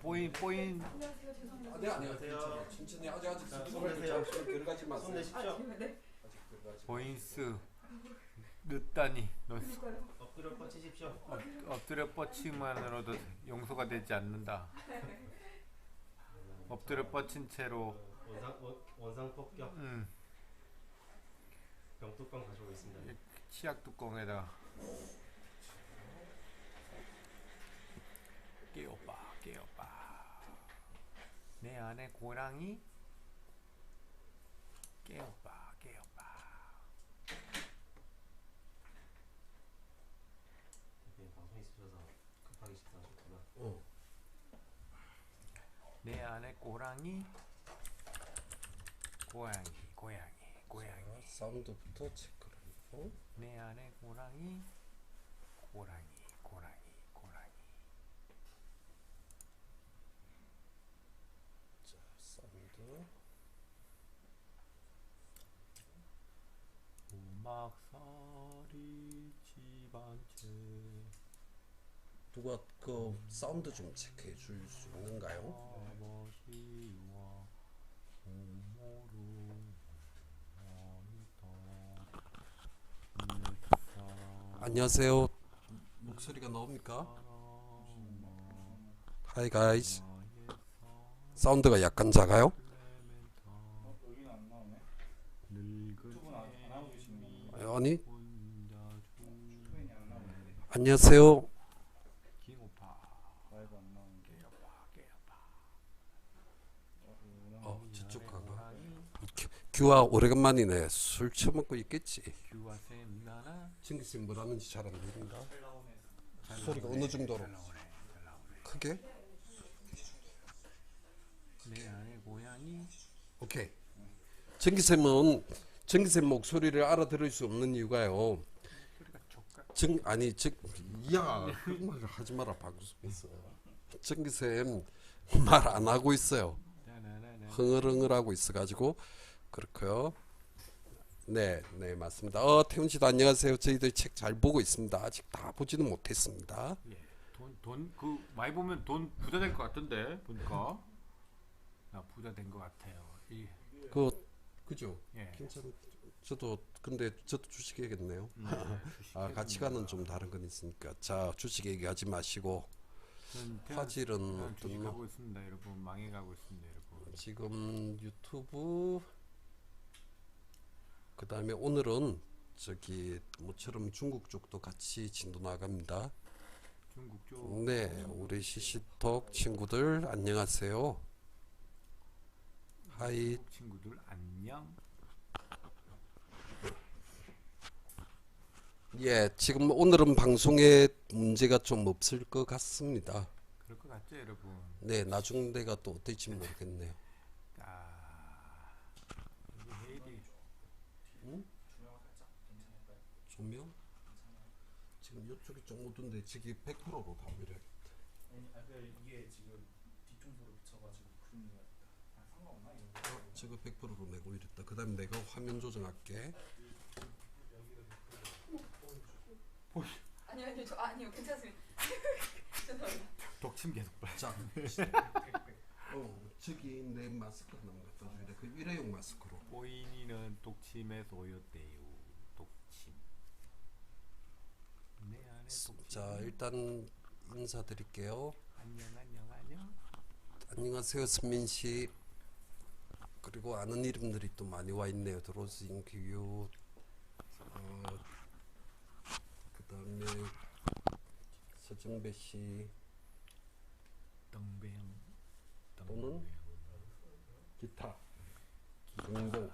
보인. 네, 안녕하세요. 천천히 아직 들어가지 마세요. 손 내십시오. 아직 들어가지 마세요. 보인스 늦다니. 너 엎드려 뻗치십시오. 엎드려 뻗치만으로도 용서가 되지 않는다. 엎드려 뻗친 채로 원상 폭격. 병뚜껑 가지고 있습니다. 치약 뚜껑에다 깨어봐. 내 안에 고랑이 깨어봐. 네, 방송 있으셔서 급하게 식사하셨구나. 내 안에 고랑이 사운드부터 체크를 하고. 내 안에 고랑이. 자, 사운드. 음악살이 집안채. 누가 그 사운드 좀 체크해 줄 수 있는가요? 안녕하세요. 목소리가 나옵니까? Hi guys. 사운드가 약간 작아요? 여기는 안 나오네. 유튜브는 안 하고 계십니까? 아니. 슈퍼애니 안 나오는데. 안녕하세요. 라이브 안 나오는데. 저쪽 가가. 규아 오래간만이네. 술 처먹고 있겠지. 징기쌤 뭐라는지 잘 안 들린다. 소리가 어느 정도로? 크게? 내 안에 고양이. 오케이. 징기쌤 목소리를 알아들을 수 없는 이유가요. 야, 그런 말 하지 마라 방송에서. 징기쌤 말 안 하고 있어요. 흥얼흥얼하고 있어가지고 그렇고요. 네, 맞습니다. 태훈 씨도 안녕하세요. 저희들 책 잘 보고 있습니다. 아직 다 보지는 못했습니다. 예, 돈 많이 보면 돈 부자 될 것 같던데 보니까. 나 부자 된 것 같아요. 그죠? 예. 괜찮. 저도 주식 얘기겠네요. 가치관은 좀 다른 건 있으니까. 자, 주식 얘기하지 마시고. 화질은 주식하고 있습니다, 여러분. 망해가고 있습니다, 여러분. 지금 유튜브. 그 다음에 오늘은 모처럼 중국 쪽도 같이 진도 나갑니다. 중국 쪽. 네, 우리 시시톡 친구들 안녕하세요. 하이. 중국 친구들 안녕. 예, 지금 오늘은 방송에 문제가 좀 없을 것 같습니다. 그럴 것 같죠, 여러분. 네, 나중 내가 또 어떨지 모르겠네요. 조명? 지금 이쪽이 좀 어두운데 저기 100%로 다 밀어야겠다. 이게 지금 뒤통수로 붙여가지고 그런 거 같다. 상관없나 이거? 저거 100%로 내고 이랬다. 그 다음에 내가 화면 조정할게. 아니요 괜찮습니다. 죄송합니다. 독침 계속 봐. 자, 저기 내 마스크 하나 갖다 줘야 돼. 그 일회용 마스크로. 보인이는 독침에 소요돼요. 독침. 내 안에 독침. 자, 일단 인사드릴게요. 안녕. 안녕하세요, 선민 씨. 그리고 아는 이름들이 또 많이 와 있네요. 드로스 인큐. 그다음에 서정배 씨. 또는 기타. 김동.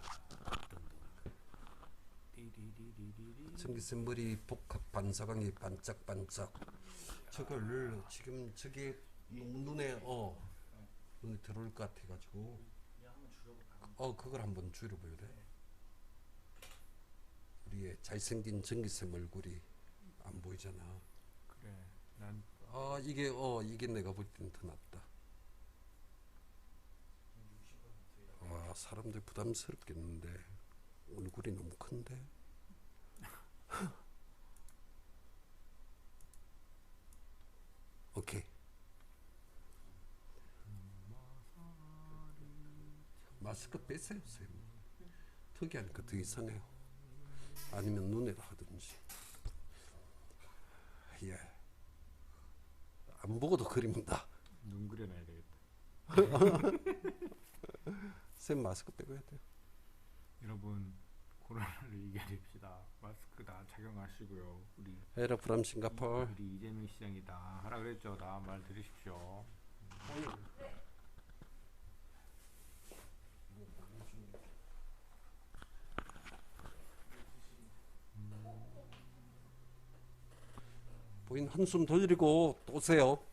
전기세 머리 복합 반사광이 반짝반짝. 저걸 지금 저게 눈에 들어올 것 같아가지고 그걸 한번 줄여봐야 돼. 우리의 잘생긴 전기쌤 얼굴이 안 보이잖아. 그래. 난 이게 내가 볼 때는 더 낫다. 와, 사람들 부담스럽겠는데 얼굴이 너무 큰데. 오케이. 마스크 빼세요, 쌤. 특이하니까 더 이상해요. 아니면 눈에다 하든지. 예. 안 보고도 그립니다. 눈 그려놔야 되겠다. 쌤 마스크 빼고 해야 돼요. 여러분 코로나를 이겨냅시다. 마스크 다 착용하시고요. 에러 프롬 싱가포르. 우리 이재명 시장이 다 하라 그랬죠. 다 말 들으십시오. 보인 한숨 돌리고 또 오세요.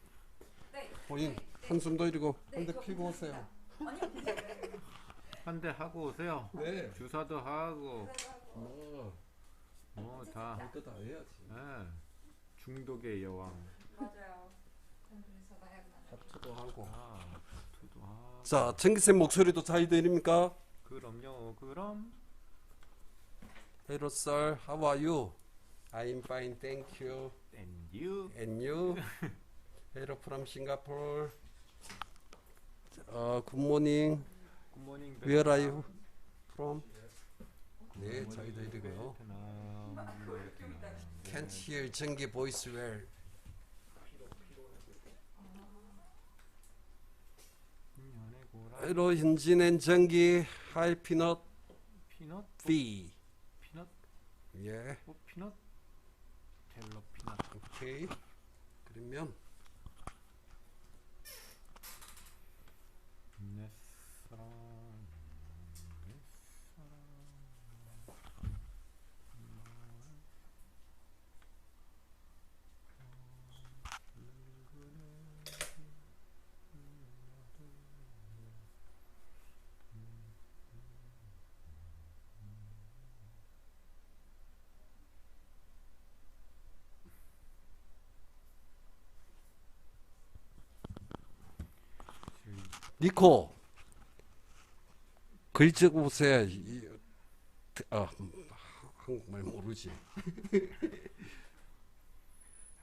네. 보인 네. 한숨 돌리고 네, 한 대 저 피고 괜찮습니다. 오세요. 아니요, 괜찮아요. 한 대 하고 오세요. 네. 주사도 하고 다 할거 다 해야지. 예. 중독의 여왕. 맞아요. 그래서 마약나. 하트도 하고. 투도 하고. 자, 청기쌤 목소리도 잘 들립니까? 그럼요. 그럼 Hello sir, how are you? I'm fine, thank you. and you And you? Hello from Singapore. Good morning. 굿모닝. Where are you from? 네, 잘 들리고요. Can't hear 정기 voice well. Hello 현진 and 정기. Hi peanut 피넛? fee. 피넛? 예, 피넛? 텔러 피넛. 오케이. 그러면 내 사랑 니코 글 적어보세요. 한국말 모르지.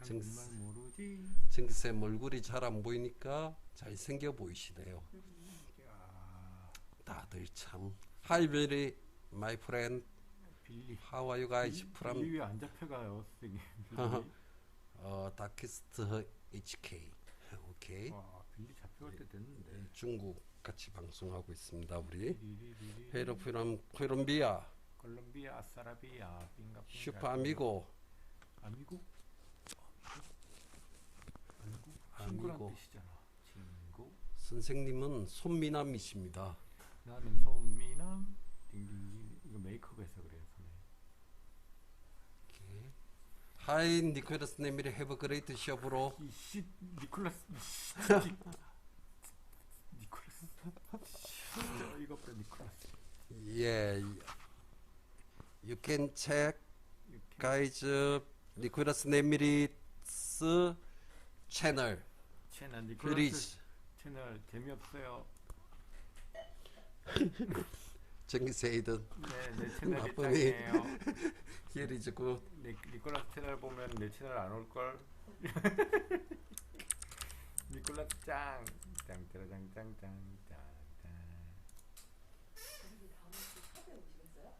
정말 모르지. 정기쌤 얼굴이 잘 안 보이니까 잘 생겨 보이시네요. 다들 참. Hi Billy, my friend. 빌리. How are you guys from? 빌리 왜안 잡혀가요, 선생님? 다키스트 HK. 오케이. 와, 빌리 잡혀갈 때 됐는데. 중국 같이 방송하고 있습니다. 우리. 리리리리. 헤로 프롬 콜롬비아. 콜롬비아, 사라비아, 빙가. 슈퍼 아미고. 아미고? 아미고? 아미고. 친구란 뜻이잖아. 친구. 선생님은 손미남이십니다. 나는 손미남. 딩딩딩. 이거 메이크업해서 그래요, 손에. Hi 니콜라스 네미리 have a great show bro. 이씨 니콜라스. 니콜라스. 진짜 이거 봐, 니콜라스. 예. You can check guys 니콜라스 네미리스 채널. 채널 니콜라스. 플리즈. 채널 재미없어요. 정기세이든 네, 내 채널 나쁘니. 입장이에요. Here is good. 니콜라스 채널 보면 내 채널 안 올 걸. 니콜라스 짱, 짱짜라짱짱짱 짱.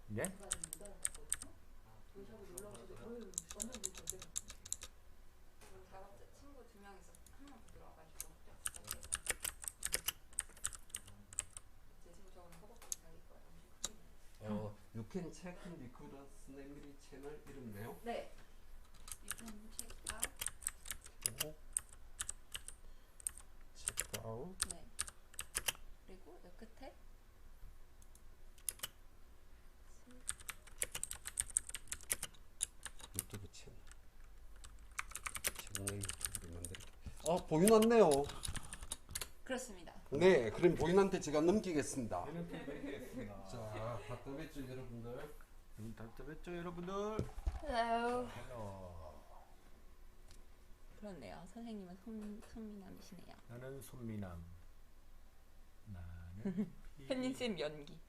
네? 작업자 친구 2명이서 한 명 더 들어와가지고 제 친구 저번에 허벅지 자기 거야. You can check 니콜라스 네미리 채널 이름이네요. 네. You can check out. check out. 네. 그리고 여 끝에 유튜브 채널. 채널 유튜브를 만들게. 보인왔네요. 그렇습니다. 네, 그럼 보인한테 제가 넘기겠습니다. 얘는 좀 드리겠습니다. 자, 답답했죠 여러분들. 답답했죠, 여러분들? Hello. 헬로. 그렇네요. 선생님은 손미남이시네요. 나는 손미남. 나는 햇님쌤 연기.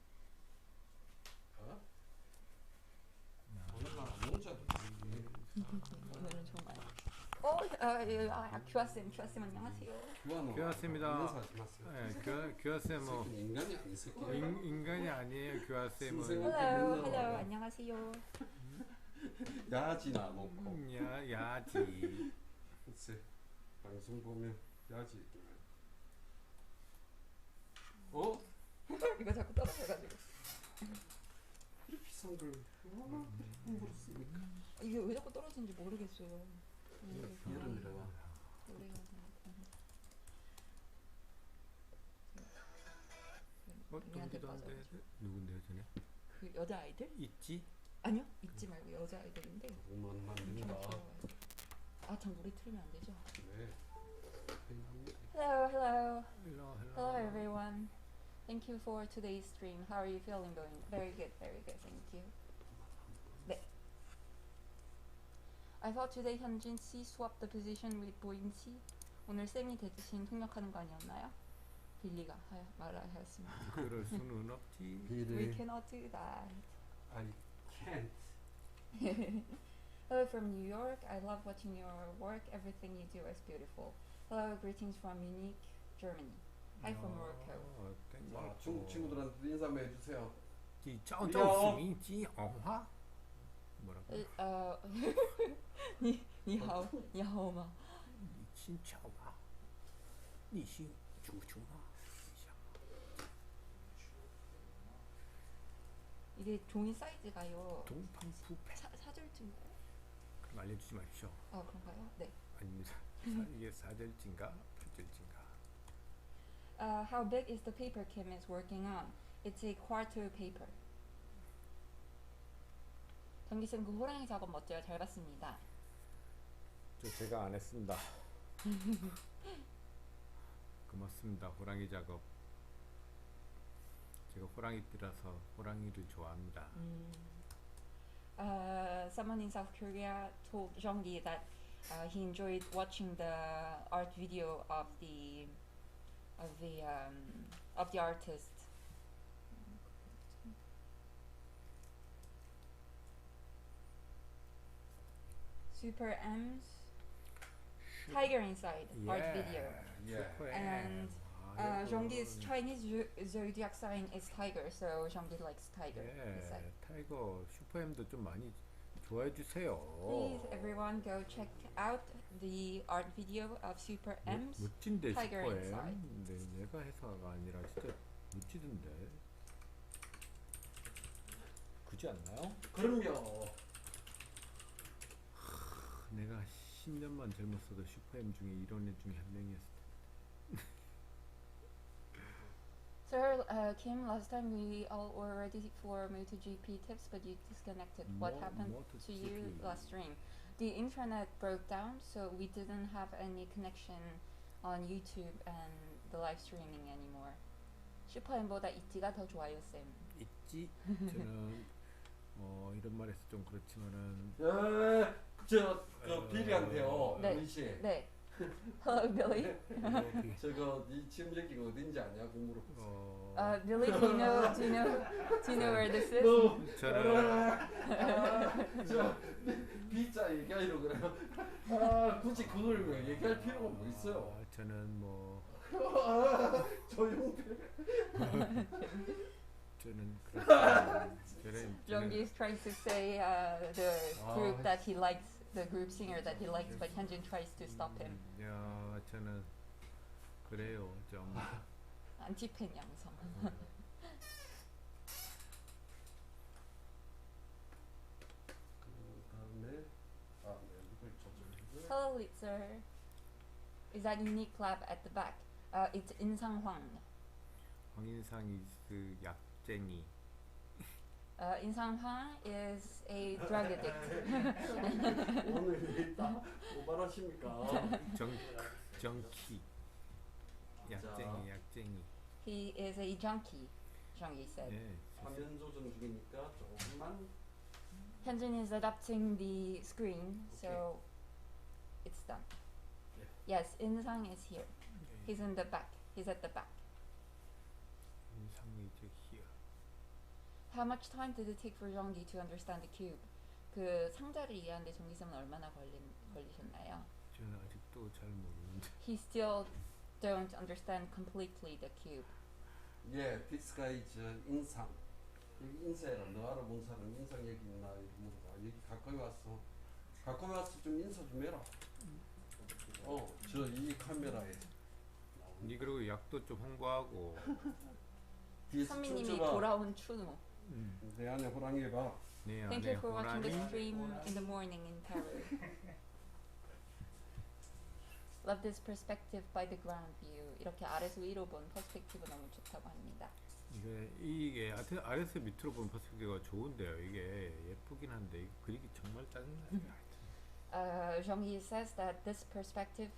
오늘 안 오잖아. 오늘은 정말. 규아쌤 안녕하세요. 교화쌤이다. 인사하지 마세요. 네, 교화쌤 뭐 새끼는 인간이 아닌 새끼. 인간이 아니에요. 교화쌤은 Hello, 안녕하세요. 야지나 놓고. 야지. 글쎄 방송 보면 야지. 어? 이거 자꾸 떨어져가지고. 이렇게 비싼 걸 함부로 쓰니까. 이게 왜 자꾸 떨어지는지 모르겠어요. 여름이라. 동기도 한데 누군데요, 쟤네? 그 여자 아이들? 있지? 아니요, 있지 말고 여자 아이들인데. 오만 만든다. 참 노래 틀면 안 되죠? 왜? Hello Hello. everyone. Thank you for today's stream. How are you feeling going? Very good, thank you. 네. I thought today 현진 씨 swapped the position with 보인 씨. 오늘 쌤이 대신 통역하는 거 아니었나요? 빌리가 말하였습니다. 그럴 수는 없지. We cannot do that. I can't. Hello from New York. I love watching your work. Everything you do is beautiful. Hello, greetings from Munich, Germany. Hi from Morocco. 자, 중국 친구들한테 인사 한번 해주세요. 어화? 뭐라고? 你好吗? 你亲巧吗? 你姓楚吗? 이게 종이 사이즈가요. 동방부패. 사절인가요? 그럼 알려주지 마십시오. 그런가요? 네. 아닙니다. 이게 4절인가 8절인가. How big is the paper Kim is working on? It's a quarto paper. 정기쌤 그 호랑이 작업 멋져요. 잘 봤습니다. 제가 안 했습니다. 고맙습니다. 호랑이 작업. 제가 호랑이띠라서 호랑이를 좋아합니다. Someone in South Korea told Jeonggi that he enjoyed watching the art video of the artist. Super M's Tiger Inside art video. And Jeonggi's Chinese zodiac sign is tiger, so Jeonggi likes tiger. 타이거 슈퍼엠도 좀 많이 좋아해 주세요. Please, everyone, go check out the art video of Super M's 멋진데 Tiger 슈퍼엠. Inside. 네, 내가 해서가 아니라 진짜 멋지던데. 그지 않나요? 그럼요. 내가 10년만 젊었어도 슈퍼엠 중에 이런 애 중에 한 명이었을 텐데. Sir Kim, last time we all were ready for MotoGP tips, but you disconnected. What happened to you last stream? The internet broke down, so we didn't have any connection on YouTube and the live streaming anymore. 슈퍼엠보다 이티가 더 좋아요, 쌤. 있지? 저는 이런 말해서 좀 그렇지만은 그 빌리한테요. 네. 은희 씨. 네. Hello, Billy. 저거 네 지금 여기가 어딘지 아냐고 물어봤어. Billy, do you know where this is? 저 비자 얘기하려고 그래요. 굳이 그걸 왜 얘기할 필요가 뭐 있어요? 저는 뭐 조용필. 저는 그렇지만 Jeonggi is trying to say the group that he likes, the group singer that he likes, but Hyunjin tries to stop him. 야, 저는 그래요. 좀 안티팬 양성. 그다음에 이걸 조절해서. Hello, sir. Is that unique lab at the back? It's Insang Hwang. 황인상이 그 약쟁이. Insang Hwang is a drug addict. 오늘 있다. 오바라십니까? 정키. 약쟁이. He is a junkie, Jeonggi said. 예. 화면 조정 중이니까 조금만. Hyunjin is adapting the screen, so it's done. Yes, Insang is here. He's in the back. He's at the back. 인상이 이제 here. How much time did it take for Jeonggi to understand the cube? 그 상자를 이해하는데 정기쌤은 얼마나 걸리셨나요? 저는 아직도 잘 모르는데. He still don't understand completely the cube. 예, this guy is 인상. 여기 인사해라. 너 알아본 사람 인상 여기 있나? 이렇게 물어봐. 여기 가까이 왔어. 가까이 와서 좀 인사 좀 해라. 저 이 카메라에. 니 그리고 약도 좀 홍보하고. 뒤에서 선미님이 춤춰봐. 돌아온 추노. 내 안에 호랑이 해봐. 네, Thank you for watching the 호랑이. stream in the morning in Peru. Love this perspective by the ground view. 이렇게 아래서 위로 본 퍼스펙티브 너무 좋다고 합니다. 이게 아래서 밑으로 보는 퍼스펙티브가 좋은데요. 이게 예쁘긴 한데 이거 그리기 정말 짜증나요. Jean-Guy says that this perspective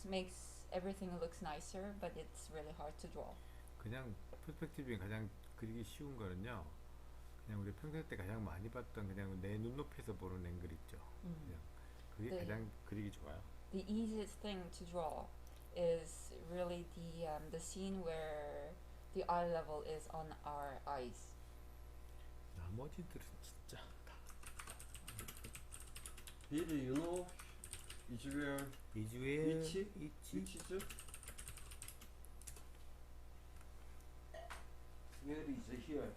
makes everything looks nicer, but it's really hard to draw. 그냥 퍼스펙티브에 가장 그리기 쉬운 거는요. 그냥 우리 평소 때 가장 많이 봤던 그냥 내 눈높이에서 보는 앵글 있죠. 그냥 그게 네. 가장 그리기 좋아요. The easiest thing to draw is really the scene where the eye level is on our eyes. 나머지들은 진짜 Billy, you know, is where 이주에 위치? 있지. 위치죠? Where is here?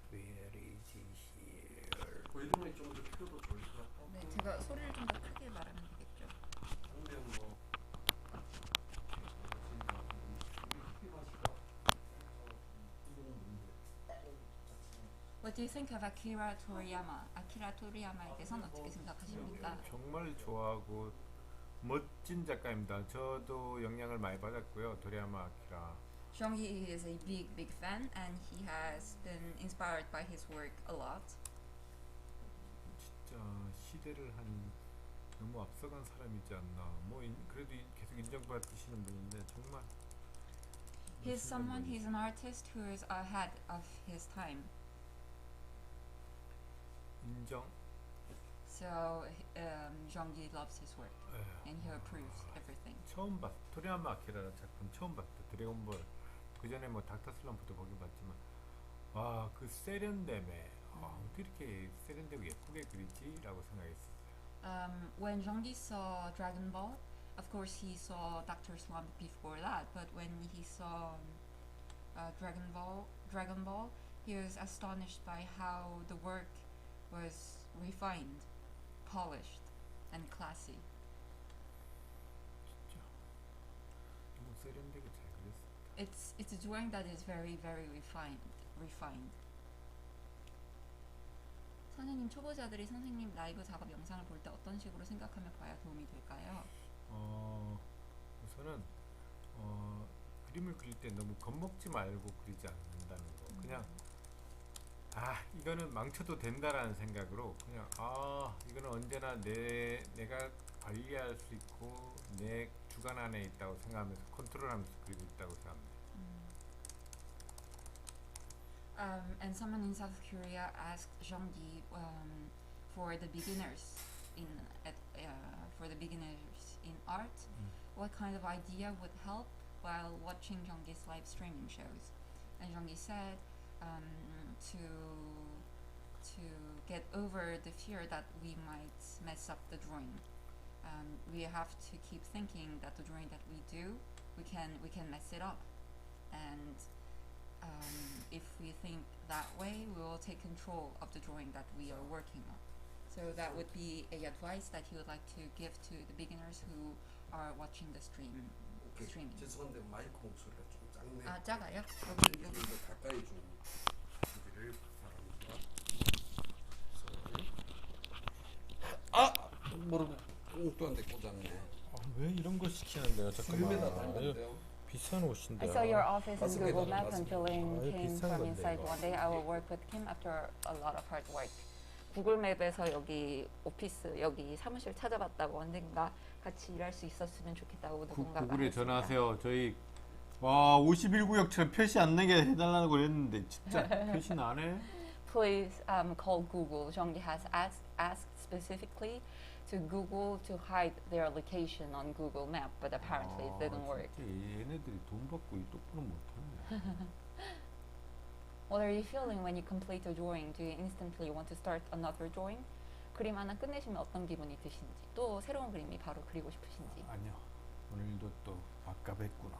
Where is here? 그 이름이 좀 더 필요도 좋을 것 같아. 네, 제가 소리를 좀 더 크게 말하면 되겠죠. 그러면 뭐 What do you think of Akira Toriyama? 아키라 토리야마에 대해서는 어떻게 생각하십니까? 정말 좋아하고 멋진 작가입니다. 저도 영향을 많이 받았고요. 도리야마 아키라. Jean-Guy is a big fan and he has been inspired by his work a lot. 진짜 시대를 한 너무 앞서간 사람이지 않나. 뭐 그래도 계속 인정받으시는 분인데 정말. He's someone, he's an artist who is ahead of his time. 인정. So Jean-Guy loves his work 에휴, and he approves everything. 처음 봤. 도리야마 아키라 작품 처음 봤어. 드래곤볼. 그 전에 뭐 닥터 슬럼프도 보긴 봤지만 와 그 세련됨에 어떻게 이렇게 세련되고 예쁘게 그리지라고 생각했어요. When Jean-Guy saw Dragon Ball, of course he saw Dr. Slump before that, but when he saw Dragon Ball, he was astonished by how the work was refined, polished, and classy. 진짜 너무 세련되게 잘 그렸어. It's a drawing that is very refined. 선생님, 초보자들이 선생님 라이브 작업 영상을 볼 때 어떤 식으로 생각하며 봐야 도움이 될까요? 우선은 그림을 그릴 때 너무 겁먹지 말고 그리지 않는다는 거. 그냥 이거는 망쳐도 된다라는 생각으로 그냥 이거는 언제나 내가 관리할 수 있고 내 주관 안에 있다고 생각하면서 컨트롤하면서 그리고 있다고 생각합니다. And someone in South Korea asked Jean-Guy for the beginners in art, what kind of idea would help while watching Jean-Guy's live streaming shows. And Jean-Guy said to get over the fear that we might mess up the drawing. We have to keep thinking that the drawing that we do, we can mess it up, and if we think that way, we will take control of the drawing that we are working on. So that would be a advice that he would like to give to the beginners who are watching the streaming. 죄송한데 마이크 목소리가 좀 작네. 작아요? 여기 이거 가까이 좀 소리를 바랍니다. 모르고 또 안 돼 꽂았네. 왜 이런 걸 시키는데요? 얼마나 달던데요? 비싼 옷인데. I saw your office in 맞습니다. Google Maps until 맞습니다. Lynn came 비싼 from 건데, inside 이거. one day. I will work with Kim after a lot of hard work. 구글 맵에서 여기 오피스 여기 사무실 찾아봤다고 언젠가 같이 일할 수 있었으면 좋겠다고 누군가가 구글에 했습니다. 전화하세요. 저희 51구역처럼 표시 안 나게 해달라고 그랬는데 진짜 표시는 안 해? Please call Google. Jean-Guy has asked specifically to Google to hide their location on Google Map, but apparently it didn't work. 진짜 얘네들이 돈 받고 이 똑바로 못하네. What are you feeling when you complete a drawing? Do you instantly want to start another drawing? 그림 하나 끝내시면 어떤 기분이 드시는지, 또 새로운 그림이 바로 그리고 싶으신지. 아니요. 오늘도 또 아깝했구나.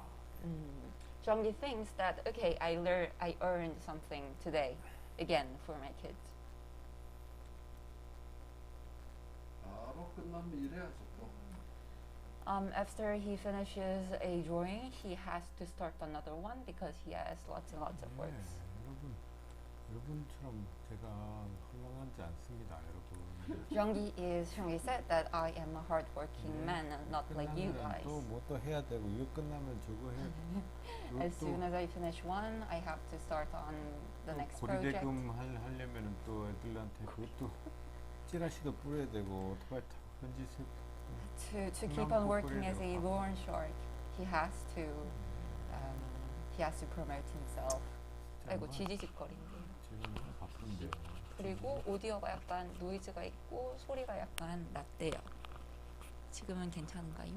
Jongi thinks that okay, I earned something today again for my kids. 바로 끝나면 이래야죠 또. After he finishes a drawing, he has to start another one because he has lots and lots of 네, works. 여러분처럼 제가 헐렁하지 않습니다, 여러분. Jongi said that I am a hardworking man, and not like you guys. 또뭐 또 해야 되고 이거 끝나면 저거 해. As soon as I finish one, I have to start on the next project. 고리대금 하려면은 또 애들한테 그것도 찌라시도 뿌려야 되고 오토바이 타고 현지색. To keep on working as a loan shark, he has to promote himself. 아이고 지지직거린데. 지금 바쁜데. 그리고 오디오가 약간 노이즈가 있고 소리가 약간 낮대요. 지금은 괜찮은가요?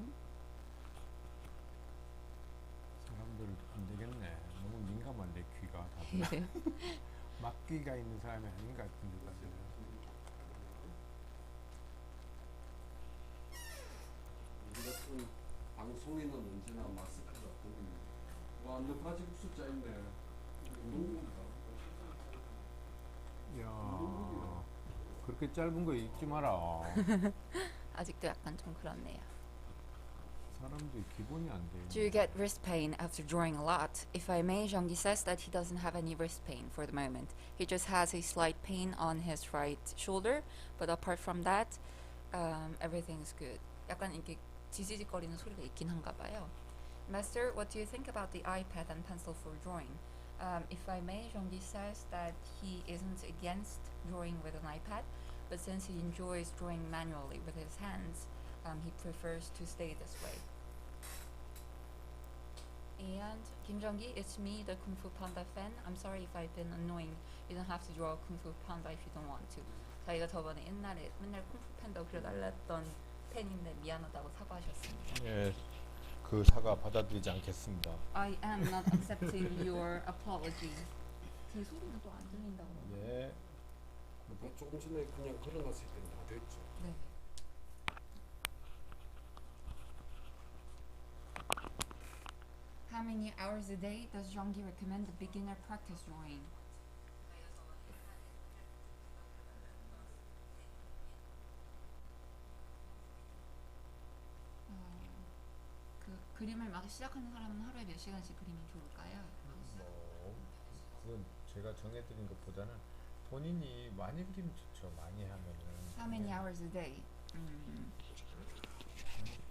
사람들 안 되겠네. 너무 민감한데 귀가 다들. 막귀가 있는 사람이 아닌 것 같은데 다들. 우리 같은 방송인은 언제나 마스크가 보입니다. 완전 바지국수 짜 있네. 야, 그렇게 짧은 거 읽지 마라. 아직도 약간 좀 그렇네요. 사람들이 기본이 안 돼. Do you get wrist pain after drawing a lot? If I may, Jongi says that he doesn't have any wrist pain for the moment. He just has a slight pain on his right shoulder, but apart from that, everything's good. 약간 이렇게 지지직거리는 소리가 있긴 한가 봐요. Master, what do you think about the iPad and pencil for drawing? If I may, Jongi says that he isn't against drawing with an iPad, but since he enjoys drawing manually with his hands, he prefers to stay this way. And Kim Jongi, it's me, the Kung Fu Panda fan. I'm sorry if I've been annoying. You don't have to draw Kung Fu Panda if you don't want to. 자기가 저번에 옛날에 맨날 쿵푸 팬더 그려달랬던 팬인데 미안하다고 사과하셨습니다. 예, 그 사과 받아들이지 않겠습니다. I am not accepting your apology. 제 소리는 또 안 들린다고. 예. 조금 전에 그냥 걸어놨을 때는 다 됐죠. 네. How many hours a day does Jongi recommend a beginner practice drawing? 그 그림을 막 시작하는 사람은 하루에 몇 시간씩 그리면 좋을까요? 뭐 그건 제가 정해드린 것보다는 본인이 많이 그리면 좋죠. 많이 하면은. How many hours a day?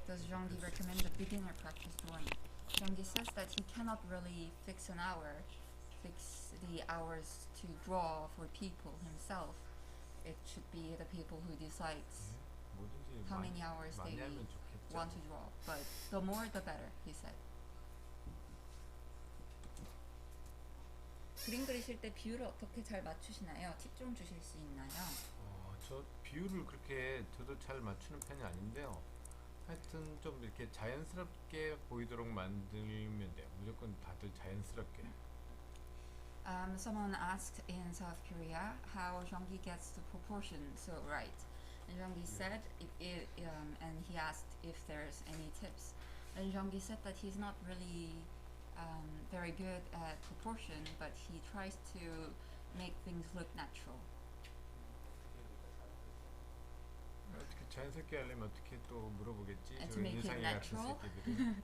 Does Jongi recommend a beginner practice drawing? Jongi says that he cannot really fix the hours to draw for people himself. It should be the people who decides 뭐든지 how many hours 많이 they 하면 좋겠죠. want to draw. But the more the better, he said. 그림 그리실 때 비율을 어떻게 잘 맞추시나요? 팁 좀 주실 수 있나요? 저 비율을 그렇게 저도 잘 맞추는 편이 아닌데요. 하여튼 좀 이렇게 자연스럽게 보이도록 만들면 돼요. 무조건 다들 자연스럽게. Someone asked in South Korea how Jongi gets the proportion so right. And Jongi said, and he asked if there's any tips. And Jongi said that he's not really very good at proportion, but he tries to make things look natural. 어떻게 자연스럽게 하려면 어떻게 또 물어보겠지? And to 저런 make it 인상이 같은 natural? 새끼들이.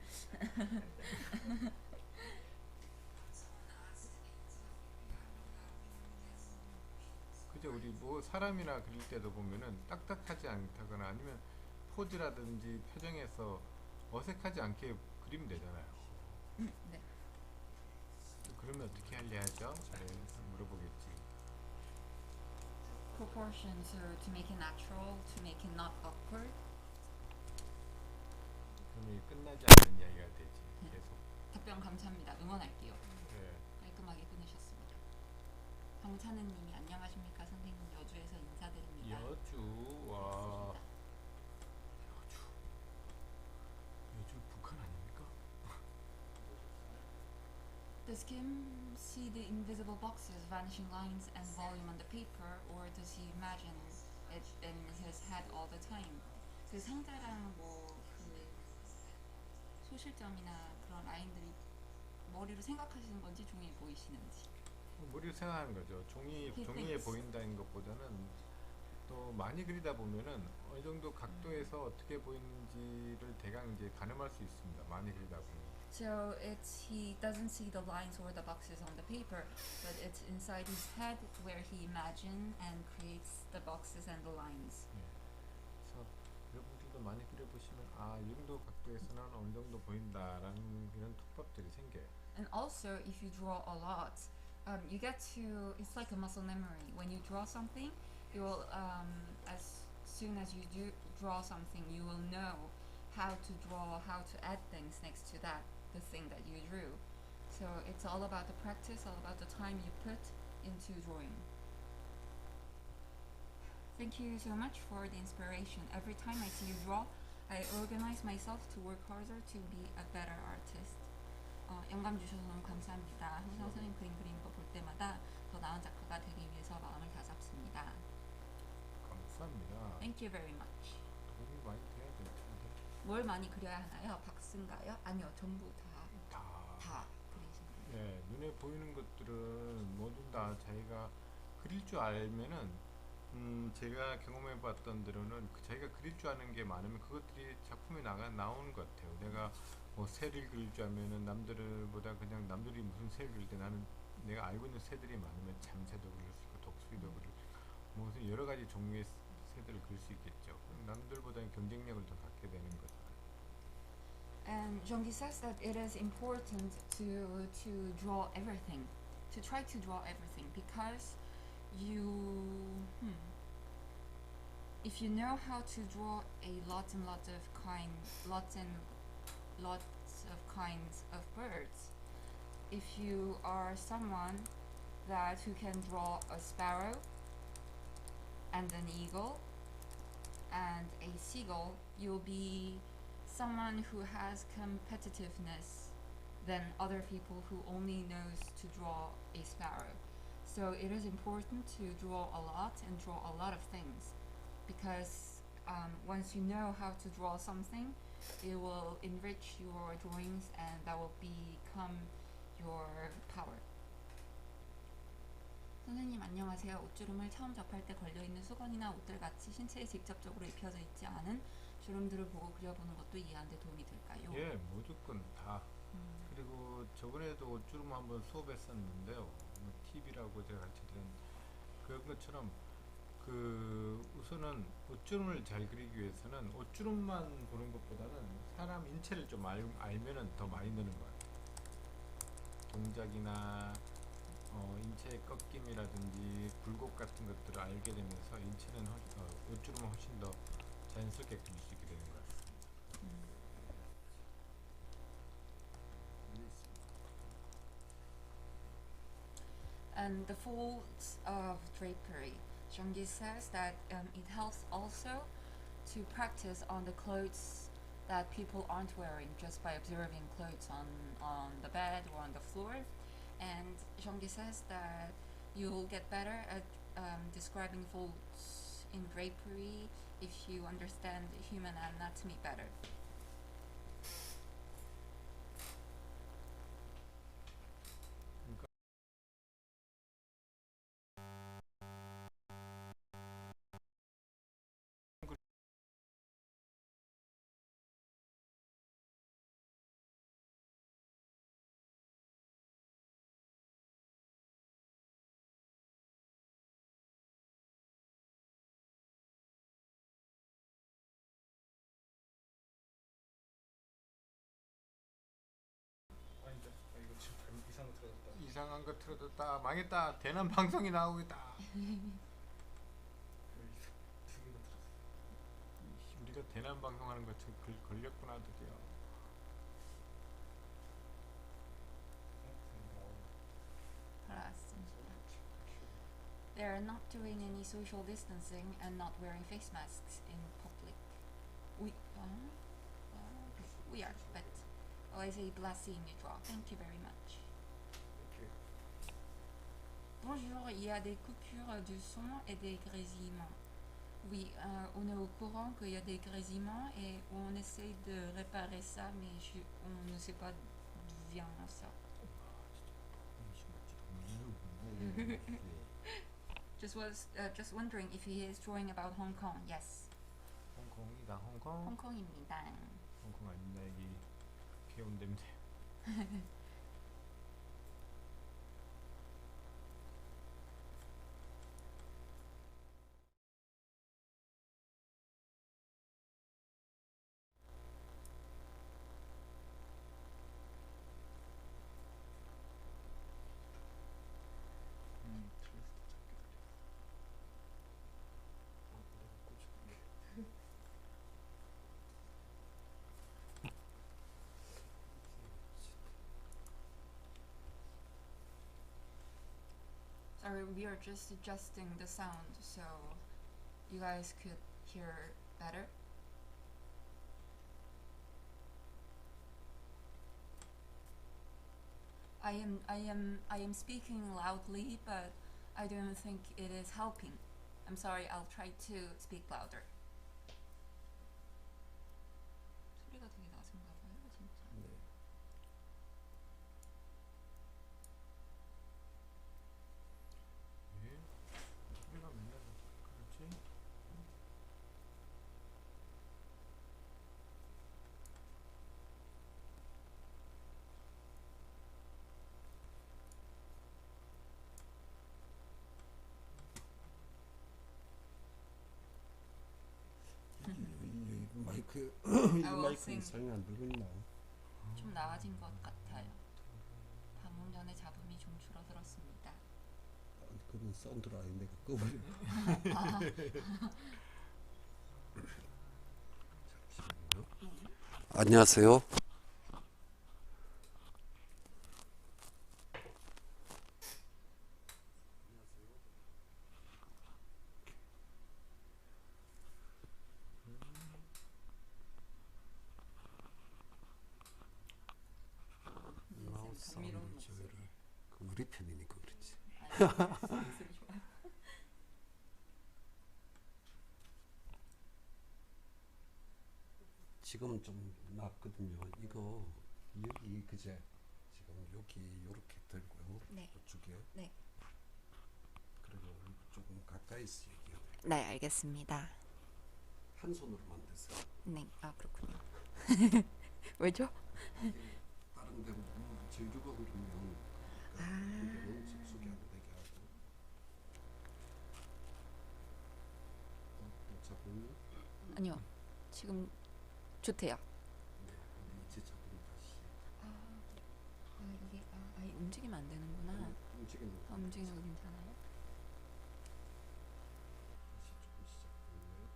그죠? 우리 뭐 사람이나 그릴 때도 보면은 딱딱하지 않다거나 아니면 포즈라든지 표정에서 어색하지 않게 그리면 되잖아요. 네. 그러면 어떻게 하려 하죠? 물어보겠지. Proportion, so to make it natural, to make it not awkward. 그러면 끝나지 않는 이야기가 되지. 계속. 답변 감사합니다. 응원할게요. 네. 깔끔하게 끊으셨습니다. 정찬은님이 안녕하십니까 선생님, 여주에서 인사드립니다. 여주 와. 여주 북한 아닙니까? Does Kim see the invisible boxes, vanishing lines, and volume on the paper, or does he imagine it in his head all the time. 그 상자랑 뭐 그 소실점이나 그런 라인들이 머리로 생각하시는 건지 종이에 보이시는지. 머리로 생각하는 거죠. 종이에 thinks. 보인다는 것보다는 또 많이 그리다 보면은 어느 정도 각도에서 어떻게 보이는지를 대강 이제 가늠할 수 있습니다. 많이 그리다 보면. So he doesn't see the lines or the boxes on the paper, but it's inside his head where he imagines and creates the boxes and the lines. 그래서 여러분들도 많이 그려보시면 이 정도 각도에서는 어느 정도 보인다라는 이런 톱밥들이 생겨요. And also, if you draw a lot, you get to, it's like a muscle memory. When you draw something, you will, as soon as you do draw something, you will know how to draw, how to add things next to that, the thing that you drew. So it's all about the practice, all about the time you put into drawing. Thank you so much for the inspiration. Every time I see you draw, I organize myself to work harder to be a better artist. 영감 주셔서 너무 감사합니다. 항상 선생님 그림 그리는 거 볼 때마다 더 나은 작가가 되기 위해서 마음을 다잡습니다. 감사합니다. Thank you very much. 도움이 많이 돼야 될 텐데. 뭘 많이 그려야 하나요? 박스인가요? 아니요, 전부 다 그리시는 거예요. 네, 눈에 보이는 것들은 모두 다 자기가 그릴 줄 알면은 제가 경험해봤던 대로는 자기가 그릴 줄 아는 게 많으면 그것들이 작품에 나오는 것 같아요. 내가 뭐 새를 그릴 줄 알면은 남들보다 그냥 남들이 무슨 새를 그릴 때 나는 내가 알고 있는 새들이 많으면 참새도 그릴 수 있고 독수리도 그릴 수 있고 무슨 여러 가지 종류의 새들을 그릴 수 있겠죠. 남들보다 경쟁력을 더 갖게 되는 거죠. And Jean-Guy says that it is important to draw everything, to try to draw everything, because if you know how to draw a lot and lots of kinds of birds, if you are someone who can draw a sparrow and an eagle and a seagull, you'll be someone who has competitiveness than other people who only knows to draw a sparrow. So it is important to draw a lot and draw a lot of things, because once you know how to draw something, it will enrich your drawings and that will become your power. 선생님 안녕하세요. 옷주름을 처음 접할 때 걸려있는 수건이나 옷들 같이 신체에 직접적으로 입혀져 있지 않은 주름들을 보고 그려보는 것도 이해하는 데 도움이 될까요? 예, 무조건 다. 그리고 저번에도 옷주름 한번 수업했었는데요. 팁이라고 제가 가르쳐드린 그런 것처럼 우선은 옷주름을 잘 그리기 위해서는 옷주름만 보는 것보다는 사람 인체를 좀 알면은 더 많이 느는 거예요. 동작이나 인체의 꺾임이라든지 굴곡 같은 것들을 알게 되면서 인체는 옷주름은 훨씬 더 자연스럽게 그릴 수 있게 되는 것 같습니다. And the folds of drapery. Jean-Guy says that it helps also to practice on the clothes that people aren't wearing, just by observing clothes on the bed or on the floor. And Jean-Guy says that you'll get better at describing folds in drapery if you understand human anatomy better. 아닌데? 이거 지금 이상한 거 들어갔다. 이상한 거 틀어뒀다. 망했다. 대남 방송이 나오겠다. 두 개가 들었어. 우리가 대남 방송하는 거 걸렸구나 드디어. They are not doing any social distancing and not wearing face masks in public. We are, but always a blessing you draw. Thank you very much. Bonjour, il y a des coupures du son et des grésillements. Oui, on est au courant qu'il y a des grésillements et on essaie de réparer ça, mais on ne sait pas d'où vient ça. Just wondering if he is drawing about Hong Kong. Yes. 홍콩이다 홍콩. 홍콩입니다. 홍콩 아닙니다. 여기 귀여운 냄새. Sorry, we are just adjusting the sound so you guys could hear better. I am speaking loudly, but I don't think it is helping. I'm sorry. I'll try to speak louder. 소리가 되게 낮은가 봐요, 진짜. 네. 예? 소리가 맨날 그렇지? 이 마이크 이 will 마이크는 sing. 사용이 안 되고 있나? 좀 나아진 것 같아요. 방금 전에 잡음이 좀 줄어들었습니다. 그건 사운드를 아예 내가 꺼버려. 잠시만요. 안녕하세요. 마우스 감미로운 사운드 목소리. 저기를 그 우리 편이니까 그렇지. 목소리 좋아요. 지금 좀 낫거든요. 이거 여기 그제 지금 여기 요렇게 들고요. 네. 이쪽에. 네. 그리고 조금 가까이서 얘기해요. 네, 알겠습니다. 한 손으로만 드세요. 네, 아 그렇군요. 왜죠? 이게 다른 데 재료가 그러면 그러니까 접속이 안 되게 하고. 잡으면 아니요, 지금 좋대요. 네, 근데 이제 잡으면 다시 이게 아예 움직이면 안 되는구나. 움직이는 거. 움직이는 거 괜찮아요? 다시 조금 시작하면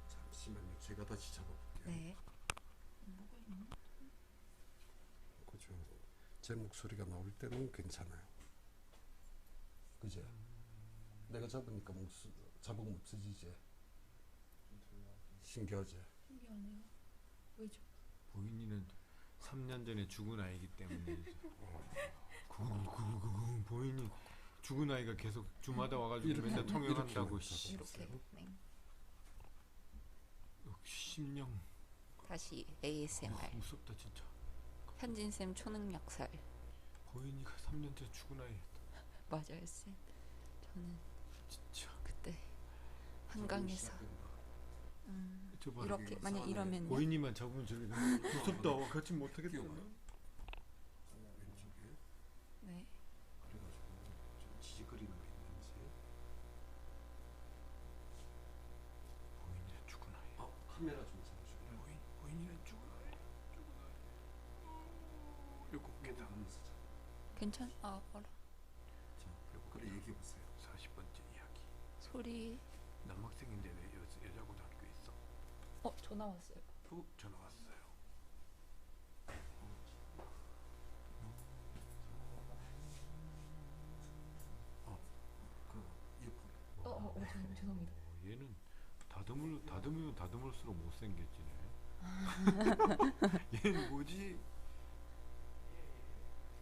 잠시만요. 제가 다시 잡아볼게요. 네. 그죠. 제 목소리가 나올 때는 괜찮아요. 그죠? 내가 잡으니까 자국은 없어지지. 신기하지? 신기하네요. 왜죠? 보인이는 3년 전에 죽은 아이기 때문에 구구구구구 보인이 죽은 아이가 계속 주마다 와가지고 이렇게, 맨날 통역한다고 이렇게 씨. 이렇게. 네. 심령 다시 ASMR. 무섭다 진짜. 현진 쌤 초능력살. 보인이가 3년 전에 죽은 아이 맞아요, 쌤. 저는 진짜. 그때 한강에서 저 봐. 이렇게 만약 이러면요. 보인이만 잡으면 저기 무섭다. 같이 못하겠다. 왼쪽에. 네. 그래가지고 좀 지지거리는 게 있는지. 보인이는 죽은 아이. 카메라 좀 잡아줘요. 보인이는 죽은 아이. 죽은 아이. 7개다. 하면서 잡아. 괜찮? 어라. 자, 그래 얘기해 보세요. 40번째 이야기. 소리. 남학생인데 왜 여자 고등학교에 있어? 전화 왔어요. 푹 전화 왔어요. 그 이어폰. 죄송합니다. 얘는 다듬으면 다듬을수록 못생겨지네. 얘는 뭐지?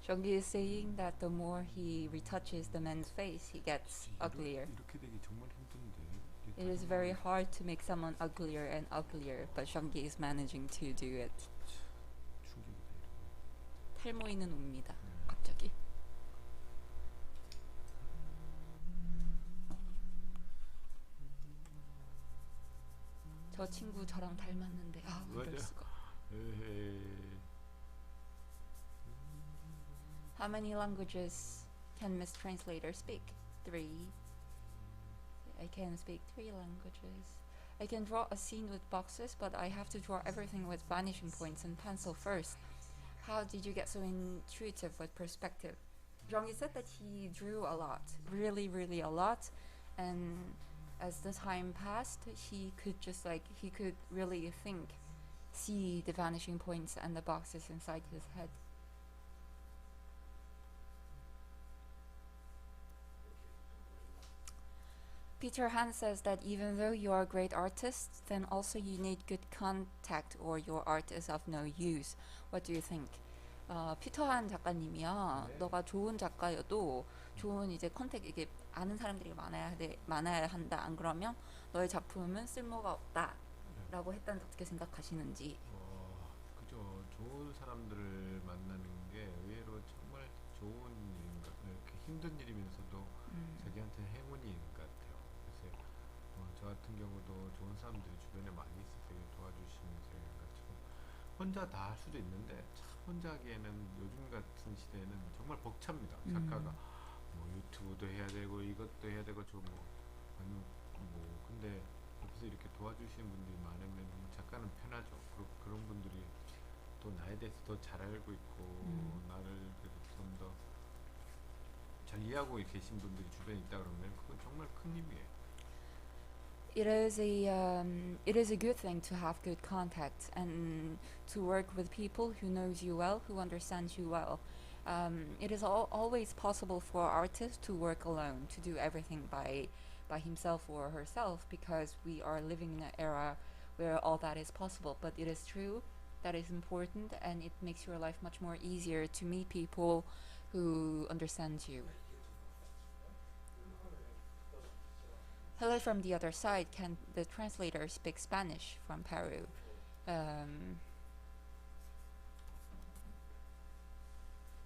Shoggy is saying that the more he retouches the man's face, he gets uglier. 이렇게 되기 정말 힘든데. It is very hard to make someone uglier and uglier, but Jeonggi is managing to do it. 충격이다. 탈모이는 옵니다. 갑자기. 저 친구 저랑 닮았는데 이럴 맞아요. 수가. 에헤이. How many languages can Miss Translator speak? 3. I can speak 3 languages. I can draw a scene with boxes, but I have to draw everything with vanishing points and pencil first. How did you get so intuitive with perspective? Jeonggi said that he drew a lot, really, really a lot, and as the time passed, he could just he could really see the vanishing points and the boxes inside his head. Peter Han says that even though you are a great artist, then also you need good contact or your art is of no use. What do you think? 피터한 작가님이요. 네. 너가 좋은 작가여도 좋은 이제 이게 아는 사람들이 많아야 한다. 안 그러면 너의 작품은 쓸모가 없다라고 했다는 어떻게 생각하시는지. 그죠. 좋은 사람들을 만나는 게 의외로 정말 좋은 일인 것 같아요. 이렇게 힘든 일이면서도 자기한테 행운인 것 같아요. 그래서 저 같은 경우도 좋은 사람들이 주변에 많이 있어서 도와주시면서 것처럼 혼자 다 할 수도 있는데 참 혼자 하기에는 요즘 같은 시대에는 정말 벅찹니다. 작가가 뭐 유튜브도 해야 되고 이것도 해야 되고 아니면 근데 옆에서 이렇게 도와주시는 분들이 많으면 작가는 편하죠. 그런 분들이 또 나에 대해서 더 잘 알고 있고 나를 좀 더 잘 이해하고 계신 분들이 주변에 있다 그러면 그건 정말 큰 힘이에요. It is a good thing to have good contact and to work with people who knows you well, who understands you well. It is always possible for an artist to work alone, to do everything by himself or herself, because we are living in an era where all that is possible. But it is true, that is important, and it makes your life much more easier to meet people who understand you. Hello from the other side. Can the translator speak Spanish from Peru?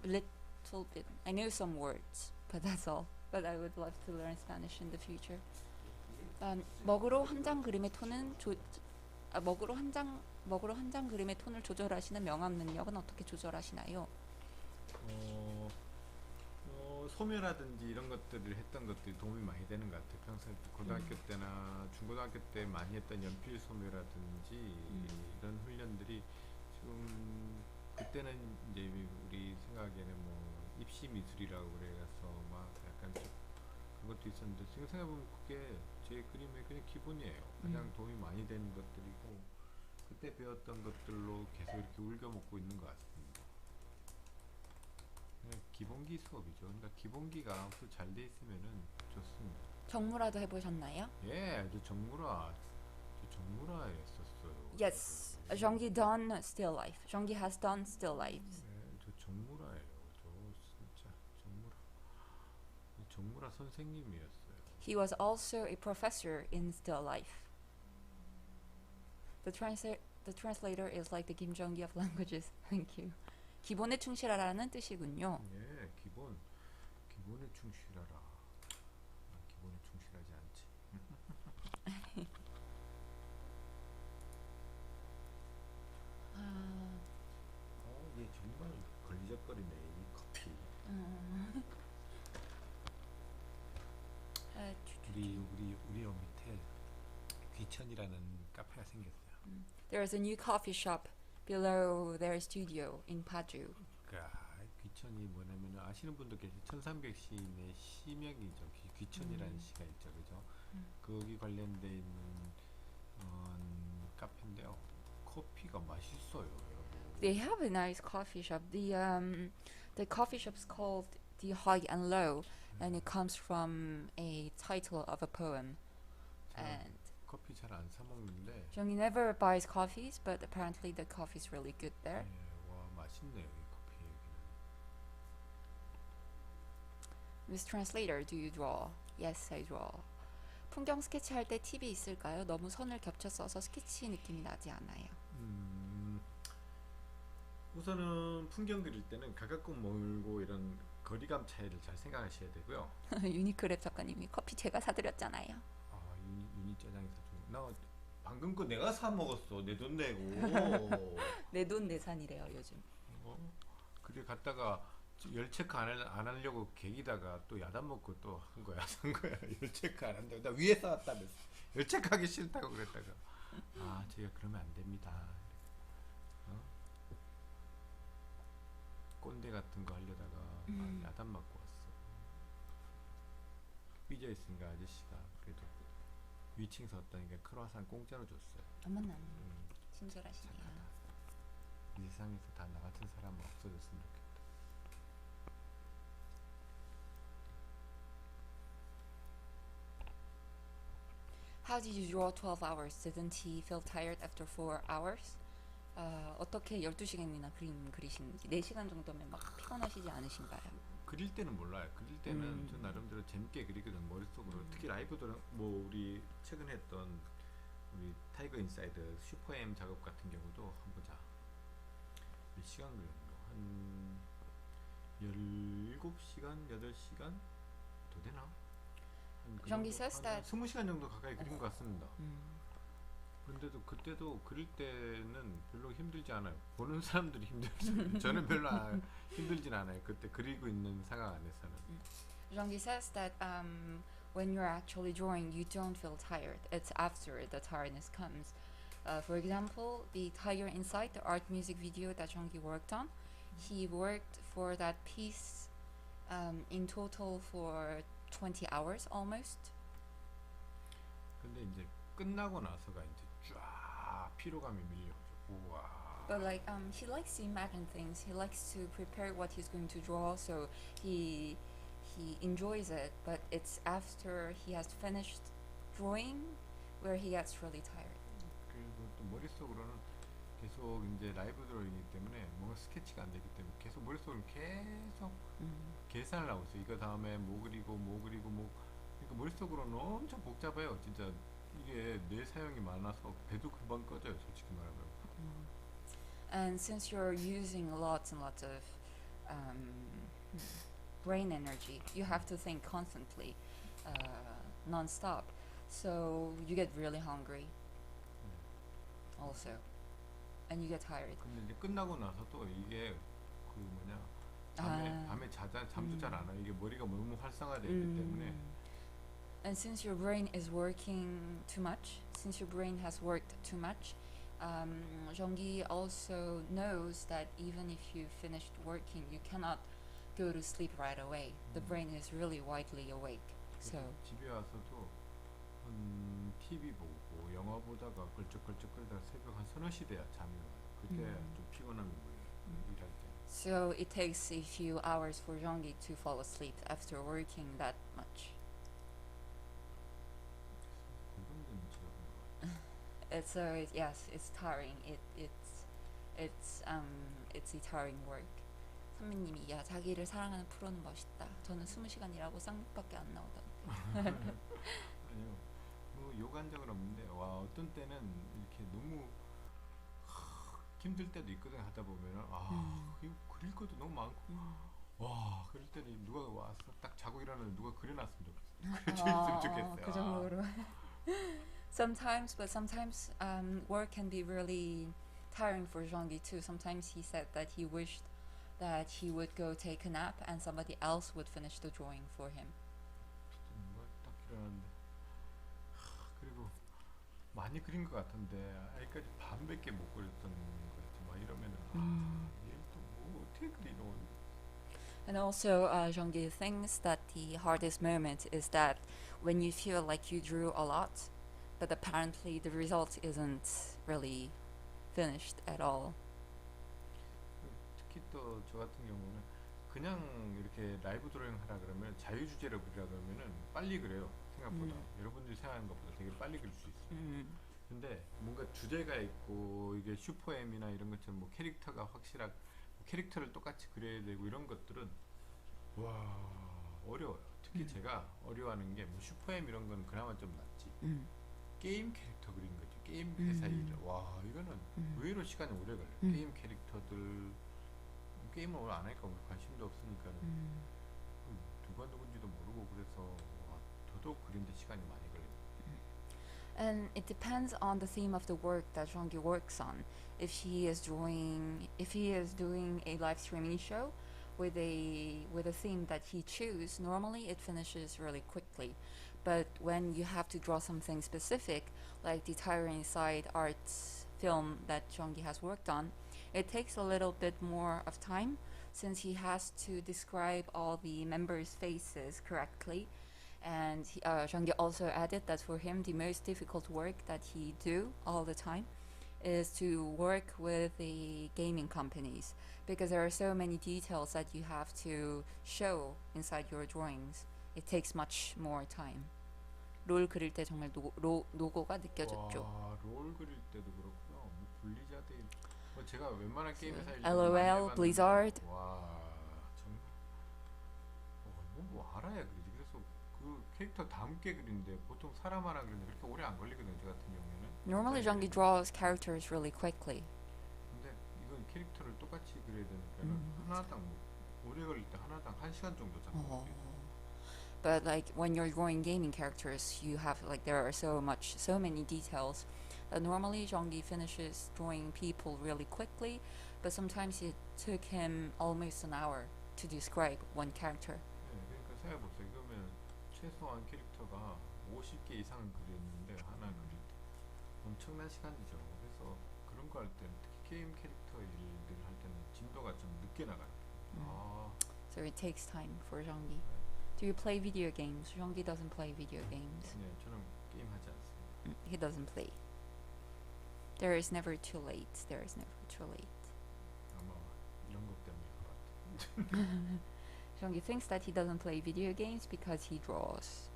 Little bit. I know some words, but that's all. But I would love to learn Spanish in the future. 먹으로 한 장 그림의 톤은 먹으로 한 장 그림의 톤을 조절하시는 명암 능력은 어떻게 조절하시나요? 소묘라든지 이런 것들을 했던 것들이 도움이 많이 되는 것 같아요. 평소에 고등학교 때나 중고등학교 때 많이 했던 연필 소묘라든지 이런 훈련들이 지금 그때는 이제 우리 생각에는 뭐 입시 미술이라고 그래서 막 약간 그것도 있었는데 지금 생각해보면 그게 제 그림의 그냥 기본이에요. 가장 도움이 많이 되는 것들이고 그때 배웠던 것들로 계속 이렇게 울겨먹고 있는 것 같습니다. 기본기 수업이죠. 그러니까 기본기가 잘 돼 있으면은 좋습니다. 정무라도 해보셨나요? 예, 저 정무라 했었어요. Yes, Jeonggi done still life. Jeonggi has done still lives. 예, 저 정무라예요. 저 진짜 정무라 선생님이었어요. He was also a professor in still life. The translator is like the Kim Jeonggi of languages. Thank you. 기본에 충실하라는 뜻이군요. 예, 기본에 충실하라. 기본에 충실하지 않지. 얘 정말 걸리적거리네 이 커피. 우리 요 밑에 귀천이라는 카페가 생겼어요. There is a new coffee shop below their studio in Paju. 귀천이 뭐냐면 아시는 분도 계시 1300시인의 시명이죠. 귀천이라는 시가 있죠, 그죠? 거기 관련돼 있는 카페인데요. 커피가 맛있어요, 여러분. They have a nice coffee shop. The coffee shop is called the High and Low, and it comes from a title of a poem. And 커피 잘 안 사 먹는데. Jeonggi never buys coffees, but apparently the coffee is really good there. 와, 맛있네요, 이 커피 여기는. Miss Translator, do you draw? Yes, I draw. 풍경 스케치 할 때 팁이 있을까요? 너무 선을 겹쳐 써서 스케치 느낌이 나지 않아요. 우선은 풍경 그릴 때는 가깝고 멀고 이런 거리감 차이를 잘 생각하셔야 되고요. 유니크랩 작가님이 커피 제가 사드렸잖아요. 아, 유니 짜장이 사준 나 방금 거 내가 사 먹었어. 내 돈 내고. 내 돈 내산이래요 요즘. 그래 갔다가 열 체크 안 하려고 계기다가 또 야단 먹고 또 한 거야. 산 거야. 열 체크 안 한다고. 나 위에 사왔다면서. 열 체크하기 싫다고 그랬다가 아 제가 그러면 안 됩니다. 꼰대 같은 거 하려다가 야단 맞고 왔어. 삐져 있으니까 아저씨가 그래도 위층 섰다니까 크로아상 공짜로 줬어요. 어머나 친절하시네요. 이 세상에서 다 나 같은 사람은 없어졌으면 좋겠다. How did you draw 12 hours? Didn't he feel tired after 4 hours? 어떻게 12시간이나 그림 그리시는지 4시간 정도면 막 피곤하시지 않으신가요? 그릴 때는 몰라요. 그릴 때는 저 나름대로 재밌게 그리거든. 머릿속으로 특히 라이브도 뭐 우리 최근에 했던 우리 타이거 인사이드 슈퍼엠 작업 같은 경우도 한번 보자. 몇 시간 그렸노? 한 17시간, 8시간 더 되나? Jean-Guy says that 20시간 정도 가까이 그린 것 같습니다. 그런데도 그때도 그릴 때는 별로 힘들지 않아요. 보는 사람들이 힘들지. 저는 별로 힘들진 않아요. 그때 그리고 있는 상황 안에서는. Jean-Guy says that when you're actually drawing, you don't feel tired. It's after the tiredness comes. For example, the Tiger Inside, the art music video that Jean-Guy worked on, he worked for that piece in total for 20 hours almost. 근데 이제 끝나고 나서가 이제 쫙 피로감이 밀려오죠. 우와. But like he likes to imagine things. He likes to prepare what he's going to draw, so he enjoys it. But it's after he has finished drawing where he gets really tired. 그리고 또 머릿속으로는 계속 이제 라이브 드로잉이기 때문에 뭔가 스케치가 안 되기 때문에 계속 머릿속으로 계속 계산을 하고 있어요. 이거 다음에 뭐 그리고 그러니까 머릿속으로는 엄청 복잡해요. 진짜 이게 뇌 사용이 많아서 배도 금방 꺼져요. 솔직히 말하면. And since you're using lots and lots of brain energy, you have to think constantly, non-stop. So you get really hungry also. And you get tired. 근데 이제 끝나고 나서도 이게 그 뭐냐 밤에 잠도 잘 안 와요. 이게 머리가 너무 활성화되어 있기 때문에. And since your brain is working too much, since your brain has worked too much, Jean-Guy also knows that even if you finished working, you cannot go to sleep right away. The brain is really widely awake. So 집에 와서도 TV 보고 영화 보다가 걸쩍걸쩍거리다가 새벽 한 3-4시 돼야 잠이 와요. 그때 좀 피곤함이 몰려요. 일할 때. So it takes a few hours for Jean-Guy to fall asleep after working that much. 공감되는 직업인 것 같아요. Yes, it's tiring. It's a tiring work. 선배님이 야 자기를 사랑하는 프로는 멋있다. 저는 20시간 일하고 쌍욕밖에 안 나오던데. 아니요. 뭐 욕한 적은 없는데 와 어떤 때는 이렇게 너무 힘들 때도 있거든. 하다 보면은 이거 그릴 것도 너무 많고 와 그럴 때는 누가 와서 딱 자고 일어나는데 누가 그려놨으면 좋겠어. 그려줬으면 좋겠어요. 그 정도로. Sometimes work can be really tiring for Jean-Guy too. Sometimes he said that he wished that he would go take a nap and somebody else would finish the drawing for him. 딱 일어났는데 그리고 많이 그린 것 같은데 아직까지 반밖에 못 그렸던 거였지. 막 이러면은 얘 또 뭐 어떻게 그리노. And also, Jean-Guy thinks that the hardest moment is that when you feel like you drew a lot, but apparently the result isn't really finished at all. 특히 또 저 같은 경우는 그냥 이렇게 라이브 드로잉 하라 그러면 자유주제로 그리라 그러면은 빨리 그래요. 생각보다 여러분들이 생각하는 것보다 되게 빨리 그릴 수 있어요. 근데 뭔가 주제가 있고 이게 슈퍼엠이나 이런 것처럼 뭐 캐릭터가 확실하고 캐릭터를 똑같이 그려야 되고 이런 것들은 와 어려워요. 특히 제가 어려워하는 게 뭐 슈퍼엠 이런 거는 그나마 좀 낫지. 게임 캐릭터 그린 거죠. 게임 회사 일. 와 이거는 의외로 시간이 오래 걸려요. 게임 캐릭터들 게임을 오래 안 하니까 관심도 없으니까는 누가 누군지도 모르고 그래서 와, 더더욱 그린데 시간이 많이 걸려요. And it depends on the theme of the work that Jean-Guy works on. If he is doing a live streaming show with a theme that he chooses, normally it finishes really quickly. But when you have to draw something specific, like the Tyranny Side arts film that Jean-Guy has worked on, it takes a little bit more of time since he has to describe all the members' faces correctly. And Jean-Guy also added that for him the most difficult work that he do all the time is to work with the gaming companies because there are so many details that you have to show inside your drawings. It takes much more time. 롤 그릴 때 정말 노고가 느껴졌죠. 와, 롤 그릴 때도 그렇고요. 뭐 블리자드 뭐 제가 웬만한 게임 회사 일 LOL, Blizzard. 와, 정말 뭐 알아야 그리지. 그래서 그 캐릭터 다 함께 그리는데 보통 사람 하나 그리는데 그렇게 오래 안 걸리거든요. 저 같은 경우에는. Normally Jean-Guy draws characters really quickly. 근데 이건 캐릭터를 똑같이 그려야 되니까는 하나당 뭐 오래 걸릴 때 하나당 1시간 정도 잡거든요. But like when you're drawing gaming characters, you have like there are so many details that normally Jean-Guy finishes drawing people really quickly, but sometimes it took him almost an hour to describe one character. 네, 그러니까 생각해보세요. 그러면 최소한 캐릭터가 50개 이상 그렸는데 하나 그릴 때 엄청난 시간이죠. 그래서 그런 거 할 때는 특히 게임 캐릭터 일들 할 때는 진도가 좀 늦게 나가요. So it takes time for Jean-Guy. Do you play video games? Jean-Guy doesn't play video games. 네, 저는 게임 하지 않습니다. He doesn't play. There is never too late. There is never too late. 아마 이런 것 때문일 것 같아요. Jean-Guy thinks that he doesn't play video games because he draws.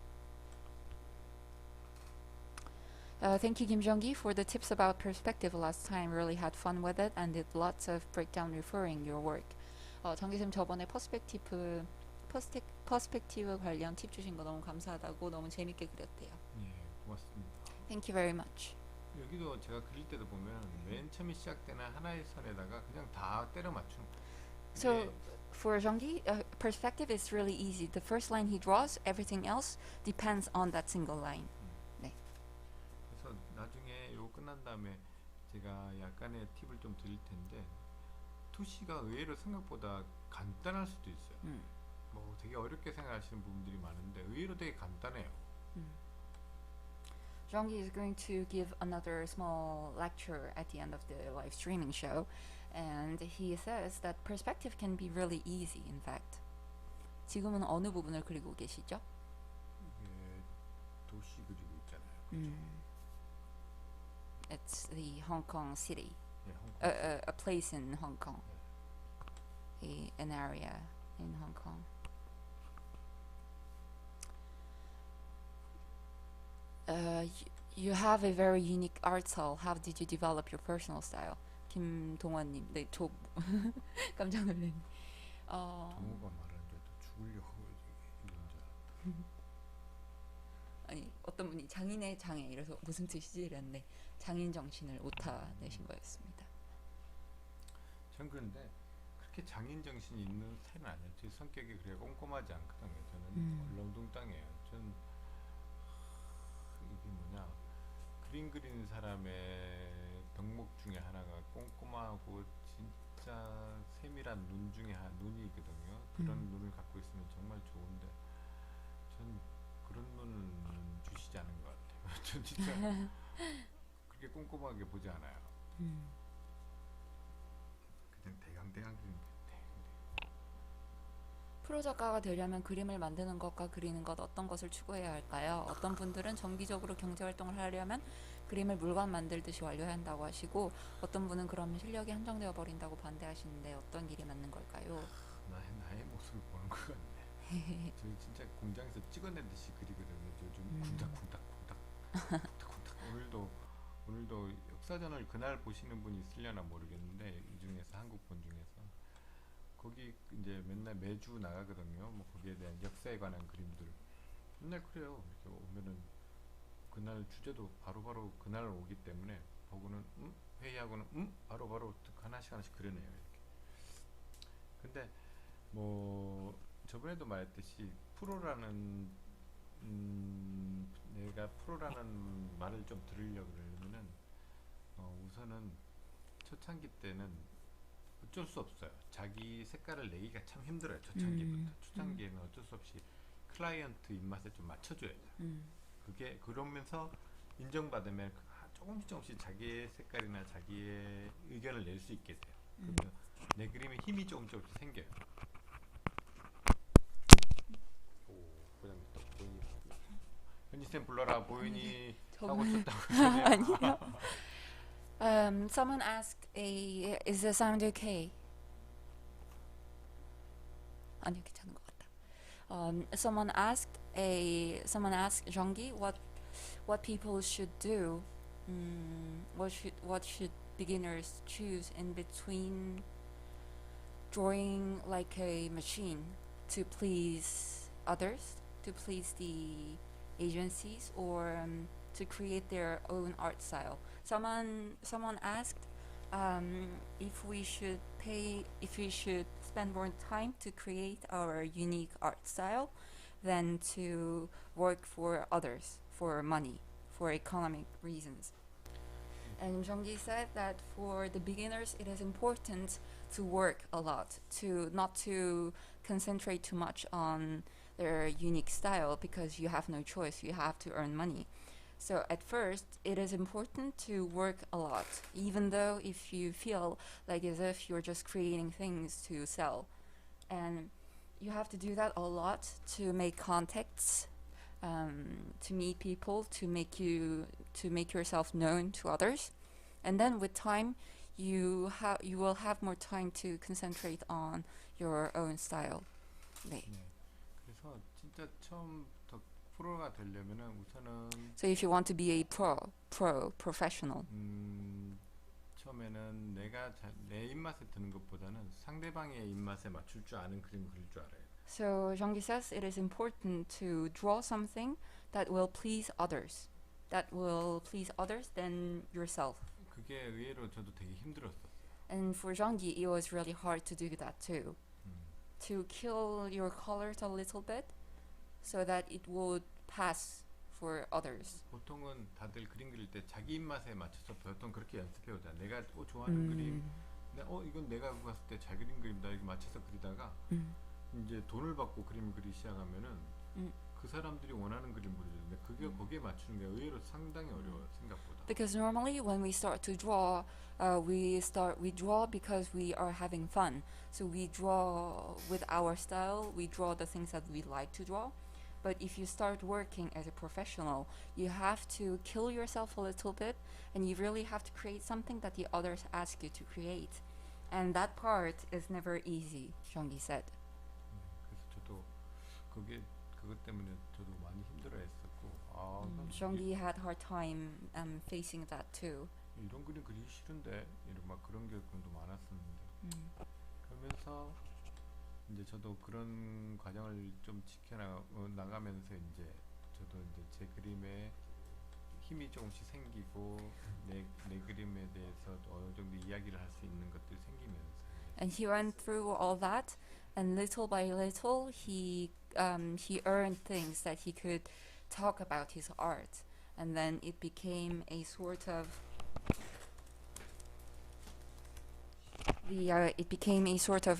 Thank you, Kim Jeong-gi, for the tips about perspective last time. Really had fun with it and did lots of breakdown referring your work. 정기쌤 저번에 퍼스펙티브 관련 팁 주신 거 너무 감사하다고 너무 재밌게 그렸대요. 예, 고맙습니다. Thank you very much. 여기도 제가 그릴 때도 보면 맨 처음에 시작되는 하나의 선에다가 그냥 다 때려 맞추는 거예요. So for Jeong-gi, perspective is really easy. The first line he draws, everything else depends on that single line. 그래서 나중에 이거 끝난 다음에 제가 약간의 팁을 좀 드릴 텐데 투시가 의외로 생각보다 간단할 수도 있어요. 뭐 되게 어렵게 생각하시는 부분들이 많은데 의외로 되게 간단해요. Jeong-gi is going to give another small lecture at the end of the live streaming show, and he says that perspective can be really easy. In fact, 지금은 어느 부분을 그리고 계시죠? 이게 도시 그리고 있잖아요. It's the Hong Kong city, 예, 홍콩. a place in Hong Kong, an area in Hong Kong. You have a very unique art style. How did you develop your personal style? 김동원님, 네, 저 깜짝 놀랐네. 동호가 말하는데 또 죽으려고 이런 줄 알았다. 아니 어떤 분이 장인의 장애 이래서 무슨 뜻이지 이랬는데 장인 정신을 오타내신 거였습니다. 전 그런데 그렇게 장인 정신이 있는 스타일은 아니에요. 제 성격이 그래 꼼꼼하지 않거든요. 저는 얼렁뚱땅해요. 전 이게 뭐냐 그림 그리는 사람의 덕목 중에 하나가 꼼꼼하고 진짜 세밀한 눈 중에 눈이거든요. 그런 눈을 갖고 있으면 정말 좋은데 전 그런 눈은 주시지 않은 것 같아요. 전 진짜 그렇게 꼼꼼하게 보지 않아요. 그냥 대강 그리는 프로 작가가 되려면 그림을 만드는 것과 그리는 것 어떤 것을 추구해야 할까요? 어떤 분들은 정기적으로 경제 활동을 하려면 그림을 물건 만들듯이 완료해야 한다고 하시고 어떤 분은 그러면 실력이 한정되어 버린다고 반대하시는데 어떤 길이 맞는 걸까요? 나의 모습을 보는 것 같네. 저 진짜 공장에서 찍어낸 듯이 그리거든요. 요즘 쿵닥쿵닥 오늘도 역사전을 그날 보시는 분이 있으려나 모르겠는데 이 중에서 한국 분 중에서 거기 이제 맨날 매주 나가거든요. 뭐 거기에 대한 역사에 관한 그림들 맨날 그래요. 이렇게 오면은 그날 주제도 바로바로 그날 오기 때문에 보고는 회의하고는 바로바로 하나씩 하나씩 그려내요. 이렇게. 근데 뭐 저번에도 말했듯이 프로라는 내가 프로라는 말을 좀 들으려고 그러면은 우선은 초창기 때는 어쩔 수 없어요. 자기 색깔을 내기가 참 힘들어요. 초창기부터. 초창기에는 어쩔 수 없이 클라이언트 입맛에 좀 맞춰줘야 돼요. 그게 그러면서 인정받으면 조금씩 자기의 색깔이나 자기의 의견을 낼 수 있게 돼요. 그러면 내 그림에 힘이 조금씩 생겨요. 현지쌤 불러라. 보윤이 사고 쳤다고. 아니요. Someone asked is the sound okay? 아니요, 괜찮은 것 같다. Someone asked 정기 what people should do. What should beginners choose in between drawing like a machine to please others, to please the agencies, or to create their own art style. Someone asked if we should spend more time to create our unique art style than to work for others for money, for economic reasons. And Jonggi said that for the beginners it is important to work a lot, to not to concentrate too much on their unique style, because you have no choice, you have to earn money. So at first it is important to work a lot, even though if you feel like as if you're just creating things to sell. And you have to do that a lot to make contacts, to meet people, to make yourself known to others. And then with time you will have more time to concentrate on your own style. 네. 그래서 진짜 처음부터 프로가 되려면은 우선은 So if you want to be a professional, 처음에는 내 입맛에 드는 것보다는 상대방의 입맛에 맞출 줄 아는 그림을 그릴 줄 알아요. so Jonggi says it is important to draw something that will please others, than yourself. 그게 의외로 저도 되게 힘들었었어요. And for Jonggi, it was really hard to do that too. To kill your colors a little bit, so that it would pass for others. 보통은 다들 그림 그릴 때 자기 입맛에 맞춰서 보통 그렇게 연습해 오자. 내가 좋아하는 그림, 이건 내가 봤을 때 잘 그린 그림이다 이렇게 맞춰서 그리다가 이제 돈을 받고 그림 그리기 시작하면은 그 사람들이 원하는 그림 그리는데 그게 거기에 맞추는 게 의외로 상당히 어려워요. 생각보다. Because normally when we start to draw, we draw because we are having fun. So we draw with our style, we draw the things that we like to draw. But if you start working as a professional, you have to kill yourself a little bit, and you really have to create something that the others ask you to create. And that part is never easy, Jonggi said. 그래서 저도 그것 때문에 저도 많이 힘들어했었고, Jonggi had hard time facing that too. 이런 그림 그리기 싫은데 이런 막 그런 경험도 많았었는데 그러면서 이제 저도 그런 과정을 좀 지켜나가면서 이제 저도 이제 제 그림에 힘이 조금씩 생기고 내 그림에 대해서 어느 정도 이야기를 할 수 있는 것들이 생기면서. And he went through all that, and little by little he earned things that he could talk about his art, and then it became a sort of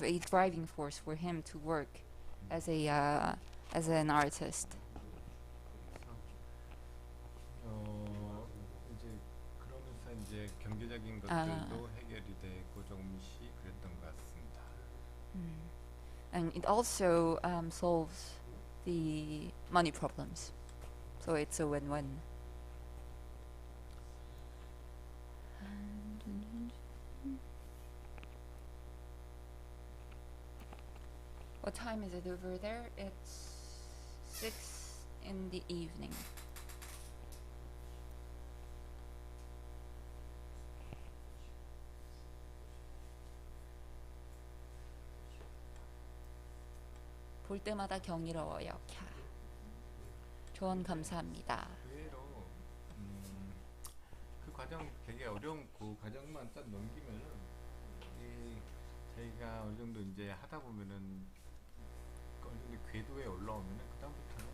a driving force for him to work as an artist. 이제 그러면서 이제 경제적인 것들도 해결이 되고 조금씩 그랬던 것 같습니다. And it also solves the money problems, so it's a win-win. What time is it over there? It's 6 in the evening. 볼 때마다 경이로워요. 캬. 조언 감사합니다. 의외로 그 과정 되게 어려운 그 과정만 딱 넘기면은 이 저희가 어느 정도 이제 하다 보면은 어느 정도 궤도에 올라오면은 그 다음부터는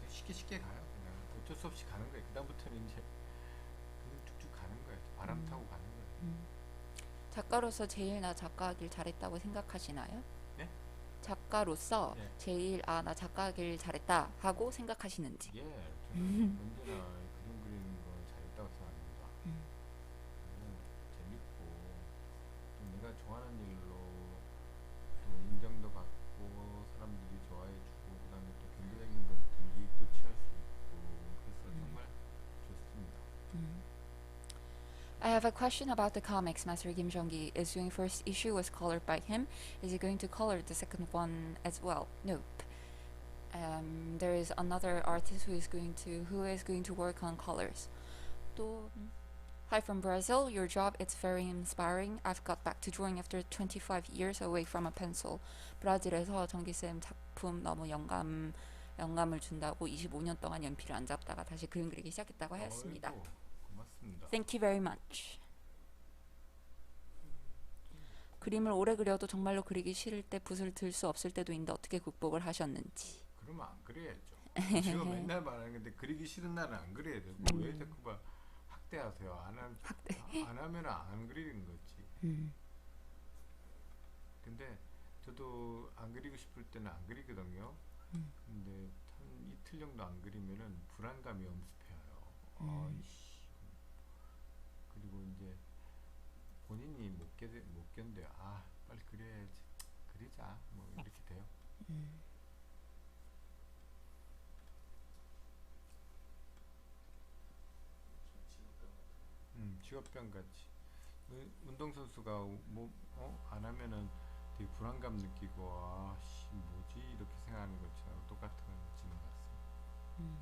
쉽게 가요. 그냥 어쩔 수 없이 가는 거예요. 그 다음부터는 이제 그냥 쭉쭉 가는 거예요. 바람 타고 가는 거예요. 작가로서 제일 나 작가하길 잘했다고 생각하시나요? 네? 작가로서 예. 제일 나 작가하길 잘했다 하고 생각하시는지. 예, 저는 언제나 그림 그리는 거 잘했다고 생각합니다. 재밌고 또 내가 좋아하는 일로 또 인정도 받고 사람들이 좋아해주고 그다음에 또 경제적인 것들 이익도 취할 수 있고 그래서 정말 좋습니다. I have a question about the comics Master Kim Jong-gi is doing. First issue was colored by him. Is he going to color the second one as well? Nope. There is another artist who is going to work on colors. 또 Hi from Brazil. Your job it's very inspiring. I've got back to drawing after 25 years away from a pencil. 브라질에서 정기쌤 작품 너무 영감을 준다고 25년 동안 연필을 안 잡다가 다시 그림 그리기 시작했다고 하였습니다. 어이구, 고맙습니다. Thank you very much. 그림을 오래 그려도 정말로 그리기 싫을 때 붓을 들 수 없을 때도 있는데 어떻게 극복을 하셨는지. 그러면 안 그려야죠. 제가 맨날 말하는 건데 그리기 싫은 날은 안 그려야 돼. 왜 자꾸 막 학대하세요? 안 하면 안 그리는 거지. 근데 저도 안 그리고 싶을 때는 안 그리거든요. 근데 한 이틀 정도 안 그리면은 불안감이 엄습해요. 아이씨. 그리고 이제 본인이 못 견뎌요. 아, 빨리 그려야지. 그리자. 뭐 이렇게 돼요. 직업병 같이. 운동선수가 안 하면은 되게 불안감 느끼고 아씨 뭐지 이렇게 생각하는 것처럼 똑같은 지는 것 같습니다. 응?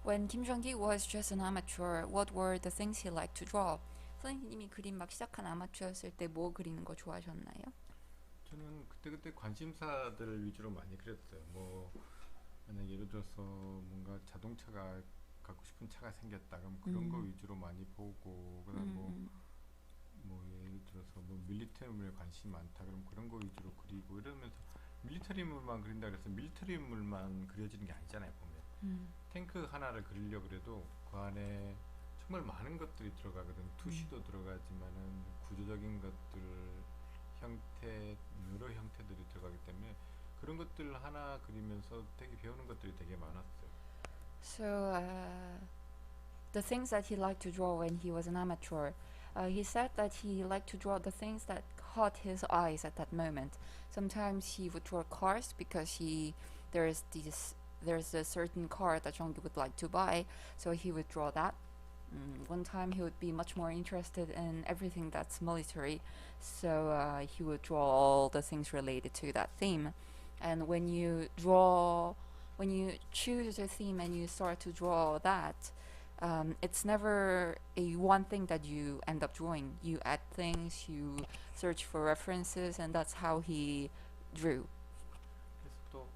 When Kim Jong-gi was just an amateur, what were the things he liked to draw? 선생님이 그림 막 시작한 아마추어였을 때 뭐 그리는 거 좋아하셨나요? 저는 그때 관심사들 위주로 많이 그렸어요. 뭐 만약 예를 들어서 뭔가 자동차가 갖고 싶은 차가 생겼다 그럼 그런 거 위주로 많이 보고 그다음 뭐 예를 들어서 뭐 밀리터리물에 관심이 많다 그럼 그런 거 위주로 그리고 이러면서 밀리터리물만 그린다 그래서 밀리터리물만 그려지는 게 아니잖아요. 보면 탱크 하나를 그리려고 그래도 그 안에 정말 많은 것들이 들어가거든. 투시도 들어가지만은 구조적인 것들 형태 여러 형태들이 들어가기 때문에 그런 것들 하나 그리면서 되게 배우는 것들이 되게 많았어요. So, the things that he liked to draw when he was an amateur, he said that he liked to draw the things that caught his eyes at that moment. Sometimes he would draw cars because there's a certain car that Jonggi would like to buy, so he would draw that. One time he would be much more interested in everything that's military, so he would draw all the things related to that theme. And when you choose a theme and you start to draw that, it's never a one thing that you end up drawing. You add things, you search for references, and that's how he drew. 그래서 또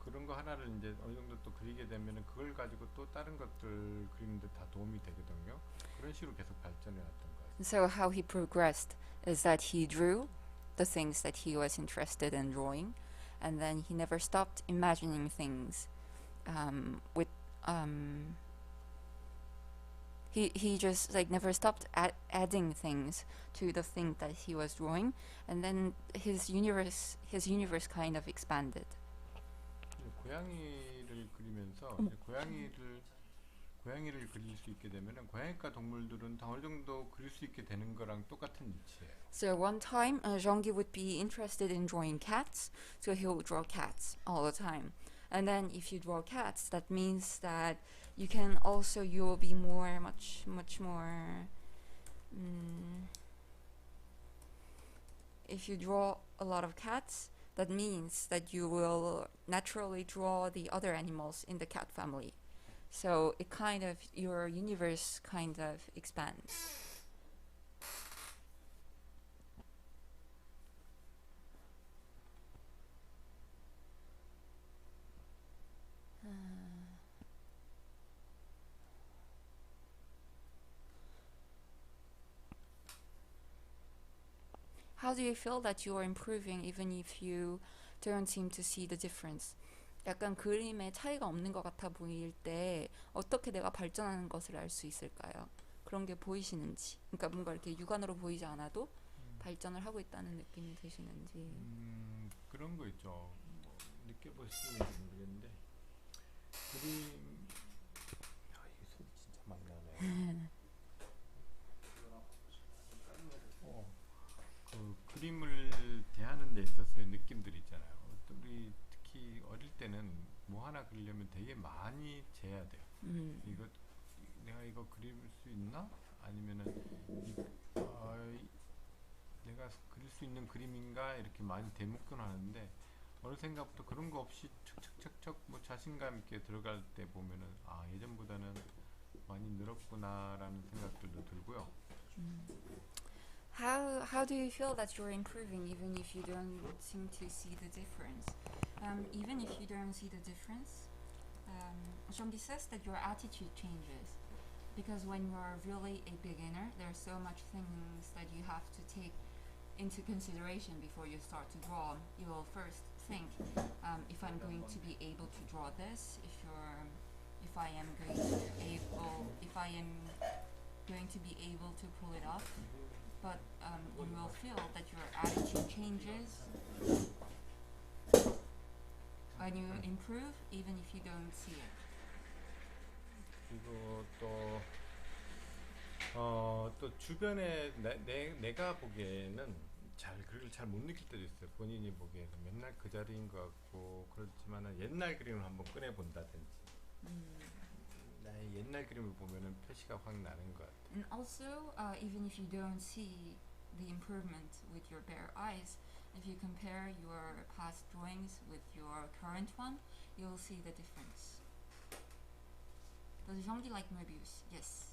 그런 거 하나를 이제 어느 정도 또 그리게 되면은 그걸 가지고 또 다른 것들 그리는데 다 도움이 되거든요. 그런 식으로 계속 발전해 왔던 것 같아요. So how he progressed is that he drew the things that he was interested in drawing, and then he never stopped imagining things. He just like never stopped adding things to the thing that he was drawing, and then his universe kind of expanded. 고양이를 그리면서 이제 고양이를 그릴 수 있게 되면은 고양이과 동물들은 다 어느 정도 그릴 수 있게 되는 거랑 똑같은 이치예요. So one time, Jonggi would be interested in drawing cats, so he would draw cats all the time. And then if you draw cats, that means that you can also, you will be more, much more, if you draw a lot of cats, that means that you will naturally draw the other animals in the cat family. So it kind of, your universe kind of expands. How do you feel that you are improving even if you don't seem to see the difference? 약간 그림에 차이가 없는 것 같아 보일 때 어떻게 내가 발전하는 것을 알 수 있을까요? 그런 게 보이시는지, 그러니까 뭔가 이렇게 육안으로 보이지 않아도 발전을 하고 있다는 느낌이 드시는지. 그런 거 있죠. 뭐 느껴보시는지 모르겠는데 그림, 이 소리 진짜 많이 나네. 그 그림을 대하는 데 있어서의 느낌들이 있잖아요. 우리 특히 어릴 때는 뭐 하나 그리려면 되게 많이 재야 돼요. 이거 내가 이거 그릴 수 있나? 아니면은 내가 그릴 수 있는 그림인가? 이렇게 많이 대목도 하는데 어느 생각부터 그런 거 없이 척척척척 뭐 자신감 있게 들어갈 때 보면은 예전보다는 많이 늘었구나라는 생각들도 들고요. How do you feel that you're improving even if you don't seem to see the difference? Even if you don't see the difference, Jean-Guy says that your attitude changes. Because when you're really a beginner, there's so much things that you have to take into consideration before you start to draw. You will first think, if I'm going to be able to draw this, if I am going to be able to pull it off. But you will feel that your attitude changes when you improve, even if you don't see it. 그리고 또 주변에 내가 보기에는 글을 잘 못 느낄 때도 있어요. 본인이 보기에는 맨날 그 자리인 것 같고 그렇지만은 옛날 그림을 한번 꺼내 본다든지. 나의 옛날 그림을 보면은 표시가 확 나는 것 같아요. And also, even if you don't see the improvement with your bare eyes, if you compare your past drawings with your current one, you'll see the difference. Does Jean-Guy like Mobius? Yes.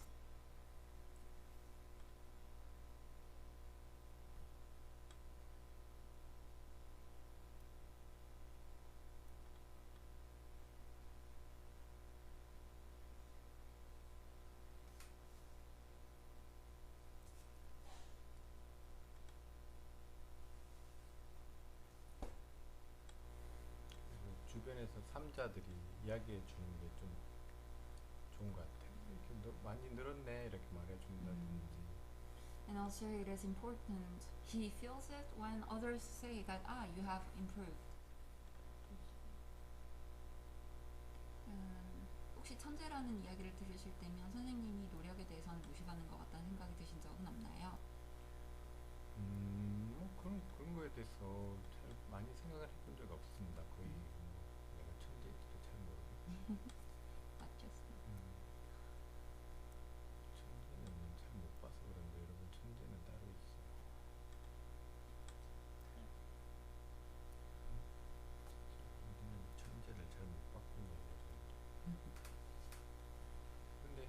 주변에서 삼자들이 이야기해 주는 게 좀 좋은 것 같아요. 이렇게 많이 늘었네 이렇게 말해 준다든지. And also it is important, he feels it when others say that you have improved. 혹시 천재라는 이야기를 들으실 때면 선생님이 노력에 대해서는 무시받는 것 같다는 생각이 드신 적은 없나요? 뭐 그런 거에 대해서 잘 많이 생각을 해본 적 없습니다. 거의 내가 천재인지도 잘 모르겠고. 맞죠? 천재는 잘 못 봐서 그런데 여러분 천재는 따로 있어요. 우리는 천재를 잘 못 봤군요. 근데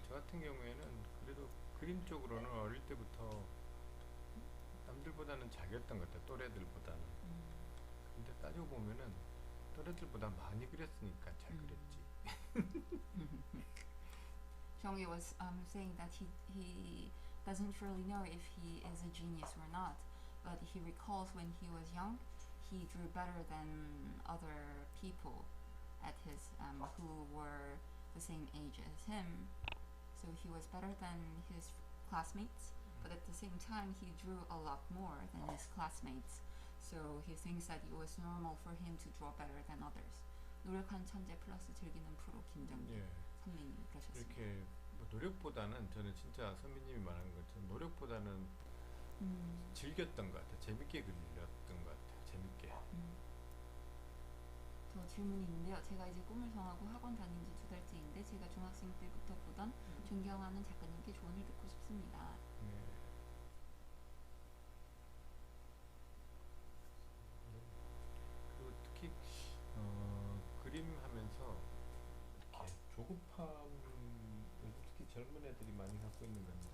저 같은 경우에는 그래도 그림 쪽으로는 어릴 때부터 남들보다는 잘했던 것 같아요. 또래들보다는. 근데 따지고 보면은 또래들보다 많이 그렸으니까 잘 그렸지. Jean-Guy was saying that he doesn't really know if he is a genius or not, but he recalls when he was young, he drew better than other people at his who were the same age as him. So he was better than his classmates, but at the same time he drew a lot more than his classmates. So he thinks that it was normal for him to draw better than others. 노력한 천재 플러스 즐기는 프로 김정기 예. 선배님이 그러셨습니다. 이렇게 뭐 노력보다는 저는 진짜 선배님이 말하는 것처럼 노력보다는 즐겼던 것 같아요. 재밌게 그렸던 것 같아요. 재밌게. 더 더 질문이 있는데요. 제가 이제 꿈을 정하고 학원 다닌 지 2달째인데 제가 중학생 때부터 보던 존경하는 작가님께 조언을 듣고 싶습니다. 네. 그리고 특히 그림 하면서 이렇게 조급함을 특히 젊은 애들이 많이 갖고 있는 건데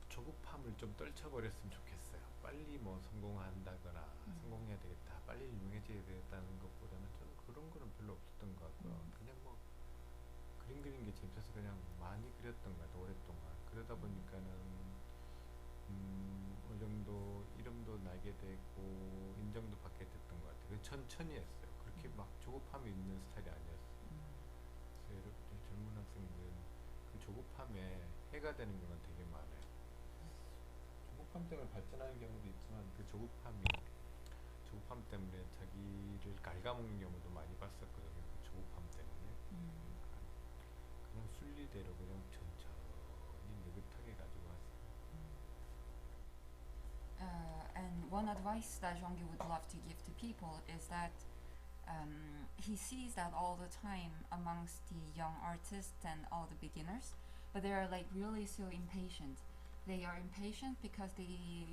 조급함을 좀 떨쳐버렸으면 좋겠어요. 빨리 뭐 성공한다거나 성공해야 되겠다, 빨리 유명해져야 되겠다는 것보다는 저는 그런 거는 별로 없었던 것 같고요. 그냥 뭐 그림 그리는 게 재밌어서 그냥 많이 그렸던 것 같아요. 오랫동안. 그러다 보니까는 어느 정도 이름도 나게 되고 인정도 받게 됐던 것 같아요. 천천히 했어요. 그렇게 막 조급함이 있는 스타일이 아니었어요. 그래서 여러분 젊은 학생들은 그 조급함에 해가 되는 경우가 되게 많아요. 조급함 때문에 발전하는 경우도 있지만 그 조급함 때문에 자기를 갉아먹는 경우도 많이 봤었거든요. 그 조급함 때문에. 그러니까 그냥 순리대로 그냥 천천히 느긋하게 가지고 왔어요. And one advice that Jean-Guy would love to give to people is that he sees that all the time amongst the young artists and all the beginners, but they are like really so impatient. They are impatient because they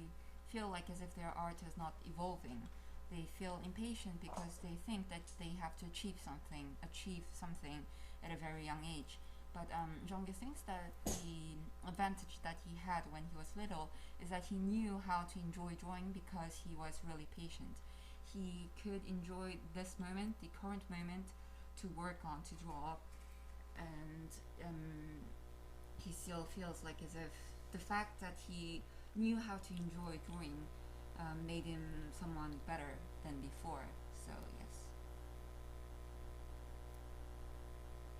feel like as if their art is not evolving. They feel impatient because they think that they have to achieve something at a very young age. But Jean-Guy thinks that the advantage that he had when he was little is that he knew how to enjoy drawing because he was really patient. He could enjoy this moment, the current moment, to work on, to draw up, and he still feels like as if the fact that he knew how to enjoy drawing made him someone better than before. So yes.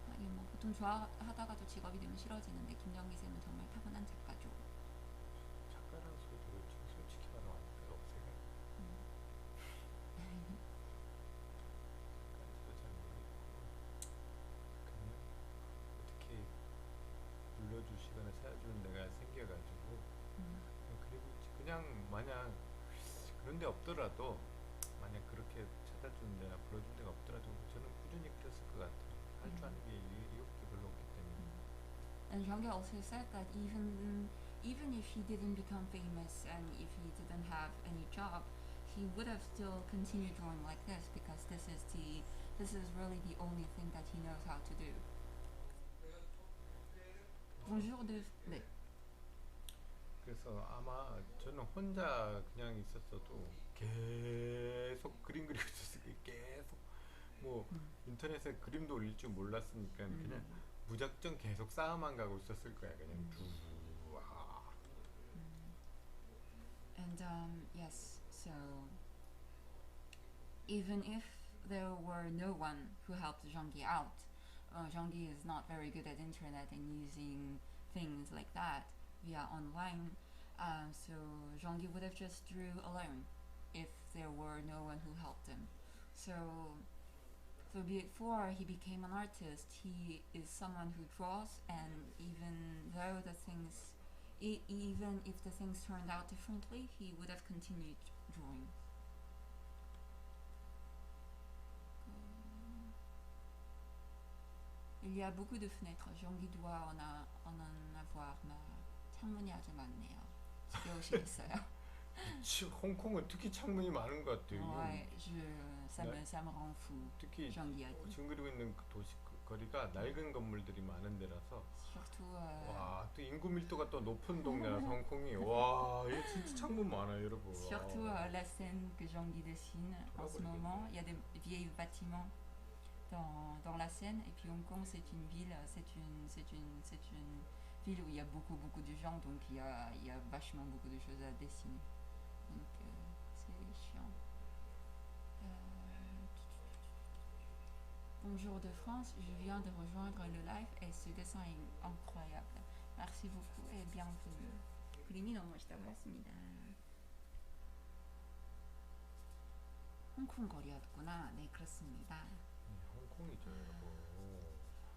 하긴 뭐 보통 좋아하다가도 직업이 되면 싫어지는데 김정기 쌤은 정말 타고난 작가죠. 작가라는 소리도 지금 솔직히 말하면 안 돼요. 없어요. 작가인지도 잘 모르겠고 그냥 어떻게 불러주시거나 찾아주는 데가 생겨가지고 그리고 그냥 만약 그런 데 없더라도 만약 그렇게 찾아주는 데나 불러주는 데가 없더라도 저는 꾸준히 그랬을 것 같아요. 할 줄 아는 게 이렇게 별로 없기 때문에. And Jean-Guy also said that even if he didn't become famous and if he didn't have any job, he would have still continued drawing like this because this is really the only thing that he knows how to do. Bonjour de 네. 그래서 아마 저는 혼자 그냥 있었어도 계속 그림 그리고 있었을 거예요. 계속 뭐 인터넷에 그림도 올릴 줄 몰랐으니까 그냥 무작정 계속 쌓아만 가고 있었을 거야. 그냥 와. And yes, so even if there were no one who helped Jean-Guy out, Jean-Guy is not very good at internet and using things like that via online. So Jean-Guy would have just drew alone if there were no one who helped him. So before he became an artist, he is someone who draws, and even if the things turned out differently, he would have continued drawing. Il y a beaucoup de fenêtres. Jean-Guy doit en avoir marre. 창문이 아주 많네요. 지겨우시겠어요? 홍콩은 특히 창문이 많은 것 같아요. Ouais, ça me rend fou. 특히 Jean-Guy a dit. 지금 그리고 있는 그 도시 거리가 낡은 건물들이 많은 데라서 Surtout. 와, 또 인구 밀도가 또 높은 동네라서 홍콩이 와, 이거 진짜 창문 많아요, 여러분. Surtout la scène que Jean-Guy dessine en ce moment, il y a des vieilles bâtiments dans la scène, et puis Hong Kong c'est une ville où il y a beaucoup de gens, donc il y a vachement beaucoup de choses à dessiner. Donc c'est chiant. Bonjour de France, je viens de rejoindre le live et ce dessin est incroyable. Merci beaucoup et bienvenue. 그림이 너무 멋있다고 했습니다. 홍콩 거리였구나. 네, 그렇습니다. 홍콩이죠, 여러분.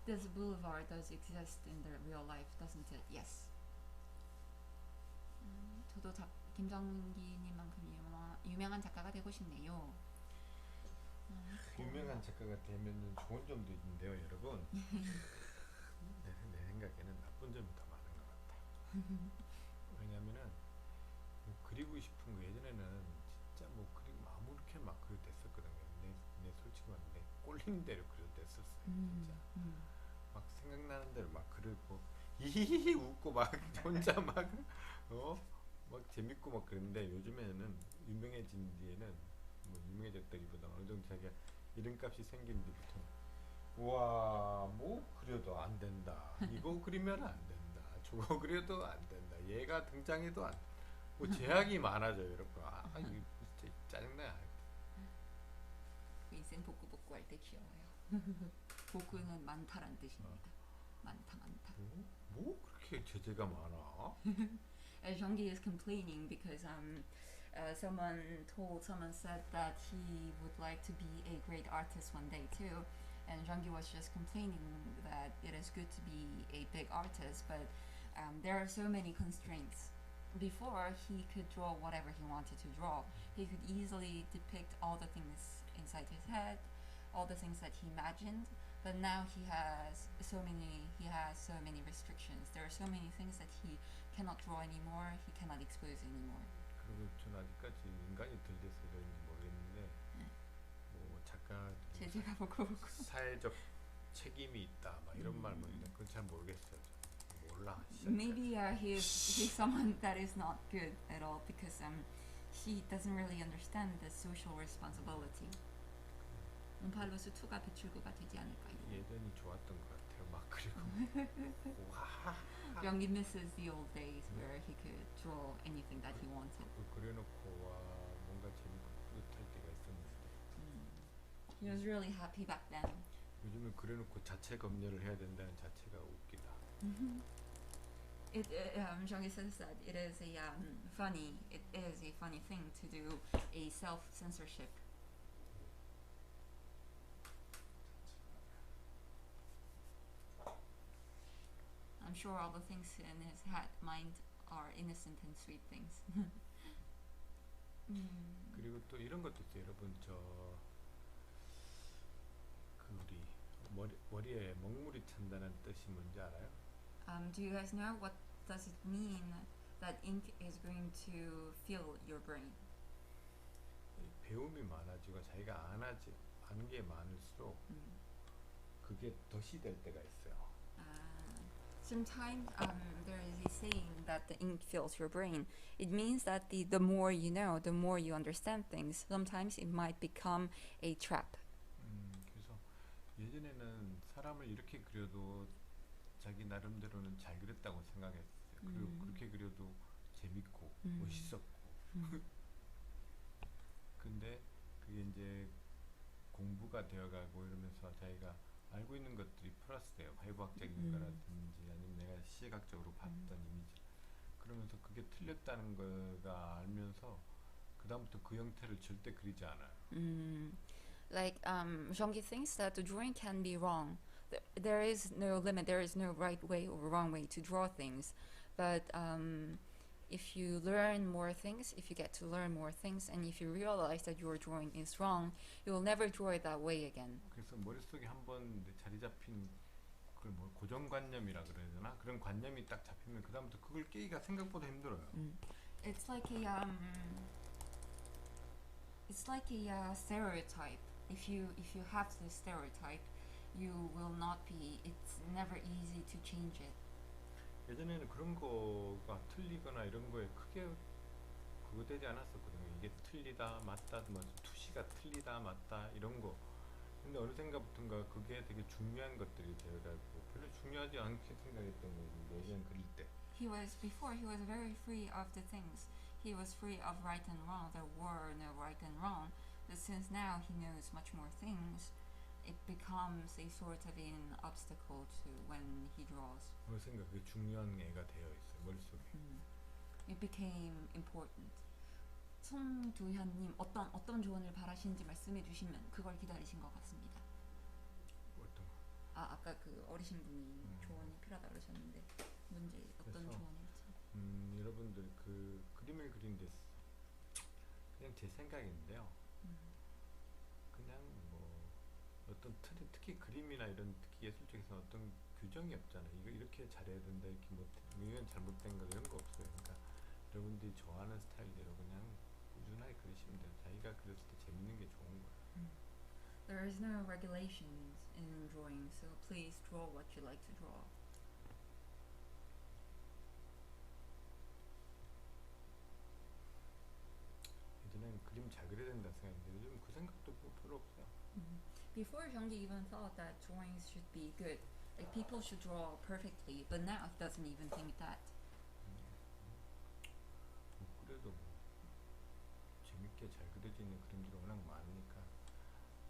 This boulevard does exist in the real life, doesn't it? Yes. 저도 김정기님만큼 유명한 작가가 되고 싶네요. 유명한 작가가 되면 좋은 점도 있는데요, 여러분. 내 생각에는 나쁜 점이 더 많은 것 같아요. 왜냐면은 뭐 그리고 싶은 거 예전에는 진짜 뭐 그리고 아무렇게 막 그려도 됐었거든요. 내 솔직히 말하면 내 꼴리는 대로 그려도 됐었어요. 진짜 막 생각나는 대로 막 그리고 히히히 웃고 막 혼자 막 재밌고 막 그랬는데 요즘에는 유명해진 뒤에는 뭐 유명해졌다기보다 어느 정도 자기가 이름값이 생긴 뒤부터 우와 뭐 그려도 안 된다, 이거 그리면 안 된다, 저거 그려도 안 된다, 얘가 등장해도 안, 뭐 제약이 많아져요, 여러분. 이거 진짜 짜증나. 인생 복구 할 때 귀여워요. 복구는 많다란 뜻입니다. 많다. 뭐 그렇게 제재가 많아? Jean-Guy is complaining because someone said that he would like to be a great artist one day too, and Jean-Guy was just complaining that it is good to be a big artist, but there are so many constraints. Before, he could draw whatever he wanted to draw. He could easily depict all the things inside his head, all the things that he imagined. But now he has so many restrictions. There are so many things that he cannot draw anymore. He cannot expose anymore. 그리고 전 아직까지 인간이 덜 돼서 그런지 모르겠는데 뭐 작가 제재가 보고 사회적 책임이 있다 막 이런 말 뭐 이런 그건 잘 모르겠어요. 몰라. maybe he's someone that is not good at all because he doesn't really understand the social responsibility. 몬팔로스 2가 배출구가 되지 않을까요? 예전이 좋았던 것 같아요. 막 그리고 와 Young misses the old days where he could draw anything that he wanted. 그려놓고 와 뭔가 재밌고 뿌듯할 때가 있었는데 He was really happy back then. 요즘은 그려놓고 자체 검열을 해야 된다는 자체가 웃기다. Jean-Guy says that it is a funny thing to do a self-censorship. I'm sure all the things in his mind are innocent and sweet things. 그리고 또 이런 것도 있어요, 여러분. 우리 머리에 먹물이 찬다는 뜻이 뭔지 알아요? Do you guys know what does it mean that ink is going to fill your brain? 배움이 많아지고 자기가 아는 게 많을수록 그게 덫이 될 때가 있어요. Sometimes there is a saying that the ink fills your brain. It means that the more you know, the more you understand things. Sometimes it might become a trap. 그래서 예전에는 사람을 이렇게 그려도 자기 나름대로는 잘 그렸다고 생각했어요. 그리고 그렇게 그려도 재밌고 멋있었고. 근데 그게 이제 공부가 되어가고 이러면서 자기가 알고 있는 것들이 플러스 돼요. 화이부학적인 거라든지 아니면 내가 시각적으로 봤던 이미지. 그러면서 그게 틀렸다는 거가 알면서 그 다음부터 그 형태를 절대 그리지 않아요. Like Jean-Guy thinks that the drawing can be wrong. There is no limit. There is no right way or wrong way to draw things. But if you learn more things, if you get to learn more things, and if you realize that your drawing is wrong, you will never draw it that way again. 그래서 머릿속에 한번 자리 잡힌 그걸 뭐 고정관념이라 그래야 되나? 그런 관념이 딱 잡히면 그 다음부터 그걸 깨기가 생각보다 힘들어요. It's like a stereotype. If you have this stereotype, you will not be. It's never easy to change it. 예전에는 그런 거가 틀리거나 이런 거에 크게 그거 되지 않았었거든요. 이게 틀리다 맞다 뭐 투시가 틀리다 맞다 이런 거. 근데 어느 생각부터인가 그게 되게 중요한 것들이 되어가지고 별로 중요하지 않게 생각했던 거예요. 예전 그릴 때. He was very free of the things. He was free of right and wrong. There were no right and wrong. But since now he knows much more things, it becomes a sort of an obstacle to when he draws. 어느 생각 그게 중요한 애가 되어 있어요 머릿속에. It became important. 송도현님 어떤 조언을 바라시는지 말씀해 주시면 그걸 기다리신 것 같습니다. 어떤 거? 아까 그 어리신 분이 조언이 필요하다 그러셨는데 문제 어떤 그래서, 조언일지. 여러분들 그 그림을 그리는데 그냥 제 생각인데요. 그냥 어떤 특히 그림이나 이런 특히 예술 쪽에서 어떤 규정이 없잖아요. 이거 이렇게 잘해야 된다, 이렇게 못 이건 잘못된 거 이런 거 없어요. 그러니까 여러분들이 좋아하는 스타일대로 그냥 꾸준하게 그리시면 돼요. 자기가 그렸을 때 재밌는 게 좋은 거예요. There is no regulations in drawing, so please draw what you like to draw. 예전에는 그림 잘 그려야 된다 생각했는데 요즘 그 생각도 별로 없어요. Before, Jeonggi even thought that drawings should be good, like people should draw perfectly, but now he doesn't even think that. 그래도 뭐 재밌게 잘 그려지는 그림들이 워낙 많으니까.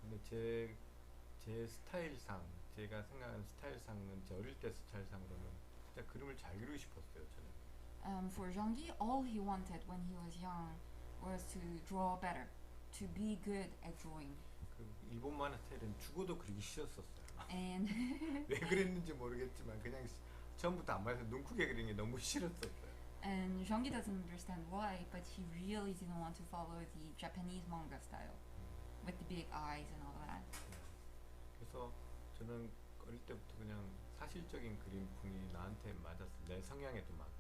근데 제 스타일상, 제가 생각하는 스타일상은 제 어릴 때 스타일상으로는 진짜 그림을 잘 그리고 싶었어요. 저는. For Jeonggi, all he wanted when he was young was to draw better, to be good at drawing. 그 일본 만화 스타일은 죽어도 그리기 싫었었어요. And 왜 그랬는지 모르겠지만 그냥 처음부터 안 맞아서 눈 크게 그리는 게 너무 싫었었어요. And Jeonggi doesn't understand why, but he really didn't want to follow the Japanese manga style with the big eyes and all that. 그래서 저는 어릴 때부터 그냥 사실적인 그림풍이 나한테 맞았어. 내 성향에도 맞고.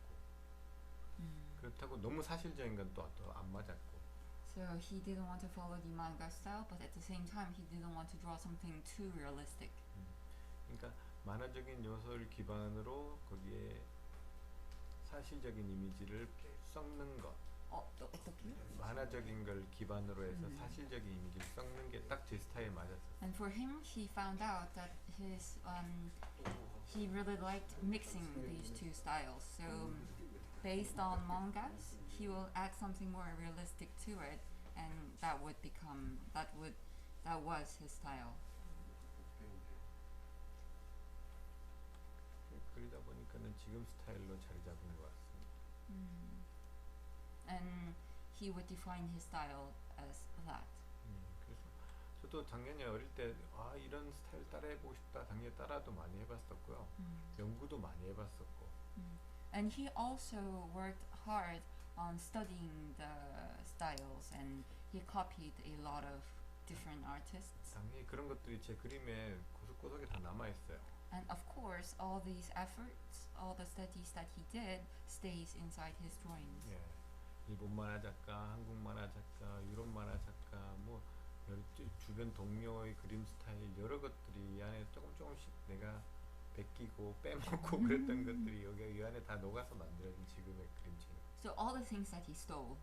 그렇다고 너무 사실적인 건 또 안 맞았고. So he didn't want to follow the manga style, but at the same time he didn't want to draw something too realistic. 그러니까 만화적인 요소를 기반으로 거기에 사실적인 이미지를 섞는 것. 어떻게요? 만화적인 걸 기반으로 해서 사실적인 이미지를 섞는 게 딱 제 스타일에 맞았어요. And for him, he found out that he really liked mixing these two styles. So based on mangas, he will add something more realistic to it, and that was his style. 그러다 보니까는 지금 스타일로 자리 잡은 것 같습니다. And he would define his style as that. 그래서 저도 작년에 어릴 때 이런 스타일 따라해보고 싶다. 작년에 따라도 많이 해봤었고요. 연구도 많이 해봤었고. And he also worked hard on studying the styles, and he copied a lot of different artists. 당연히 그런 것들이 제 그림에 구석구석에 다 남아있어요. And of course, all these efforts, all the studies that he did, stays inside his drawings. 예, 일본 만화 작가, 한국 만화 작가, 유럽 만화 작가, 뭐 주변 동료의 그림 스타일 여러 것들이 이 안에 조금씩 내가 베끼고 빼먹고 그랬던 것들이 여기 이 안에 다 녹아서 만들어진 지금의 그림체예요. So all the things that he stole,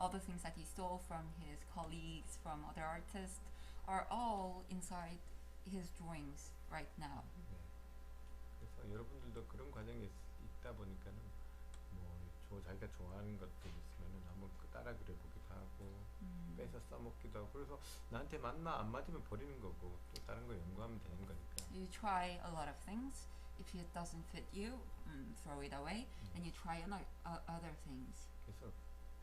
all the things that he stole from his colleagues, from other artists, are all inside his drawings right now. 네. 그래서 여러분들도 그런 과정이 있다 보니까는 자기가 좋아하는 것들 있으면은 한번 따라 그려보기도 하고 빼서 써먹기도 하고 그래서 나한테 맞나 안 맞으면 버리는 거고 또 다른 거 연구하면 되는 거니까. You try a lot of things. If it doesn't fit you, throw it away, and you try other things. 그래서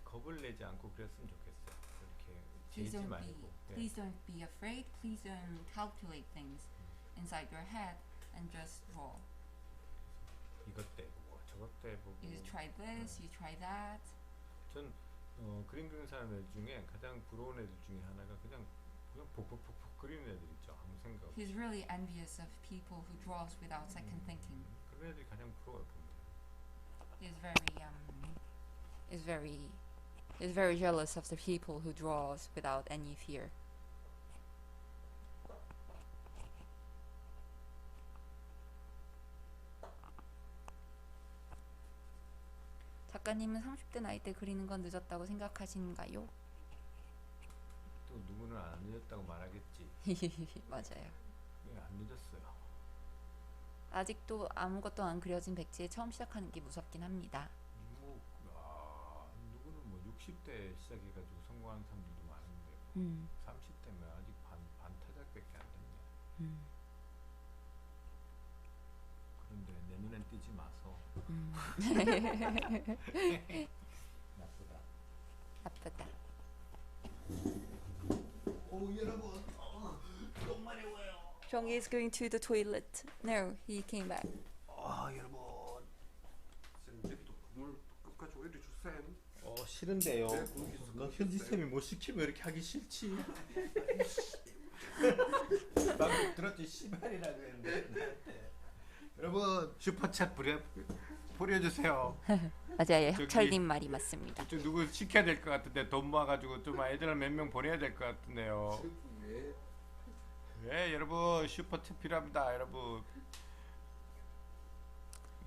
겁을 내지 않고 그랬으면 좋겠어요. 그렇게 Please 재지 don't 말고. please don't be afraid. Please don't calculate things inside your head and just draw. 이것도 해보고 저것도 해보고. You try this, you try that. 전 그림 그리는 사람들 중에 가장 부러운 애들 중에 하나가 그냥 폭폭폭폭 그리는 애들 있죠. 아무 생각 없이. He's really envious of people who draws without second thinking. 그런 애들이 가장 부러워요. 보면. He's very jealous of the people who draws without any fear. 작가님은 30대 나이 때 그리는 건 늦었다고 생각하신가요? 또 누구는 안 늦었다고 말하겠지. 맞아요. 안 늦었어요. 아직도 아무것도 안 그려진 백지에 처음 시작하는 게 무섭긴 합니다. 누구는 뭐 60대 시작해가지고 성공하는 사람들도 많은데 30대면 아직 반 타작밖에 안 됐네. 그런데 내 눈엔 띄지 마소. 나쁘다. 나쁘다. 오 여러분, 너무 마려워요. Jeonggi is going to the toilet. No, he came back. 여러분. 쌤 저기도 국물 끝까지 오히려 주셈. 싫은데요. 네, 거기서 너 현지 쌤이 뭐 시키면 이렇게 하기 싫지. 방금 들었지 씨발이라고 했는데 나한테. 여러분 슈퍼챗 보내주세요. 맞아요. 저기- 혁철님 말이 맞습니다. 좀 누구 시켜야 될 것 같은데 돈 모아가지고 좀 애들 몇 명 보내야 될 것 같은데요. 왜? 예, 여러분 슈퍼챗 필요합니다, 여러분.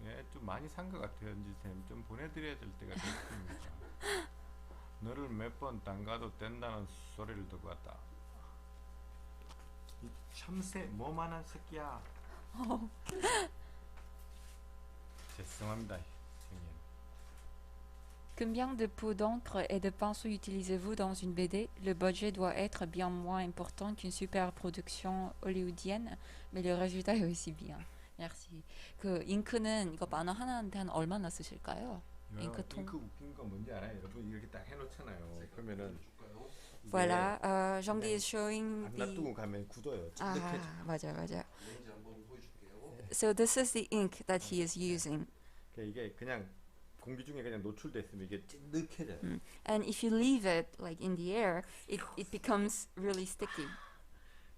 예, 좀 많이 산 것 같아요, 연지쌤. 좀 보내드려야 될 때가 됐습니다. 너를 몇 번 담가도 된다는 소리를 듣고 왔다. 이 참새 뭐만한 새끼야. 죄송합니다, 형님. Combien de pots d'encre et de pinceaux utilisez-vous dans une BD? Le budget doit être bien moins important qu'une super production hollywoodienne, mais le résultat est aussi bien. Merci. 그 잉크는 이거 만화 하나한테 한 얼마나 쓰실까요? 잉크통. 잉크 웃긴 거 뭔지 알아요? 여러분 이렇게 딱 해놓잖아요. 그러면은 줄까요? Voilà, Jean-Guy is showing 안 the. 놔두고 가면 굳어요. 찐득해져. 맞아. 렌즈 한번 보여줄게요. So this is the ink that he is using. 이게 그냥 공기 중에 그냥 노출됐으면 이게 찐득해져요. And if you leave it like in the air, it becomes really sticky.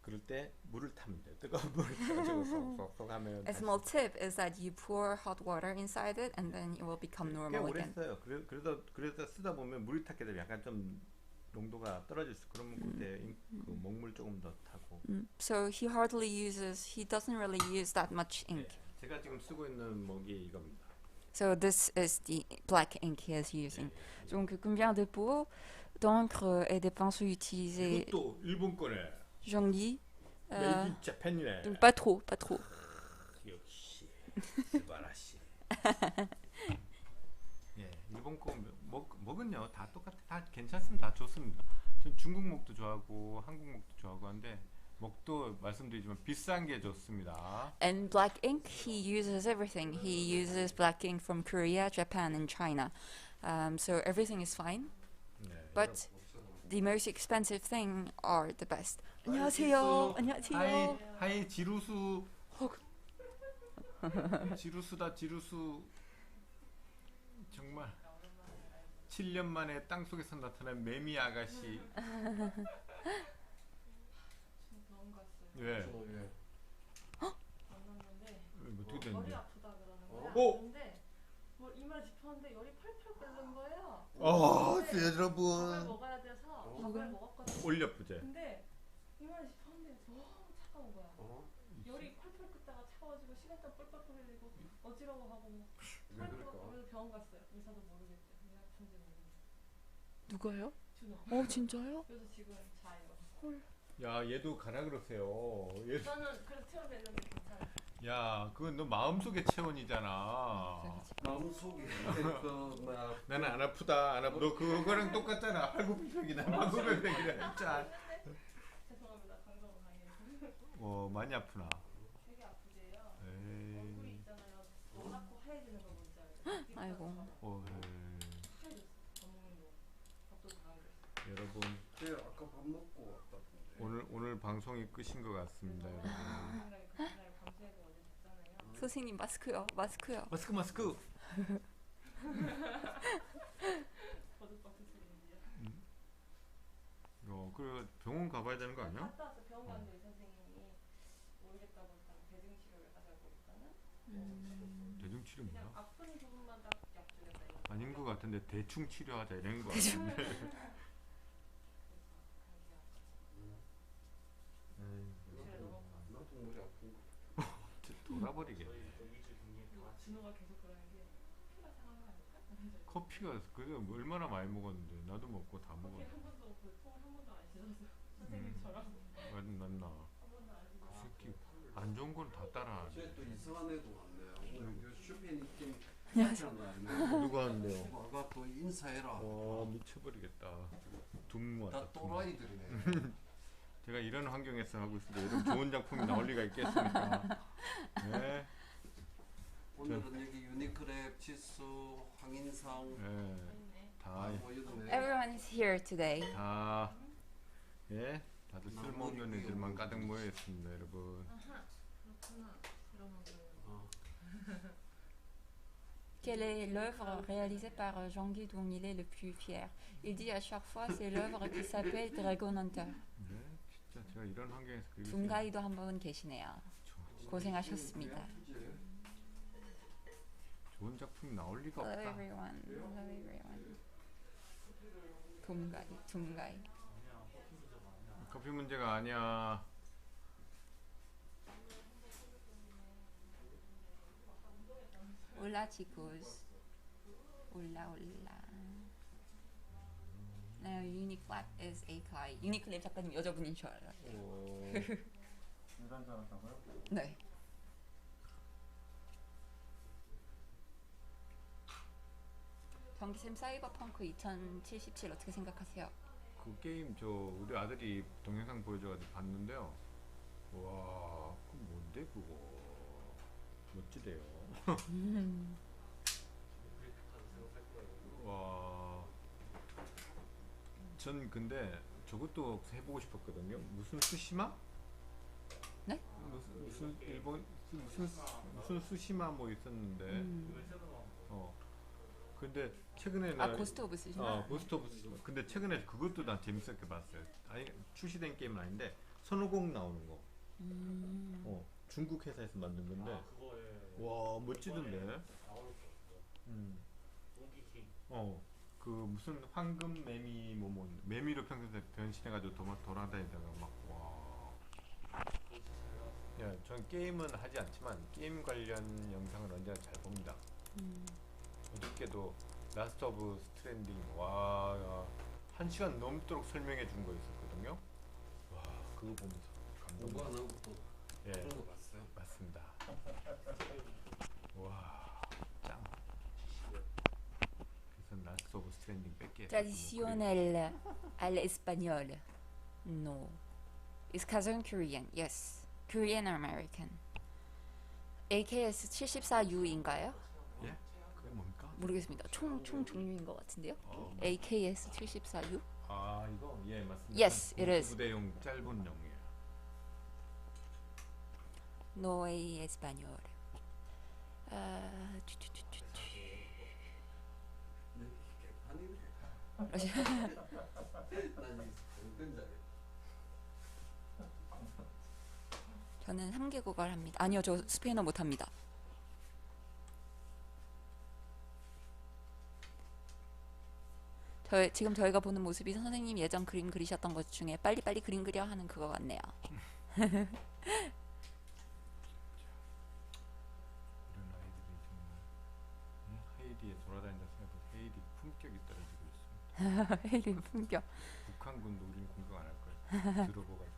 그럴 때 물을 타면 돼요. 뜨거운 물을 타가지고 쏙쏙쏙 하면 A small tip is that you pour hot water inside it and then it will become 꽤 normal 오래 again. 써요. 그래서 쓰다 보면 물이 탔게 되면 약간 좀 농도가 떨어질 수. 그러면 그때 그 먹물 조금 더 타고. So he doesn't really use that much ink. 제가 지금 쓰고 있는 목이 이겁니다. So this is the black ink he is using. Donc combien de pots d'encre et de pinceaux utilisés, 이것도 일본 거네. Jean-Guy? 메이드 인 재팬이네. Donc pas trop. 역시 스바라시. 예, 일본 거 먹은요 다 똑같아. 다 괜찮습니다. 다 좋습니다. 전 중국 목도 좋아하고 한국 목도 좋아하고 한데 목도 말씀드리지만 비싼 게 좋습니다. And black ink, he uses everything. He uses black ink from Korea, Japan, and China. So everything is fine. 네, But the most expensive thing are the best. 안녕하세요. 하이 지루수. 지루수다 지루수. 정말 7년 만에 땅 속에서 나타난 매미 아가씨. 왜? 만났는데 어떻게 머리 됐는데? 아프다 그러는 거야. 어? 근데 뭐 이마를 짚었는데 열이 펄펄 끓는 거예요. 네, 밥을 여러분 먹어야 돼서 밥을 먹었거든요. 올려부제. 근데 이마를 짚었는데 너무 차가운 거야. 열이 펄펄 끓다가 차가워지고 시간당 뻘뻘 흘리고 어지러워하고 뭐 왜 그럴까? 그래서 병원 갔어요. 의사도 모르겠대. 왜 아픈지 모르겠대. 누가요? 준호. 진짜요? 그래서 지금 자요. 야 얘도 가라 그러세요. 얘, 저는 그래서 체온됐는데 괜찮아요. 야 그건 너 마음속의 체온이잖아. 마음속에 그막 나는 안 아프다 안 아프. 너 그거랑 똑같잖아. 팔굽혀펴기나 팔굽혀펴기나 진짜. 죄송합니다. 방송을 강의해서. 많이 아프나? 되게 아프대요. 에이. 얼굴이 있잖아요. 노랗고 하얘지는 거 뭔지 알아요? 아이고. 하얘졌어. 밥 먹는 거. 밥도 다 안 됐어. 여러분 아까 밥 먹고 왔다던데. 오늘 방송이 끝인 것 같습니다. 여러분. 생각이 그날 밤새고 어제 잤잖아요. 선생님 마스크요. 마스크. 버드박스 소리인데요. 그 병원 가봐야 되는 거 아니야? 갔다 왔어. 병원 갔는데 의사 선생님이 모르겠다고 일단 대증 치료를 하자고 일단은 대중 치료 그냥 뭐야? 아픈 부분만 딱 약 주겠다. 이런 아닌 것 같은데 대충 치료하자 이런 거 대충. 같은데. 그래서 감기약 너무 아파. 나도 머리 아픈 거. 돌아버리겠네. 준호가 계속 그러는 게 커피가 상한 거 아닐까? 커피가 그게 얼마나 많이 먹었는데 나도 먹고 다 커피 먹었는데 한 번도 먹고 통을 한 번도 안 씻었어. 선생님처럼 맞나? 한 번도 안 그 씻었어. 새끼 안 좋은 건 다 따라하네. 쟤또 이상한 애도 왔네. 오늘 슈퍼애니 팀 하잖아. 누가 한대요? 와가 또 인사해라. 와 미쳐버리겠다. 둠 다 왔다. 둠. 또라이들이네. 제가 이런 환경에서 하고 있는데 이런 좋은 작품이 나올 리가 있겠습니까? 네. 오늘은 여기 유니크랩, 치수, 황인상 네. 다 다 모였네. Everyone is here today. 예, 다들 쓸모없는 애들만 가득 모여 있습니다, 여러분. 아하 그렇구나. 이러면 어. Quelle est l'œuvre réalisée par Jean-Guy dont il est le plus fier? Il dit à chaque fois c'est l'œuvre qui s'appelle Dragon Hunter. 네, 진짜 제가 이런 환경에서 그리고 둥가이도 한 분 계시네요. 고생하셨습니다. 좋은 작품이 나올 리가 Hello 없다. everyone. Hello everyone. 둥가이. 커피 문제가 아니야. Hola chicos. Hola. No, Uniqlap is a guy. 유니클랩 작가님 여자분인 줄 알아요. 여자인 줄 알았다고요? 네. 정기쌤 사이버펑크 2077 어떻게 생각하세요? 그 게임 저 우리 아들이 동영상 보여줘가지고 봤는데요. 와, 그 뭔데 그거? 멋지대요. 와, 전 근데 저것도 해보고 싶었거든요. 무슨 수시마? 네? 무슨 일본 무슨 수시마 뭐 있었는데. 근데 최근에는 고스트 오브 스시마. 고스트 오브 스시마. 근데 최근에 그것도 난 재밌었게 봤어요. 아니 출시된 게임은 아닌데 손오공 나오는 거. 중국 회사에서 만든 건데. 와 멋지던데. 그 무슨 황금 매미 뭐 매미로 평소에 변신해가지고 돌아다니다가 막 와. 야, 전 게임은 하지 않지만 게임 관련 영상을 언제나 잘 봅니다. 어저께도 라스트 오브 스트랜딩 와 1시간 넘도록 설명해 준 거 있었거든요. 와 그거 보면서 감동. 공부 안 하고 또 예 그런 거 봤어요? 맞습니다. 와 짱. 그래서 라스트 오브 스트랜딩 뺄게. Tradicional al español. No. It's Kazan Korean. Yes. Korean American. AKS 74U인가요? 예? 그게 뭡니까? 모르겠습니다. 총 종류인 것 같은데요. AKS 74U? 아 이거 예 맞습니다. Yes, it is. 부대용 짧은 용이에요. No hay español. 저는 3개국어를 합니다. 아니요, 저 스페인어 못합니다. 지금 저희가 보는 모습이 선생님 예전 그림 그리셨던 것 중에 빨리빨리 그림 그려 하는 그거 같네요. 이런 아이들이 정말 헤이리에 돌아다닌다 생각해도 헤이리 품격이 떨어지고 있습니다. 헬리 품격. 북한군도 우리는 공격 안 할 거예요. 들어보가지고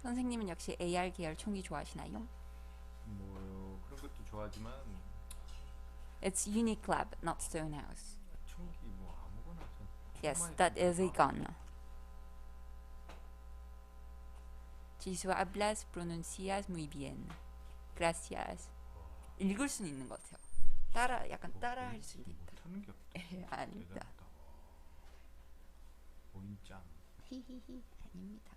선생님은 역시 AR 계열 총기 좋아하시나요? 뭐 그런 것도 좋아하지만 It's Uniqlab, not Stonehouse. 총기 뭐 아무거나 전 Yes, 총만 that is a 있으면 gun. 지수 hablas, pronuncias muy bien. Gracias. 읽을 수는 있는 것 같아요. 약간 따라 할 수도 있다. 못하는 게 없다. 아닙니다. 대단하다. 오인짱. 히히히, 아닙니다.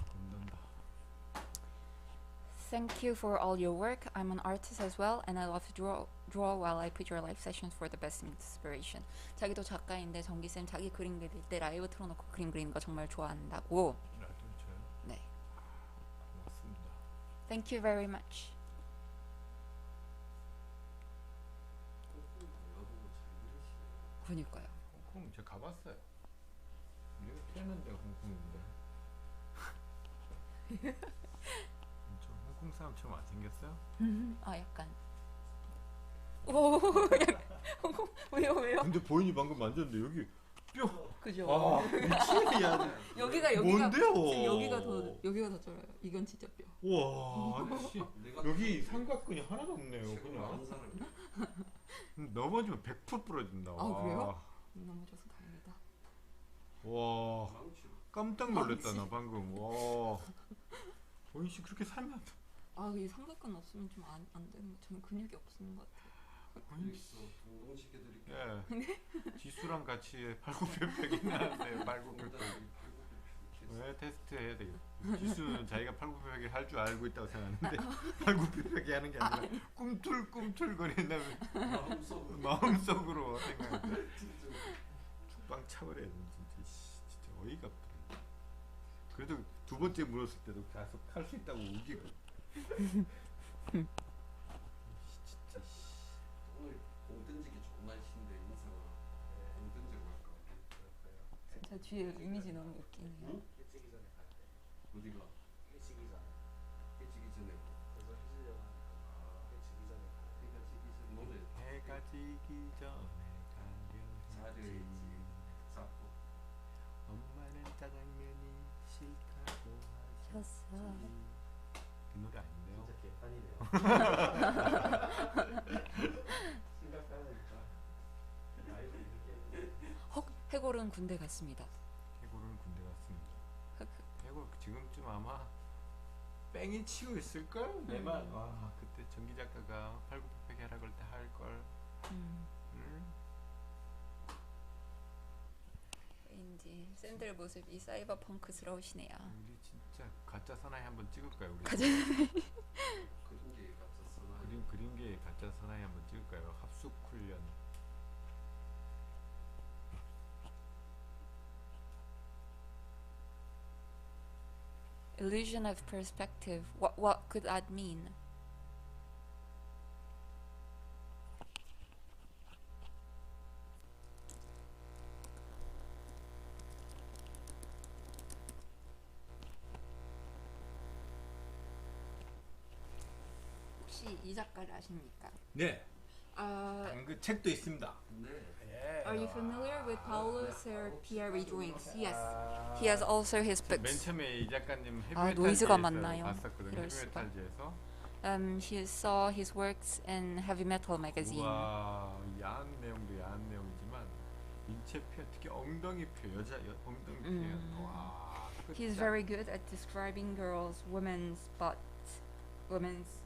겁난다. Thank you for all your work. I'm an artist as well, and I love to draw while I put your live sessions for the best inspiration. 자기도 작가인데 정기쌤 자기 그림 그릴 때 라이브 틀어놓고 그림 그리는 거 정말 좋아한다고. 나도 저요. 네. 고맙습니다. Thank you very much. 그니까요. 홍콩 제가 가봤어요. 내가 태어난 데가 홍콩인데. 저 홍콩 사람처럼 안 생겼어요? 아 약간. 오, 왜요? 근데 보인이 방금 만졌는데 여기 뼈. 그죠. 아 미치겠네. 여기가 뭔데요? 지금 여기가 더 쩔어요. 이건 진짜 뼈. 와, 씨. 여기 삼각근이 하나도 없네요. 그냥 넘어지면 100% 부러진다. 아, 그래요? 넘어져서 다행이다. 와, 깜짝 놀랐다 나 방금. 와, 보인 씨 그렇게 살면 안 돼. 아, 이 삼각근 없으면 좀 안 되는 거. 저는 근육이 없는 것 같아요. 보인 씨. 동동시켜 드릴게요. 예. 지수랑 같이 발굽뼈벽이 나왔어요. 발굽뼈벽. 왜 테스트 해야 되겠어? 지수는 자기가 팔굽혀펴기 할 줄 알고 있다고 생각하는데 팔굽혀펴기 하는 게 아니라 꿈틀꿈틀거린다면 마음속으로 생각해. 축방 차버려 진짜. 진짜 어이가 없더라. 그래도 두 번째 물었을 때도 계속 할 수 있다고 우기고. 진짜. 오늘 공 던지기 좋은 날씨인데 인상아 공 던지고 갈까? 저 뒤에 이미지 너무 웃기네요. 응? 해지기 전에 가야 돼. 어디가? 해지기 전에. 해지기 전에 그래서 해지려고 하니까 해지기 전에 가야 돼. 해가 지기 전 노래 해가 지기 전에 자려야지 가려지. 자꾸 엄마는 짜장면이 싫다고 하셨지. 그 노래 아닌데요? 진짜 개판이네요. 심각하니까. 라이브 이렇게 헉, 해골은 군대 갔습니다. 해골은 군대 갔습니다. 해골 지금쯤 아마 뺑이 치고 있을걸? 내말 와 그때 전기 작가가 팔굽혀펴기 하라 그럴 때 할걸. 왠지 샌들 모습이 사이버펑크스러우시네요. 우리 진짜 가짜 사나이 한번 찍을까요? 우리 가짜 그런 게 같았어. 그림계 가짜 사나이 한번 찍을까요? 합숙 훈련. illusion of perspective. What could that mean? 혹시 이 작가를 아십니까? 네. 그 책도 있습니다. 네. 예. Are you familiar with Paulo Serpieri drawings? Yes. He has also his 맨 books. 처음에 이 작가님 노이즈가 헤비메탈지에서 맞나요? 봤었거든요. 이럴 수가. 헤비메탈지에서. He saw his works in Heavy Metal magazine. 와 야한 내용도 야한 내용이지만 인체 표현 특히 엉덩이 표현 엉덩이 표현 와 He's very good at describing girls, women's butts, women's.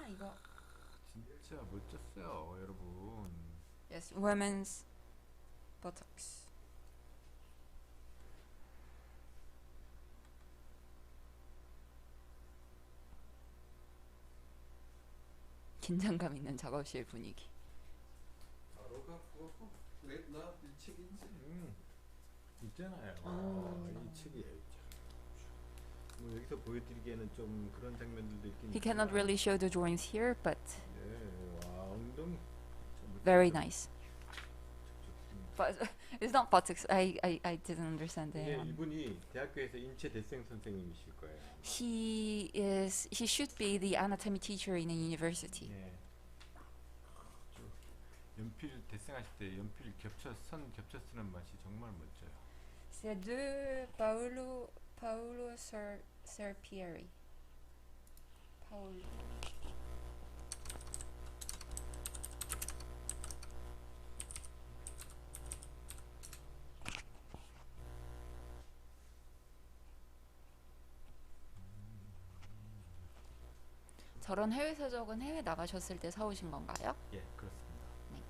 이거. 진짜 멋졌어요 여러분. Yes, women's buttocks. 긴장감 있는 작업실 분위기. 바로 갖고 나이 책인지 있잖아요. 이 책이에요. 뭐 여기서 보여드리기에는 좀 그런 장면들도 있긴 He cannot 있지만, really show the drawings here, but 네, 와 엉덩이 very nice. 좋습니다. But it's not buttocks. I didn't understand 이게 it. 이분이 대학교에서 인체 대생 선생님이실 거예요. He should be the anatomy teacher in a university. 네. 연필 대생하실 때 연필 선 겹쳐 쓰는 맛이 정말 멋져요. C'est de Paulo Serpieri. Paulo. 저런 해외 서적은 해외 나가셨을 때 사오신 건가요? 예, 그렇습니다. 네.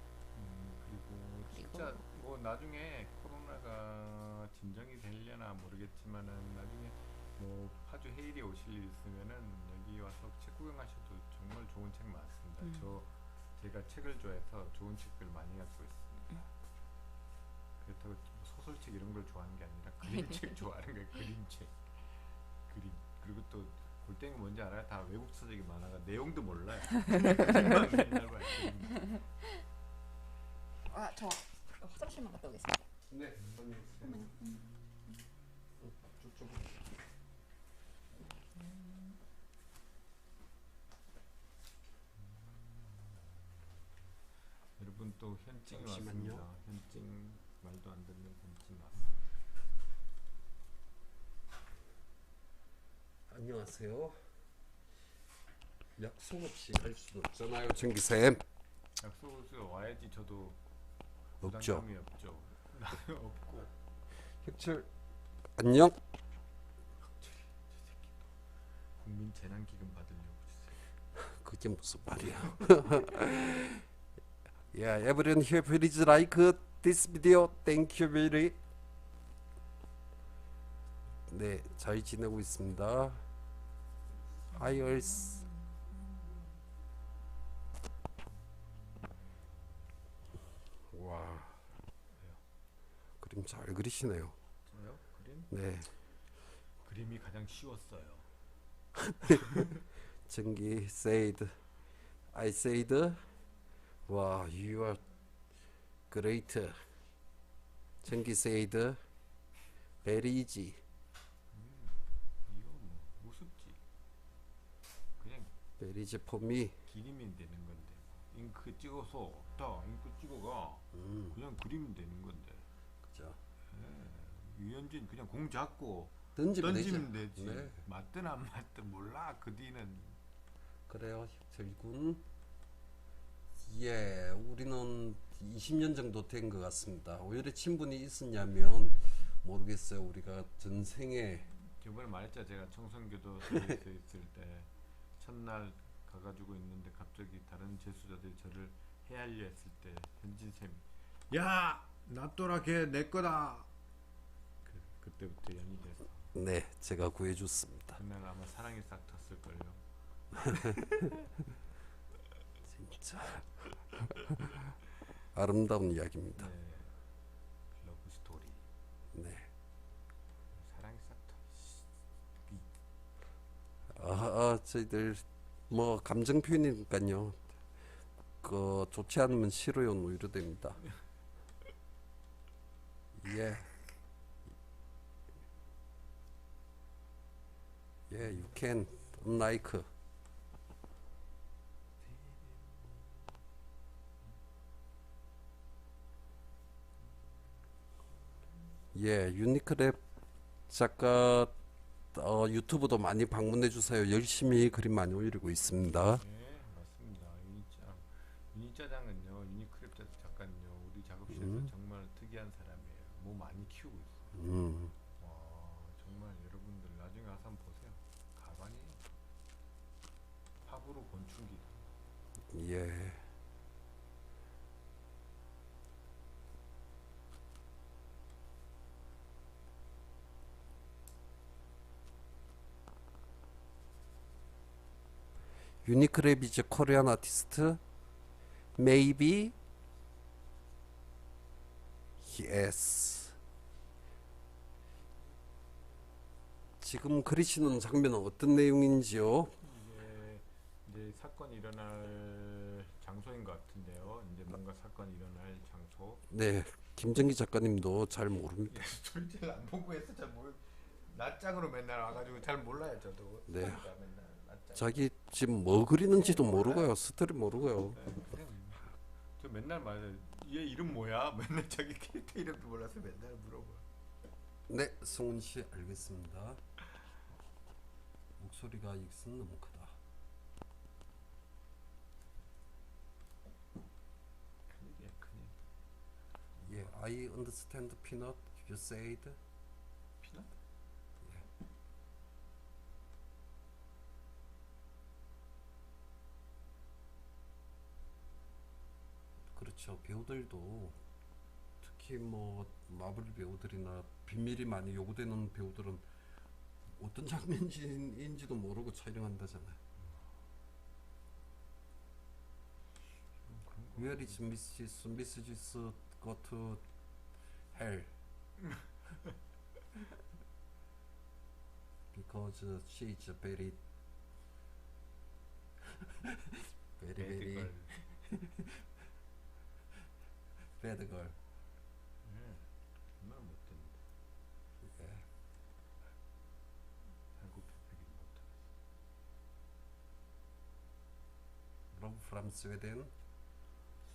그리고 진짜 뭐 나중에 코로나가 진정이 되려나 모르겠지만은 나중에 뭐 파주 해일이 오실 일 있으면은 여기 와서 책 구경하셔도 정말 좋은 책 많습니다. 제가 책을 좋아해서 좋은 책들 많이 갖고 있습니다. 그렇다고 소설책 이런 걸 좋아하는 게 아니라 그림책 좋아하는 거예요. 그림책. 그리고 또 골땡이 뭔지 알아요? 다 외국 서적이 많아가 내용도 몰라요. 그림만 맨날 봐요. 저 화장실만 갔다 오겠습니다. 네. 여러분 또 현증이 잠시만요. 왔습니다. 현증 말도 안 듣는 현증 왔습니다. 안녕하세요. 약속 없이 갈 수도 없잖아요, 정기쌤. 약속 없이 와야지 저도 없죠. 부담감이 없죠. 없고 혁철 안녕. 국민 재난기금 받으려고 주세요. 그게 무슨 말이야? Yeah, everyone here please like this video. Thank you very. 네, 잘 지내고 있습니다. 하이얼스. 와, 그림 잘 그리시네요. 저요? 그림? 네, 그림이 가장 쉬웠어요. 정기 said, I said, 와, you are great. 정기 said, very easy. 이거 뭐 우습지. 그냥 very easy for me. 기리면 되는 건데. 잉크 찍어서 딱 잉크 찍어가 그냥 그리면 되는 건데. 그죠. 유현진 그냥 공 잡고 던지면 던지면 되죠. 되지. 네. 맞든 안 맞든 몰라. 그 뒤는 그래요, 혁철군. 예, 우리는 20년 정도 된 것 같습니다. 오히려 친분이 있었냐면 모르겠어요. 우리가 전생에 저번에 말했죠. 제가 청송교도소에 있을 때 첫날 가가지고 있는데 갑자기 다른 재수자들이 저를 헤아려 했을 때 현진 쌤이 야 놔둬라 걔 내 거다. 그때부터 연이돼서 네, 제가 구해줬습니다. 그날 아마 사랑이 싹 텄을걸요. 진짜 아름다운 이야기입니다. 네. 러브 스토리. 네. 사랑이 싹 텄. 저희들 뭐 감정 표현이니까요. 그 좋지 않으면 싫어요 노이로 됩니다. 예. 예, you can unlike. 예, 유니크랩 작가 유튜브도 많이 방문해 주세요. 열심히 그림 많이 올리고 있습니다. 네, 맞습니다. 유니짜장은요, 유니크랩 작가는요, 우리 작업실에서 정말 특이한 사람이에요. 뭐 많이 키우고 있어요. 와, 정말 여러분들 나중에 가서 한번 보세요. 가관이 팝으로 곤충기. 예. 유니크랩 이제 코리안 아티스트? Maybe? Yes. 지금 그리시는 장면은 어떤 내용인지요? 이게 이제 사건이 일어날 장소인 것 같은데요. 이제 뭔가 사건이 일어날 장소. 네, 김정기 작가님도 잘 모릅니다. 솔직히 안 보고 해서 잘 모르. 낯장으로 맨날 와가지고 잘 몰라요 저도. 네. 맨날 낯장. 자기 지금 뭐 그리는지도 모르고요. 스토리 모르고요. 그냥 저 맨날 말해. 얘 이름 뭐야? 맨날 자기 캐릭터 이름도 몰라서 맨날 물어봐. 네, 성훈 씨 알겠습니다. 목소리가 익선 너무 크다. 큰일이야 큰일. 예, I understand peanut. You said. 피넛? 그렇죠. 배우들도 특히 뭐 마블 배우들이나 비밀이 많이 요구되는 배우들은 어떤 장면인지도 모르고 촬영한다잖아요. Where is Mrs. Mrs. go to hell? Because she is very very bad girl. 정말 못됐는데. 예. 한국 표현이 못하겠어. Love from Sweden.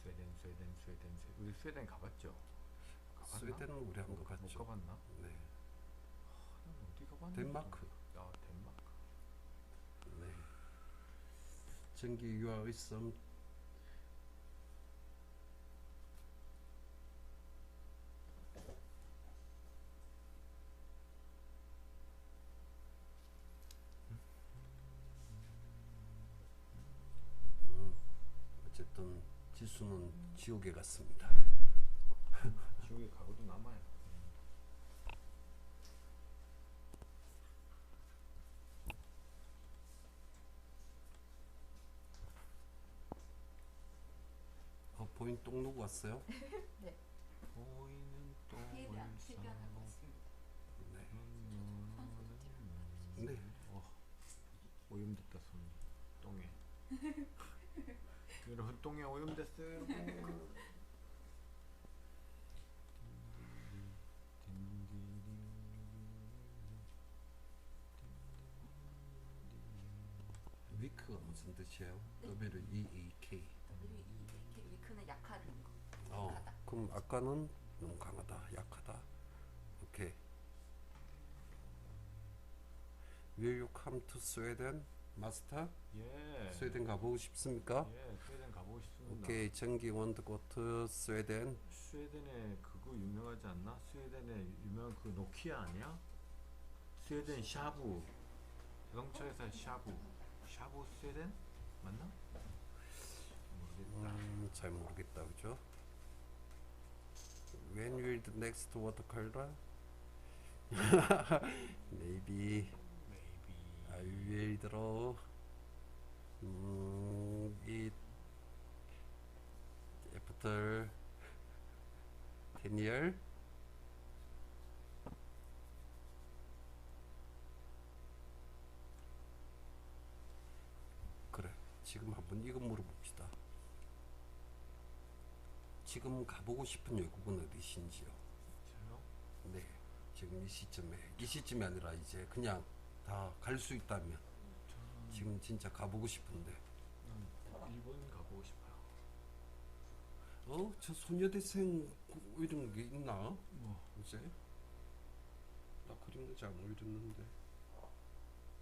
스웨덴. 우리 스웨덴 가봤죠? 가봤나? 스웨덴은 우리 한 거 못 같죠. 가봤나? 네. 나는 어디 가봤는지. 덴마크. 아 덴마크. 네. 정기 유아 있음. 어쨌든 지수는 지옥에 갔습니다. 지옥에 가고도 남아요. 보인 똥 누구 왔어요? 보이는 똥을 해변하고 싸고 있습니다. 네. 오염됐다 손이 똥에. 여러분 똥에 오염됐어요 여러분. 위크가 무슨 뜻이에요? WEEK. 위크는 약하다는 거. 그럼 아까는 너무 강하다, 약하다. 오케이. Will you come to Sweden, 마스터? 예. 스웨덴 가보고 싶습니까? 예, 스웨덴 가보고 싶습니다. 오케이, 정기 want to go to Sweden. 스웨덴에 그거 유명하지 않나? 스웨덴에 유명한 그 노키아 아니야? 스웨덴 샤브 자동차 회사 샤브 스웨덴 맞나? 모르겠다. 잘 모르겠다, 그죠? When will the next watercolor? Maybe I will draw. It after 10 years. 그래, 지금 한번 이거 물어봅시다. 지금 가보고 싶은 외국은 어디신지요? 저요? 네, 지금 이 시점이 아니라 이제 그냥 다 갈 수 있다면 저는 지금 진짜 가보고 싶은데. 일본 가보고 싶어요. 저 소녀대생 이런 게 있나? 뭐 이제 나 그림 잘 모르겠는데.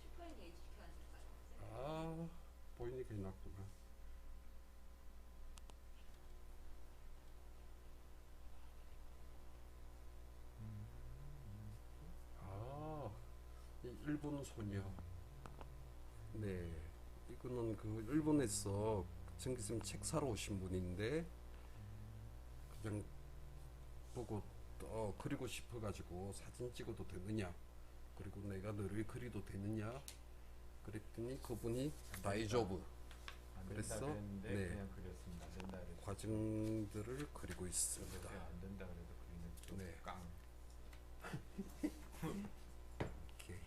슈퍼애니 HQ 아닐까요? 아, 보이니까 해놨구나. 이 일본 소녀. 네, 이거는 그 일본에서 정기쌤 책 사러 오신 분인데 그냥 보고 그리고 싶어가지고 사진 찍어도 되느냐, 그리고 내가 너를 그리도 되느냐 그랬더니 그분이 다이조브 안 된다 그랬어? 그랬는데 네. 그냥 그렸습니다. 안 된다 그랬어. 과정들을 그리고 있습니다. 그래서 안 된다 그래도 그리는 좀 네. 깡. 오케이.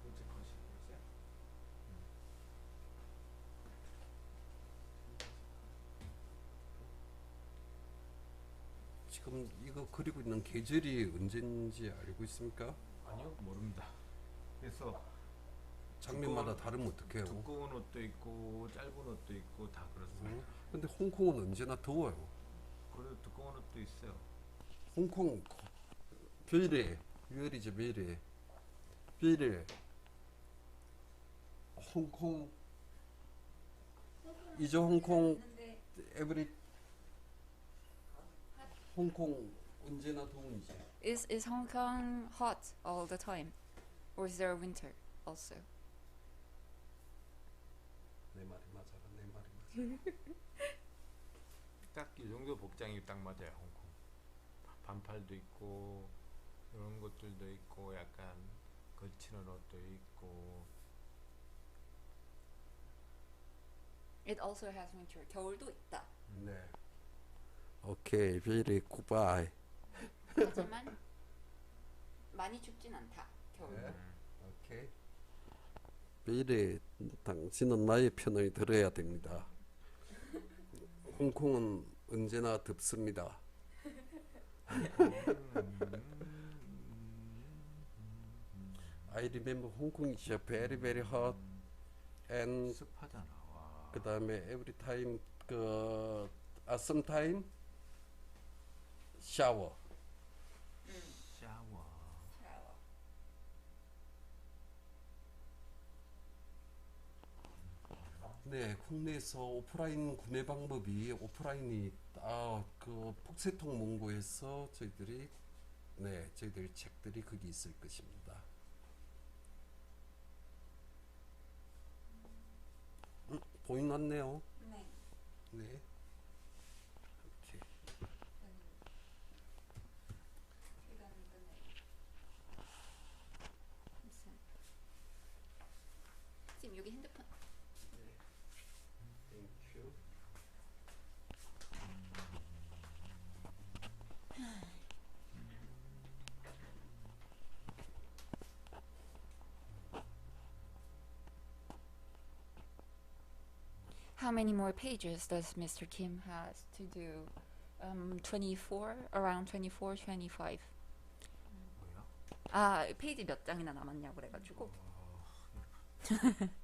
두 번째 컷이 뭐지? 지금 이거 그리고 있는 계절이 언제인지 알고 있습니까? 아니요 모릅니다. 그래서 장면마다 다르면 어떡해요? 두꺼운 옷도 있고 짧은 옷도 있고 다 그렇습니다. 근데 홍콩은 언제나 더워요. 그래도 두꺼운 옷도 있어요. 홍콩 별에 6월이죠. 별에 홍콩 이제 홍콩 에브리 홍콩 언제나 더운지. Is Hong Kong hot all the time, or is there winter also? 내 말이 맞아라. 내 말이 맞아. 딱 이 정도 복장이 딱 맞아요. 홍콩 반팔도 있고 이런 것들도 있고 약간 걸치는 옷도 있고. It also has winter. 겨울도 있다. 네. 오케이. 별이 굿바이. 하지만 많이 춥진 않다. 겨울. 네. 오케이. 별이 당신은 나의 편을 들어야 됩니다. 홍콩은 언제나 덥습니다. I remember Hong Kong is very very hot and 습하잖아. 와. 그 다음에 every time 그 sometime shower. 샤워. 네, 국내에서 오프라인 구매 방법이 오프라인이 그 북새통 문고에서 저희들 책들이 거기 있을 것입니다. 보이났네요. 네. 네. 오케이. 지금 여기 핸드폰. 땡큐. How many more pages does Mr. Kim has to do? 24, around 24, 25. 뭐야? 아, 페이지 몇 장이나 남았냐고 그래가지고.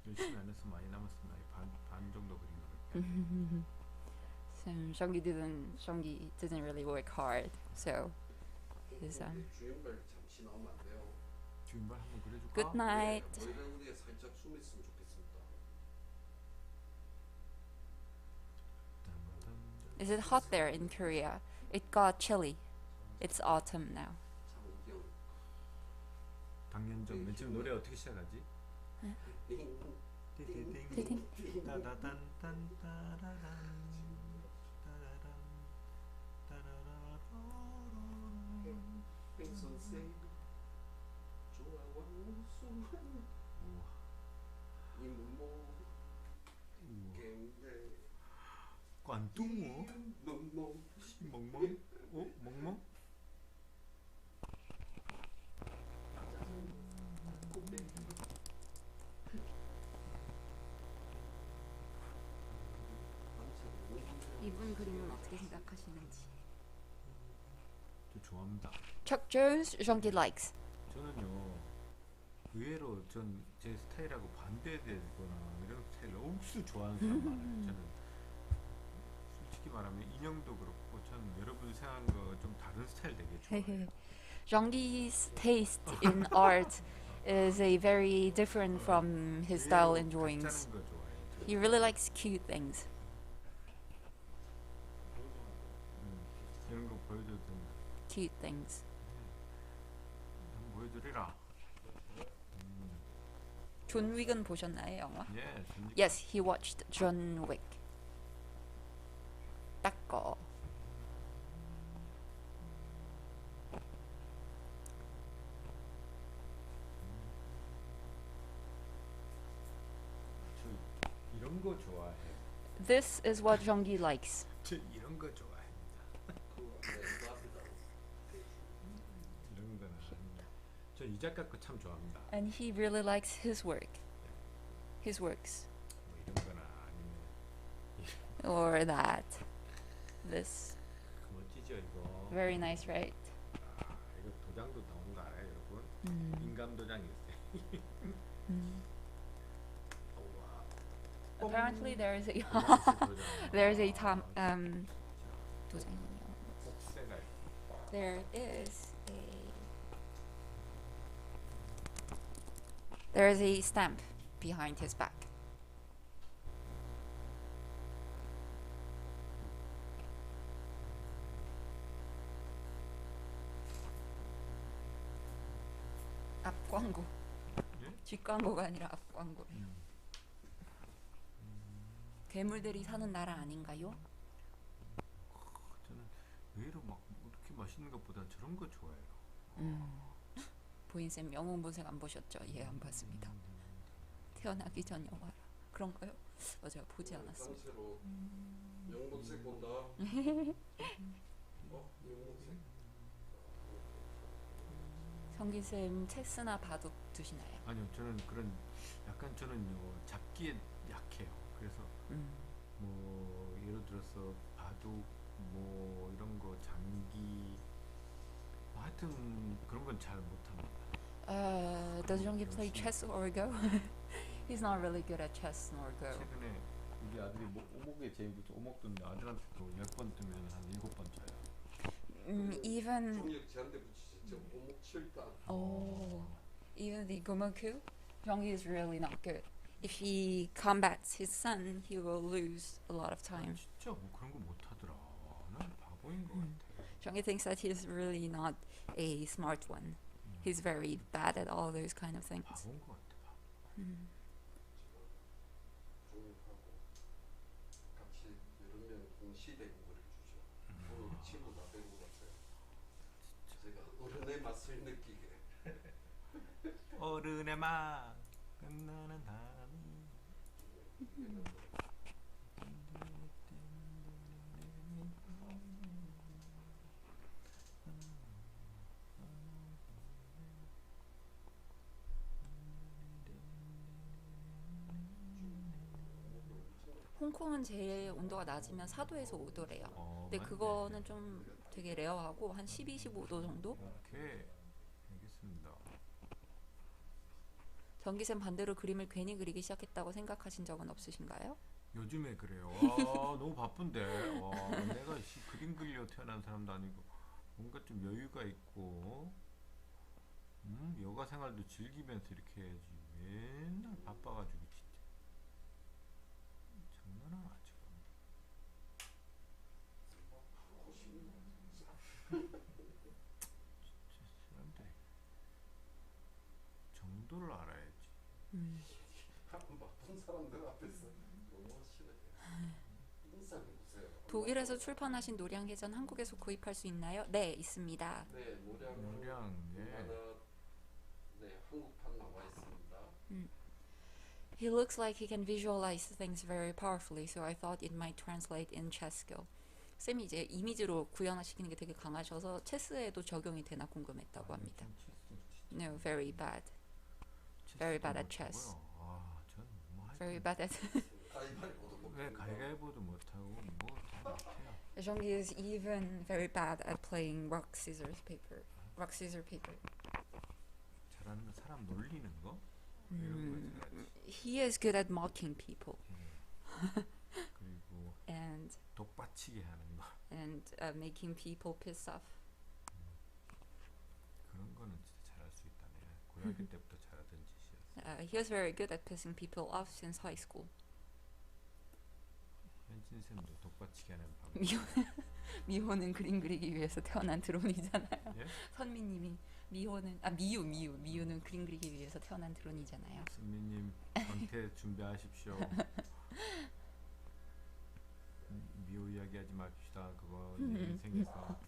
열심히 안 해서 많이 남았으면 반 정도 그린 거예요. So Shongi didn't really work hard. So his 주연발 잠시 나오면 안 돼요. 주인발 한번 그려줄까? good night. 모이라 우리가 살짝 숨 있으면 좋겠습니다. Is it hot there in Korea? It got chilly. It's autumn now. 장기영. 당년전 맨 처음 노래 어떻게 시작하지? 띠딩. 따다단 딴따라란 따라란 따라라라라란. 선생 좋아와 수만 이모모 갱대 관뚱어? 멍멍 멍멍? 어? 멍멍? 이분 그림은 어떻게 생각하시는지. 저 좋아합니다. Chuck Jones, Shongi likes. 저는요 의외로 전 제 스타일하고 반대되거나 이런 스타일을 옥수 좋아하는 사람 많아요. 저는 솔직히 말하면 인형도 그렇고 전 여러분 생각한 거 좀 다른 스타일 되게 좋아해요. Shongi's taste in art is a very different from his style in drawings. 짜는 거 좋아해요. He really likes cute things. 이런 거 보여줘도 됩니다. Cute things. 한번 보여드리라. 존 윅은 보셨나요, 영화? 예, Yes, he watched John Wick. 딱 거. 저 이런 거 좋아해요. This is what Shongi likes. 저 이런 거 좋아합니다. 이런 거는 아닙니다. 저 이 작가 거 참 좋아합니다. And he really likes his work. His works. 뭐 이런 거는 아닙니다. Or that. This. 멋지죠 이거. Very nice, right? 아, 이거 도장도 나온 거 알아요, 여러분? 인감 도장이 있어요. Apparently there is a 도장. there's a 도장이요. 복세가 있고. There is a stamp behind his back. 앞 광고. 예? 뒷 광고가 아니라 앞 광고예요. 괴물들이 사는 나라 아닌가요? 저는 의외로 막 이렇게 맛있는 것보다 저런 거 좋아해요. 보인쌤 영웅본색 안 보셨죠? 예, 안 봤습니다. 태어나기 전 영화라. 그런가요? 제가 보지 않았습니다. 단체로 영본색 본다. 영본색. 성기쌤 체스나 바둑 두시나요? 아니요, 저는 그런 약간 저는요 잡기에 약해요. 그래서 뭐 예를 들어서 바둑 뭐 이런 거 장기 뭐 하여튼 그런 건 잘 못합니다. Does Jonggi play chess or Go? He's not really good at chess nor Go. 최근에 우리 아들이 오목에 제일부터 오목 떴는데 아들한테도 10번 뜨면 한 7번 져요. Even 종이역 제한대 붙이죠. 오목 7단. even the Gomoku, Jonggi is really not good. If he combats his son, he will lose a lot of time. 진짜 뭐 그런 거 못하더라. 난 바보인 것 같아. Jonggi thinks that he's really not a smart one. He's very bad at all those kind of things. 바보인 것 같아. 종이하고 같이 여러 명 동시대고 그려주죠. 오늘 친구 다 데리고 갔어요. 제가 어른의 맛을 느끼게. 어른의 맛 끝나는 밤이 홍콩은 제일 온도가 낮으면 4도에서 5도래요. 근데 그거는 좀 되게 레어하고 한 12, 15도 정도? 오케이, 알겠습니다. 정기쌤 반대로 그림을 괜히 그리기 시작했다고 생각하신 적은 없으신가요? 요즘에 그래요. 와, 너무 바쁜데. 와, 내가 그림 그리려 태어난 사람도 아니고 뭔가 좀 여유가 있고 여가 생활도 즐기면서 이렇게 해야지. 맨날 바빠가지고 진짜 장난하나 지금. 진짜 사람들이 정도를 알아야지. 바쁜 사람들 앞에서 너무 싫어요. 인상 보세요. 독일에서 출판하신 노량해전 한국에서 구입할 수 있나요? 네, 있습니다. 네, 노량, 예. 네, 한국판 나와 있습니다. He looks like he can visualize things very powerfully, so I thought it might translate in chess skill. 쌤이 이제 이미지로 구현화시키는 게 되게 강하셔서 체스에도 적용이 되나 궁금했다고 합니다. No, very bad. Very bad at chess. 아, 전뭐 Very bad at. 왜 가위바위보도 못하고 뭐다 못해요. Jean-Guy is even very bad at playing rock, scissors, paper. Rock, scissors, paper. 잘하는 사람 놀리는 거? 이런 거 잘하지. He is good at mocking people. 그리고 and 독받치게 하는 거. and making people piss off. 그런 거는 진짜 잘할 수 있다네. 고등학교 때부터 잘하던 짓이었어. He was very good at pissing people off since high school. 현진 쌤도 독받치게 하는 방법. 미호는 그림 그리기 위해서 태어난 드론이잖아요. 예? 선미님이 미호는 미유는 그림 그리기 위해서 태어난 드론이잖아요. 선미님 강퇴 준비하십시오. 미호 이야기하지 맙시다. 그거 인생에서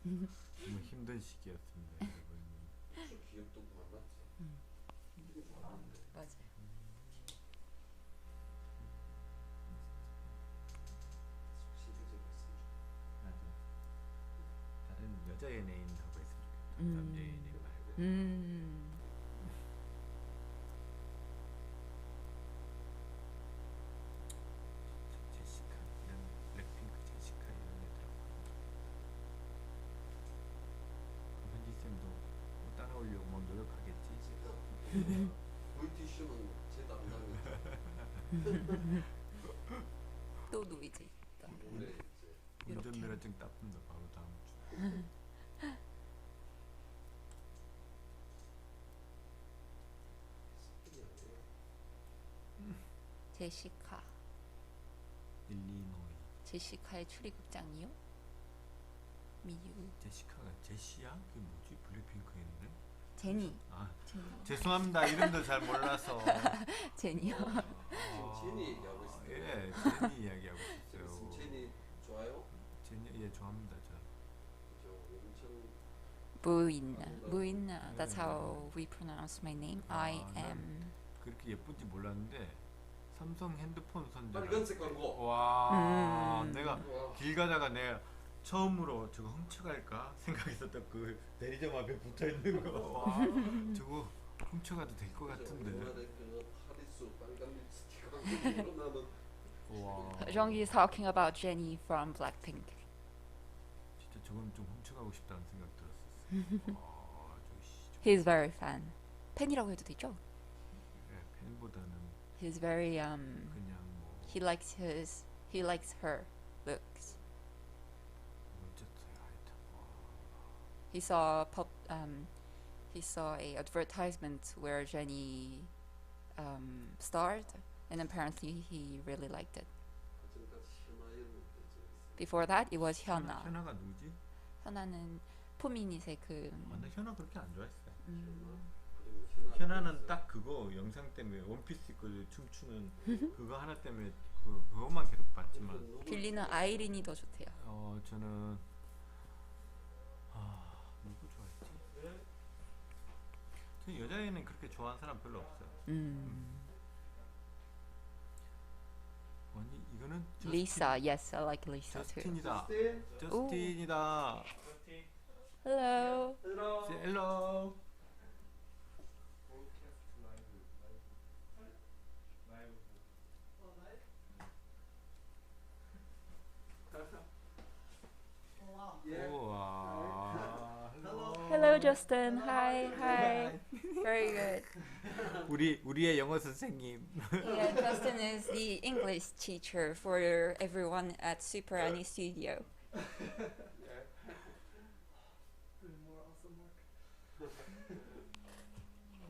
정말 힘든 시기였습니다, 여러분. 기억도 많았죠. 맞아요. 나도 다른 여자 연예인하고 했으면 좋겠다. 남자 연예인 말고. 제시카, 이런 블랙핑크 제시카 이런 애들하고. 현지 쌤도 뭐 따라오려고 막 노력하겠지. 물티슈는 제 담당이죠. 또 노이즈. 네, 이제 운전면허증 따푼다 바로 다음 주. 제시카. 일리노이. 제시카의 출입국장이요? 미유. 제시카가 제시야? 그게 뭐지? 블랙핑크 했는데? 제니. 아, 제니. 죄송합니다. 이름도 잘 몰라서. 제니요. 지금 제니 얘기하고 있어요. 예, 제니 이야기하고 지금 있어요. 제니 좋아요? 제니, 예, 좋아합니다. 저. 그죠? 엄청 무인나. That's how we pronounce my name. I am. 그렇게 예쁜지 몰랐는데 삼성 핸드폰 선전. 빨간색 광고. 와, 내가 와. 길 가다가 내가 처음으로 저거 훔쳐갈까 생각했었던 그 대리점 앞에 붙어 있는 거. 와, 저거 훔쳐가도 될 것 같은데. 옛날에 그 하리수 빨간 립스틱 광고 나는 와, Jean-Guy is talking about Jennie from Blackpink. 진짜 저건 좀 훔쳐가고 싶다는 생각 들었었어. 아, 저 씨, He's very fan. 팬이라고 해도 되죠? 예, 팬보다는 He's very 그냥 뭐 he likes her looks. 멋졌어요. 하여튼. 와. He saw a advertisement where Jennie starred, and apparently he really liked it. 그전까지 현아였는데 Before that, it was Hyuna. 현아가 누구지? 현아는 포미닛의 그 아, 나 현아 그렇게 안 좋아했어요. 그리고 현아는 딱 그거 영상 때문에 원피스 입고 춤추는 그거 하나 때문에 그것만 계속 봤지만 빌리는 아이린이 더 좋대요. 저는 누구 좋아했지? 저 여자애는 그렇게 좋아하는 사람 별로 없어요. 아니 이거는 Lisa, yes, I like Lisa too. 저스틴이다. 네. 저스틴이다. Hello. Say hello. Yeah. 우와. Hello, Justin. Hi, hi. Very good. 우리의 영어 선생님. Yeah, Justin is the English teacher for everyone at superani studio. Doing more awesome work.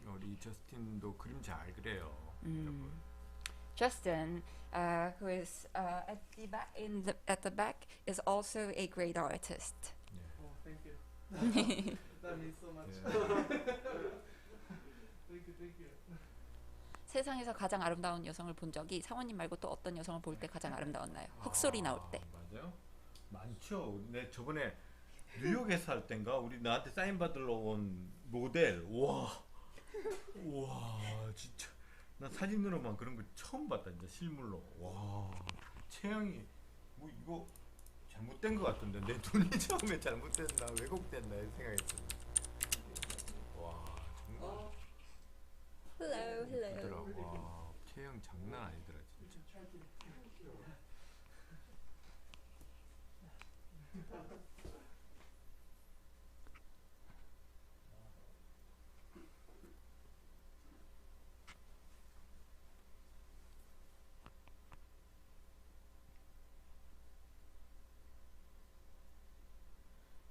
우리 저스틴도 그림 잘 그려요. 여러분. Justin, who is at the back at the back, is also a great artist. Oh, thank you. That means so much. 예. Thank you, thank you. 세상에서 가장 아름다운 여성을 본 적이 사모님 말고 또 어떤 여성을 볼 때 가장 아름다웠나요? 흑소리 나올 때. 맞아요? 많죠. 내 저번에 뉴욕에서 할 땐가 우리 나한테 사인 받으러 온 모델. 우와 진짜 나 사진으로만 그런 거 처음 봤다 진짜 실물로. 와 체형이 뭐 이거 잘못된 것 같던데 내 눈이 처음에 잘못됐나 왜곡됐나 이런 생각했어. 와 정말 Hello, hello. 힘들어. 와 체형 장난 아니더라 진짜.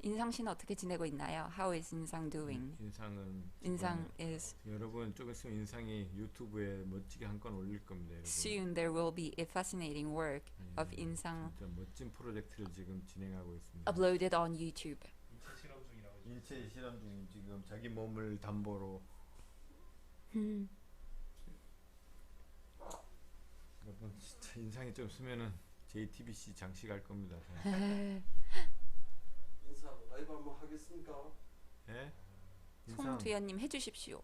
인상 씨는 어떻게 지내고 있나요? How is 인상 doing? 인상은 인상 is 여러분 조금 있으면 인상이 유튜브에 멋지게 한 건 올릴 겁니다 여러분. soon there will be a fascinating work of 인상 진짜 멋진 프로젝트를 지금 진행하고 있습니다. uploaded on YouTube. 인체 실험 중이라고. 인체 실험 중인 지금 자기 몸을 담보로 여러분 진짜 인상이 좀 쓰면은 JTBC 장식할 겁니다. 인사 라이브 한번 하겠습니까? 예? 인상 송두현님 해주십시오.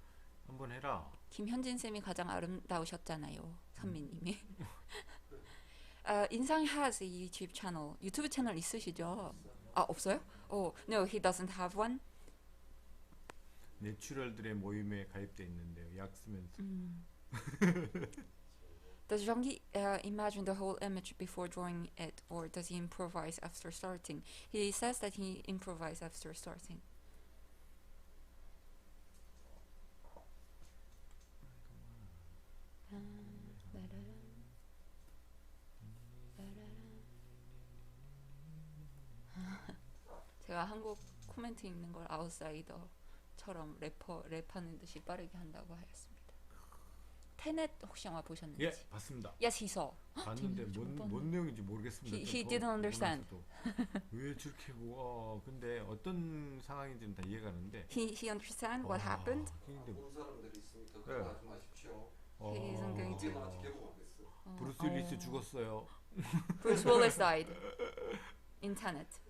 한번 해라. 김현진 쌤이 가장 아름다우셨잖아요. 선미님이. 인상 has a YouTube channel. 유튜브 채널 있으시죠? 아 없어요? Oh no, he doesn't have one. 내추럴들의 모임에 가입돼 있는데요. 약 쓰면서. Does Jean-Guy imagine the whole image before drawing it, or does he improvise after starting? He says that he improvises after starting. 제가 한국 코멘트 읽는 걸 아웃사이더처럼 랩하는 듯이 빠르게 한다고 하였습니다. 테넷 혹시 영화 보셨는지? 예, 봤습니다. Yes, he saw. 봤는데 뭔 내용인지 모르겠습니다. He 좀 didn't understand. 보면서도 왜 저렇게 뭐 근데 어떤 상황인지는 다 이해가 가는데. He understand what happened. 근데 본 사람들이 있으니까 네. 그거 하지 마십시오. He isn't going 이게 to. 나한테 개봉하겠어. 브루스 윌리스 죽었어요. Bruce Willis died in Tenet.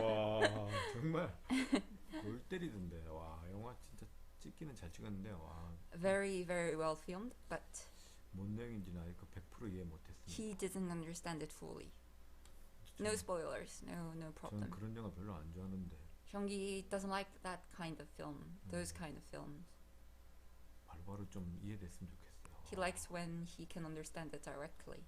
와 정말 골 때리던데. 와 영화 진짜 찍기는 잘 찍었는데 와 Very, very well filmed, but 뭔 내용인지는 아직 100% 이해 못했습니다. he didn't understand it fully. No spoilers, no 저는 problem. 그런 영화 별로 안 좋아하는데 Jeong-gi doesn't like that kind of film, those kind of films. 바로바로 좀 이해됐으면 좋겠어요. He likes when he can understand it directly.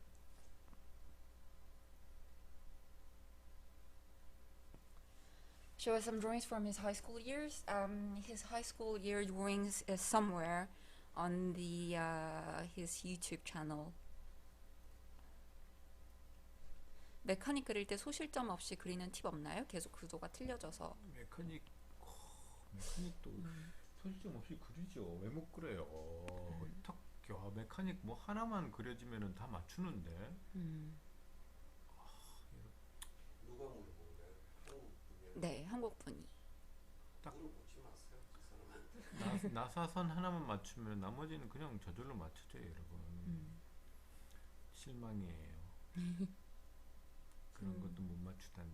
Show us some drawings from his high school years. His high school year drawings is somewhere on the his YouTube channel. 메카닉 그릴 때 소실점 없이 그리는 팁 없나요? 계속 구도가 틀려져서. 메카닉도 소실점 없이 그리죠. 왜 못 그래요? 어떻게 메카닉 뭐 하나만 그려지면은 다 맞추는데. 누가 물어본 거예요? 한국 분이에요? 네, 한국 분이. 딱 물어보지 마세요. 그 사람한테. 나사선 하나만 맞추면 나머지는 그냥 저절로 맞춰져요, 여러분. 실망이에요. 그런 것도 못 맞추다니.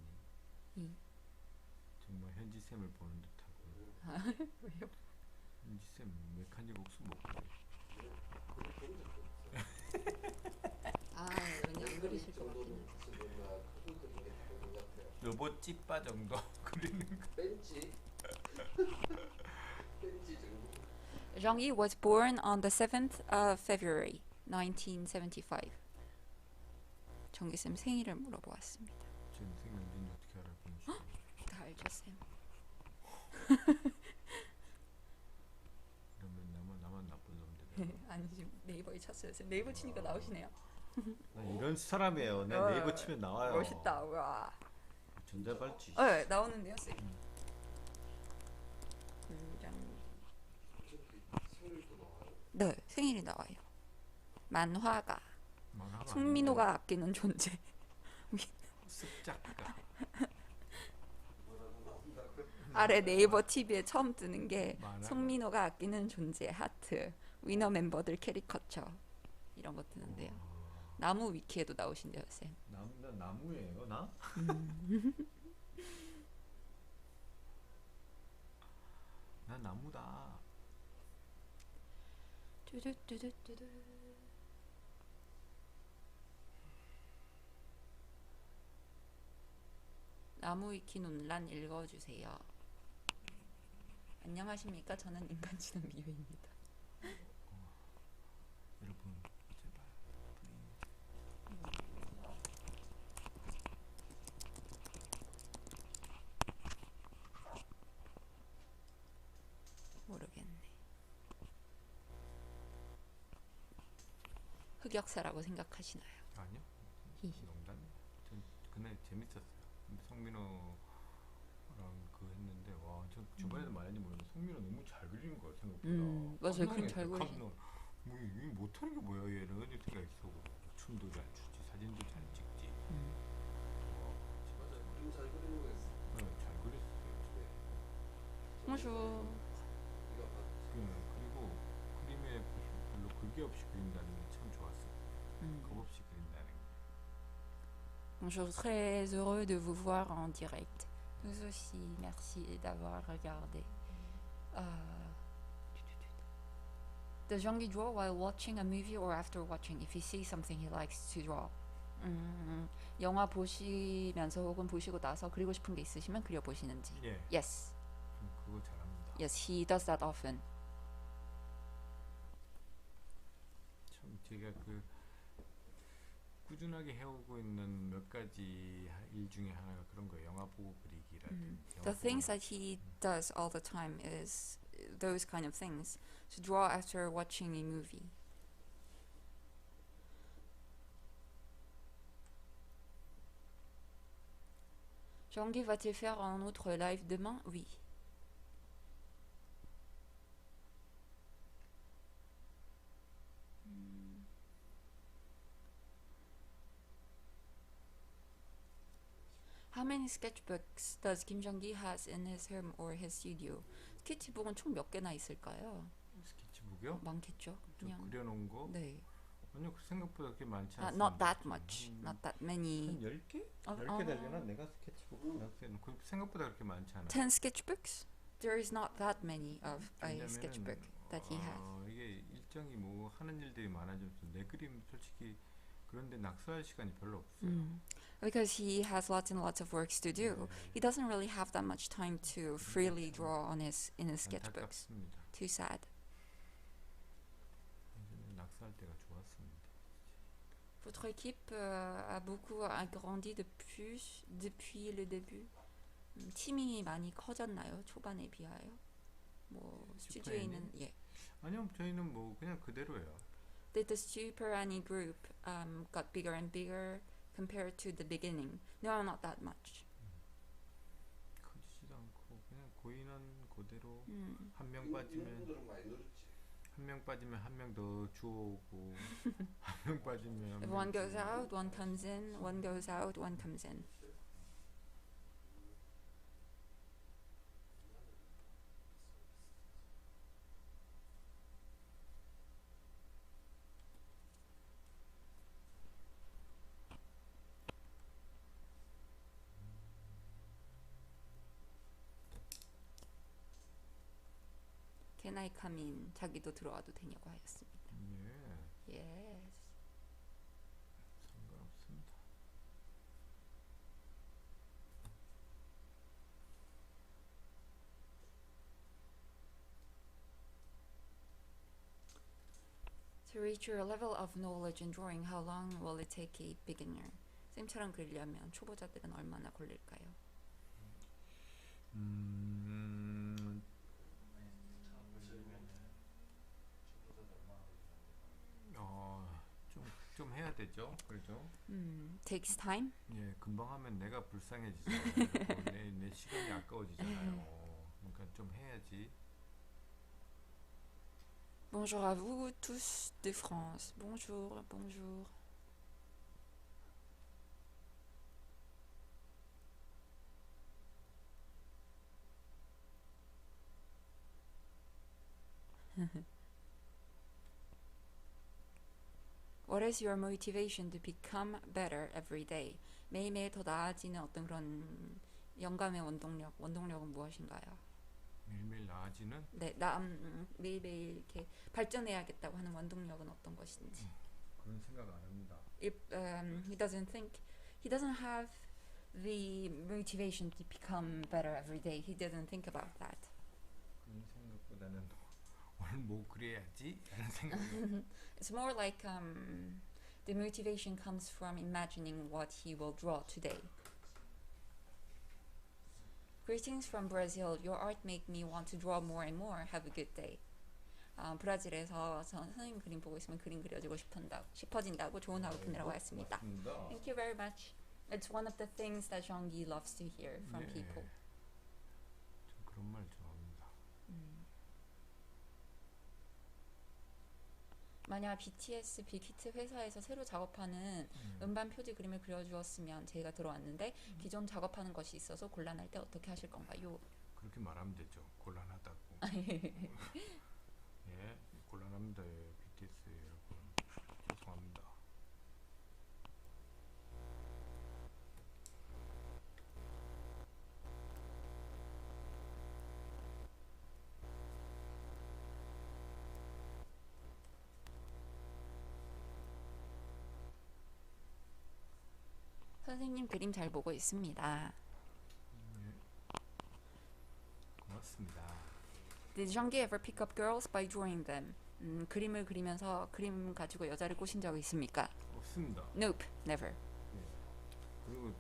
정말 현지 쌤을 보는 듯하고. 왜요? 현지 쌤 메카닉 옥수 못 그려. 아, 왠지 안 그리실 것 같긴 해. 로봇 찌빠 정도 그리는 거. 벤치. 벤치 정도. Jeong-gi was born on the 7th of February, 1975. 정기 쌤 생일을 물어보았습니다. 지금 생각이 쳤어요. 그러면 나만 나쁜 놈들. 아니지 네이버에 쳤어요. 네이버 치니까 나오시네요. 나 이런 사람이에요. 내 네이버 치면 나와요. 멋있다. 와. 전자발찌. 나오는데요, 쌤. 네, 생일이 나와요. 만화가. 송민호가 아끼는 존재. 습작가. 아래 네이버 TV에 처음 뜨는 게 만화가. 송민호가 아끼는 존재 하트. 위너 멤버들 캐리커처 이런 거 뜨는데요. 나무 위키에도 나오신대요, 쌤. 나 나무예요, 나? 나 나무다. 뚜두뚜두뚜두. 나무 위키 논란 읽어주세요. 안녕하십니까? 저는 인간지능 미호입니다. 여러분 제발 모르겠네. 흑역사라고 생각하시나요? 아니요. 농담이에요. 전 그날 재밌었어요. 성민호랑 그 했는데 와, 저 주변에도 말했는지 모르겠는데 성민호 너무 잘 그리는 거야 생각보다. 맞아요. 그림 잘 그리시. 뭐 이게 못하는 게 뭐야 얘는 이런 생각했어. 춤도 잘 추지, 사진도 잘 찍지. 맞아요. 그림 잘 그리는 거 있어. 잘 그렸어요. 무쇼. 그리고 그림에 별로 글귀 없이 그린다는 게 참 좋았어요. 겁 없이 그린다는 게. Bonjour, très heureux de vous voir en direct. Nous aussi, merci d'avoir regardé. Does Jean-Guy draw while watching a movie or after watching if he sees something he likes to draw? 영화 보시면서 혹은 보시고 나서 그리고 싶은 게 있으시면 그려보시는지. 예. Yes. 그거 잘합니다. Yes, he does that often. 참 제가 그 꾸준하게 해오고 있는 몇 가지 일 중에 하나가 그런 거예요. 영화 보고 그리기라든지. The things that he does all the time is those kind of things. To draw after watching a movie. Jean-Guy va-t-il faire un autre live demain? Oui. How many sketchbooks does Kim Jong-gi has in his home or his studio? 스케치북은 총 몇 개나 있을까요? 스케치북이요? 많겠죠. 저 그냥. 그려놓은 거? 네. 아니요, 생각보다 그렇게 많지 않습니다. Not that much. Not that many. 한 10개? 10개 되려나? 내가 스케치북 생각보다 그렇게 많지 않아요. 10 sketchbooks? There is not that many of a 왜냐면은, sketchbook that he has. 이게 일정이 뭐 하는 일들이 많아져서 내 그림 솔직히 그런데 낙서할 시간이 별로 없어요. Because he has lots and lots of works to do. He doesn't really have that much time to freely draw on in his sketchbooks. 안타깝습니다. Too sad. 예전에 낙서할 때가 좋았습니다. Votre équipe a beaucoup agrandi depuis le début. 팀이 많이 커졌나요? 초반에 비하여? 뭐 스튜디오에 있는 예. 아니요, 저희는 뭐 그냥 그대로예요. Did the superani group got bigger and bigger compared to the beginning? No, not that much. 커지지도 않고 그냥 고인한 그대로 한 명 인원들은 많이 늘었지. 한 명 빠지면 한 명 더 주워오고 한 명 빠지면 If one goes out, one comes in. One goes out, one comes in. Can I come in? 자기도 들어와도 되냐고 하였습니다. 예, Yes. 상관없습니다. To reach your level of knowledge in drawing, how long will it take a beginner? 쌤처럼 그리려면 초보자들은 얼마나 걸릴까요? 좀 해야 되죠. 그렇죠? Takes time. 예, 금방 하면 내가 불쌍해지잖아요. 내 시간이 아까워지잖아요. 그러니까 좀 해야지. Bonjour à vous tous de France. Bonjour, bonjour. What is your motivation to become better every day? 매일매일 더 나아지는 어떤 그런 영감의 원동력은 무엇인가요? 매일매일 나아지는? 네, 매일매일 이렇게 발전해야겠다고 하는 원동력은 어떤 것인지. 그런 생각 안 합니다. He doesn't have the motivation to become better every day. He doesn't think about that. 그런 생각보다는 오늘 뭐 그래야지 라는 생각. It's more like the motivation comes from imagining what he will draw today. Greetings from Brazil. Your art make me want to draw more and more. Have a good day. 브라질에서 선생님 그림 보고 있으면 그림 그려주고 싶어진다고 좋은 하루 보내라고 했습니다. Thank you very much. It's one of the things that Jean-Guy loves to hear from people. 저 그런 말 좋아합니다. 만약 BTS 빅히트 회사에서 새로 작업하는 음반 표지 그림을 그려주었으면 제가 들어왔는데 기존 작업하는 것이 있어서 곤란할 때 어떻게 하실 건가요? 그렇게 말하면 되죠. 곤란하다고. 예, 곤란합니다. BTS 여러분. 죄송합니다. 선생님 그림 잘 보고 있습니다. 고맙습니다. Did Jean-Guy ever pick up girls by drawing them? 그림을 그리면서 그림 가지고 여자를 꼬신 적이 있습니까? 없습니다. Nope, never. 그리고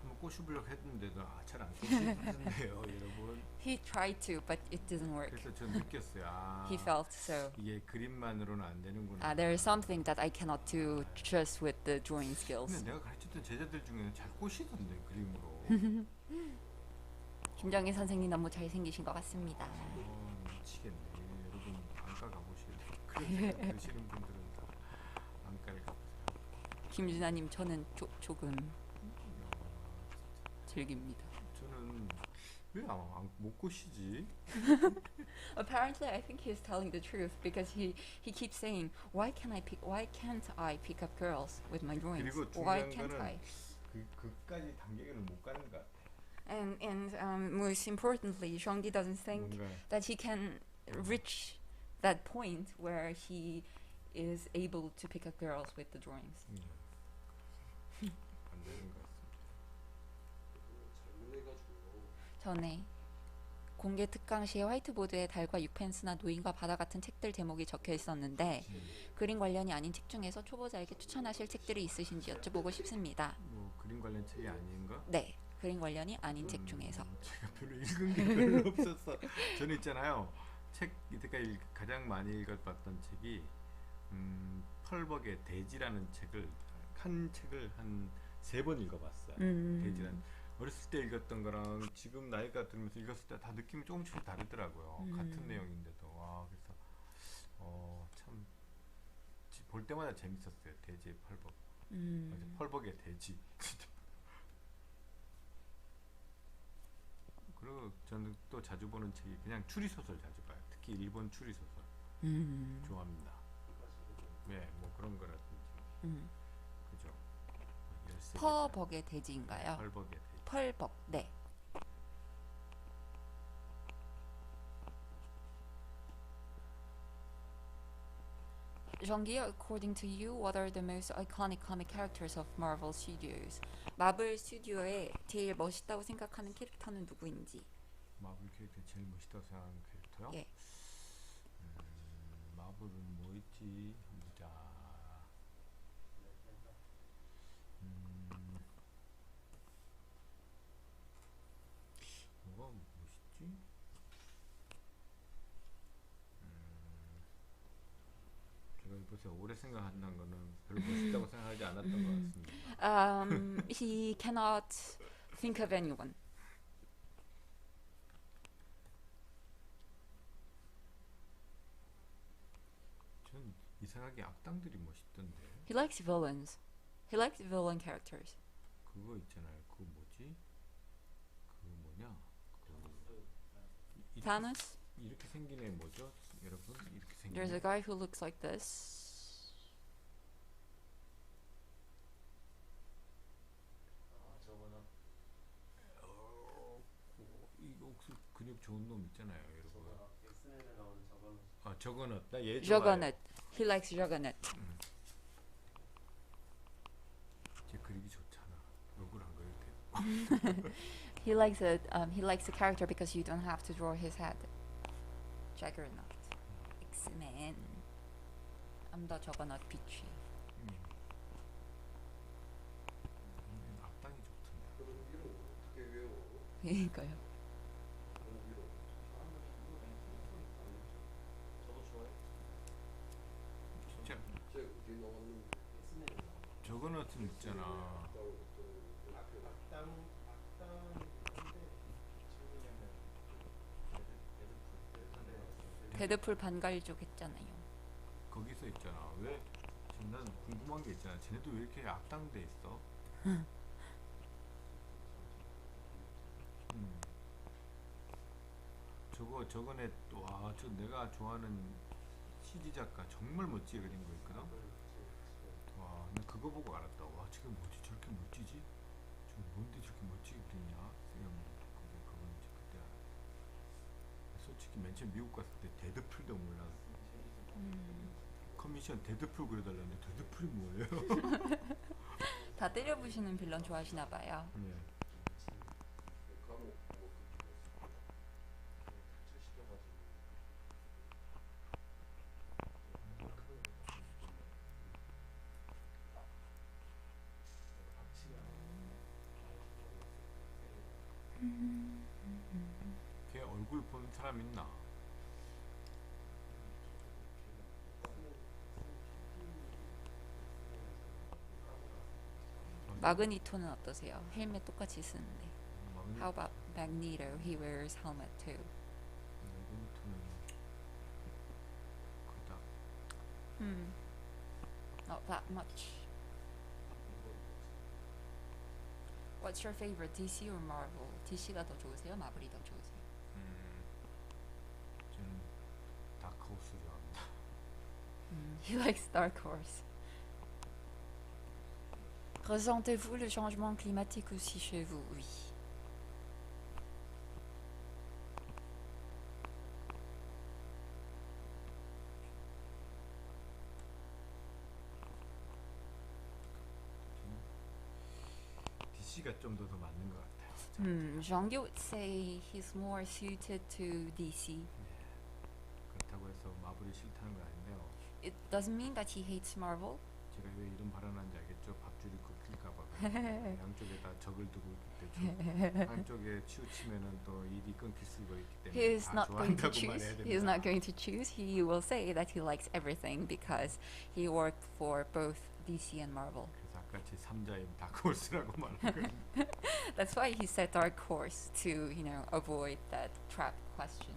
한번 꼬셔보려고 했는데도 잘 안 꼬시는데요, 여러분. He tried to, but it didn't work. 그래서 저 느꼈어요. He felt so. 이게 그림만으로는 안 되는구나. There is something that I cannot do just with the drawing skills. 근데 내가 가르쳤던 제자들 중에는 잘 꼬시던데 그림으로. 김정희 선생님 너무 잘생기신 것 같습니다. 미치겠네. 여러분 안과 가보셔야 돼요. 그런 생각 드시는 분들은 다 안과를 가보세요. 김준하님 저는 조금 즐깁니다. 저는 왜 못 꼬시지? Apparently, I think he's telling the truth because he keeps saying, "Why can't I pick up girls with my drawings? 그리고 Why 중요한 can't I?" 거는 그까지 단계는 못 가는 것 같아. And most importantly, Jean-Guy doesn't think 뭔가 that he can reach that point where he is able to pick up girls with the drawings. 안 되는 것 같습니다. 전에 공개 특강 시에 화이트보드에 달과 육펜스나 노인과 바다 같은 책들 제목이 적혀 있었는데 그림 관련이 아닌 책 중에서 초보자에게 추천하실 책들이 있으신지 여쭤보고 싶습니다. 뭐 그림 관련 책이 아닌가? 네, 그림 관련이 아닌 책 중에서. 제가 별로 읽은 게 별로 없었어. 저는 있잖아요. 책 이때까지 가장 많이 읽어봤던 책이 펄벅의 돼지라는 책을 한 3번 읽어봤어요. 돼지라는 어렸을 때 읽었던 거랑 지금 나이가 들면서 읽었을 때 다 느낌이 조금씩 다르더라고요. 같은 내용인데도 그래서 참 볼 때마다 재밌었어요. 돼지의 펄벅. 펄벅의 돼지. 그리고 저는 또 자주 보는 책이 그냥 추리소설 자주 봐요. 특히 일본 추리소설 좋아합니다. 네, 뭐 그런 거라든지 그죠. 펄벅의 돼지인가요? 펄벅의 돼지. 펄벅, 네. Jean-Guy, according to you, what are the most iconic comic characters of Marvel Studios? 마블 스튜디오의 제일 멋있다고 생각하는 캐릭터는 누구인지. 마블 캐릭터 제일 멋있다고 생각하는 캐릭터요? 예. 마블은 뭐 있지? 보자. 뭐가 글쎄 오래 생각한다는 거는 별로 멋있다고 생각하지 않았던 것 같습니다. He cannot think of anyone. 전 이상하게 악당들이 멋있던데. He likes villains. He likes villain characters. 그거 있잖아요. 그 뭐지? 그 뭐냐? 그 Thanos. 이렇게 생긴 애 뭐죠? 여러분 이렇게 생긴 There's 애. a guy who looks like this. 아 저거나 이거 혹시 근육 좋은 놈 있잖아요, 여러분. 저거나 엑스맨에 나오는 저거는 아 저거는 나얘 좋아요. Juggernaut. He likes Juggernaut. 쟤 그리기 좋잖아. 얼굴 안 그려도 돼. He likes it. He likes the character because you don't have to draw his head. Juggernaut. X-Men. I'm the Juggernaut bitch. 악당이 좋던데. 그런 이름 어떻게 외워? 그러니까요. 그런 이름 저도 좋아해. 진짜 쟤 어디 나왔는데? 엑스맨에 나오는 저거는 좀 있잖아. 악당 한데 친구냐면 데드풀 반갈족 했잖아요. 거기서 있잖아. 왜? 지금 난 궁금한 게 있잖아. 쟤네도 왜 이렇게 악당돼 있어? 저거네 와저 내가 좋아하는 CG 작가 정말 멋지게 그린 거 있거든. 와, 나 그거 보고 알았다. 와, 저게 뭐지? 저렇게 멋지지? 저 뭔데 저렇게 멋지게 그렸냐? 그건 이제 그때 알았어. 솔직히 맨 처음 미국 갔을 때 데드풀도 몰라. 커미션 데드풀 그려달라는데 데드풀이 뭐예요? 다 때려부시는 빌런 좋아하시나 봐요. 네. 감옥 걔 얼굴 본 사람 있나? 마그니토는 어떠세요? 헬멧 똑같이 쓰는데. 마그니- How about Magneto? He wears helmet too. 마그니토는 그닥 Not that much. What's your favorite, DC or Marvel? DC가 더 좋으세요? 마블이 더 좋으세요? 저는 다크호스 좋아합니다. He likes Dark Horse. Ressentez-vous le changement climatique aussi chez vous? Oui. DC가 좀 더 맞는 것 같아요. Jean-Guy would say he's more suited to DC. 그렇다고 해서 마블이 싫다는 건 아닌데요. It doesn't mean that he hates Marvel. 제가 왜 이런 발언하는지 알겠죠? 밥줄이 꺾일까봐 양쪽에 다 적을 두고 있기 때문에 한쪽에 치우치면은 또 일이 끊길 수가 있기 He 때문에 is 다 not going to 좋아한다고 choose. 말해야 He is 됩니다. not going to choose. He will say that he likes everything because he worked for both DC and Marvel. 그래서 아까 제 3자인 다크호스라고 말한 거예요. That's why he said Dark Horse to, avoid that trap question.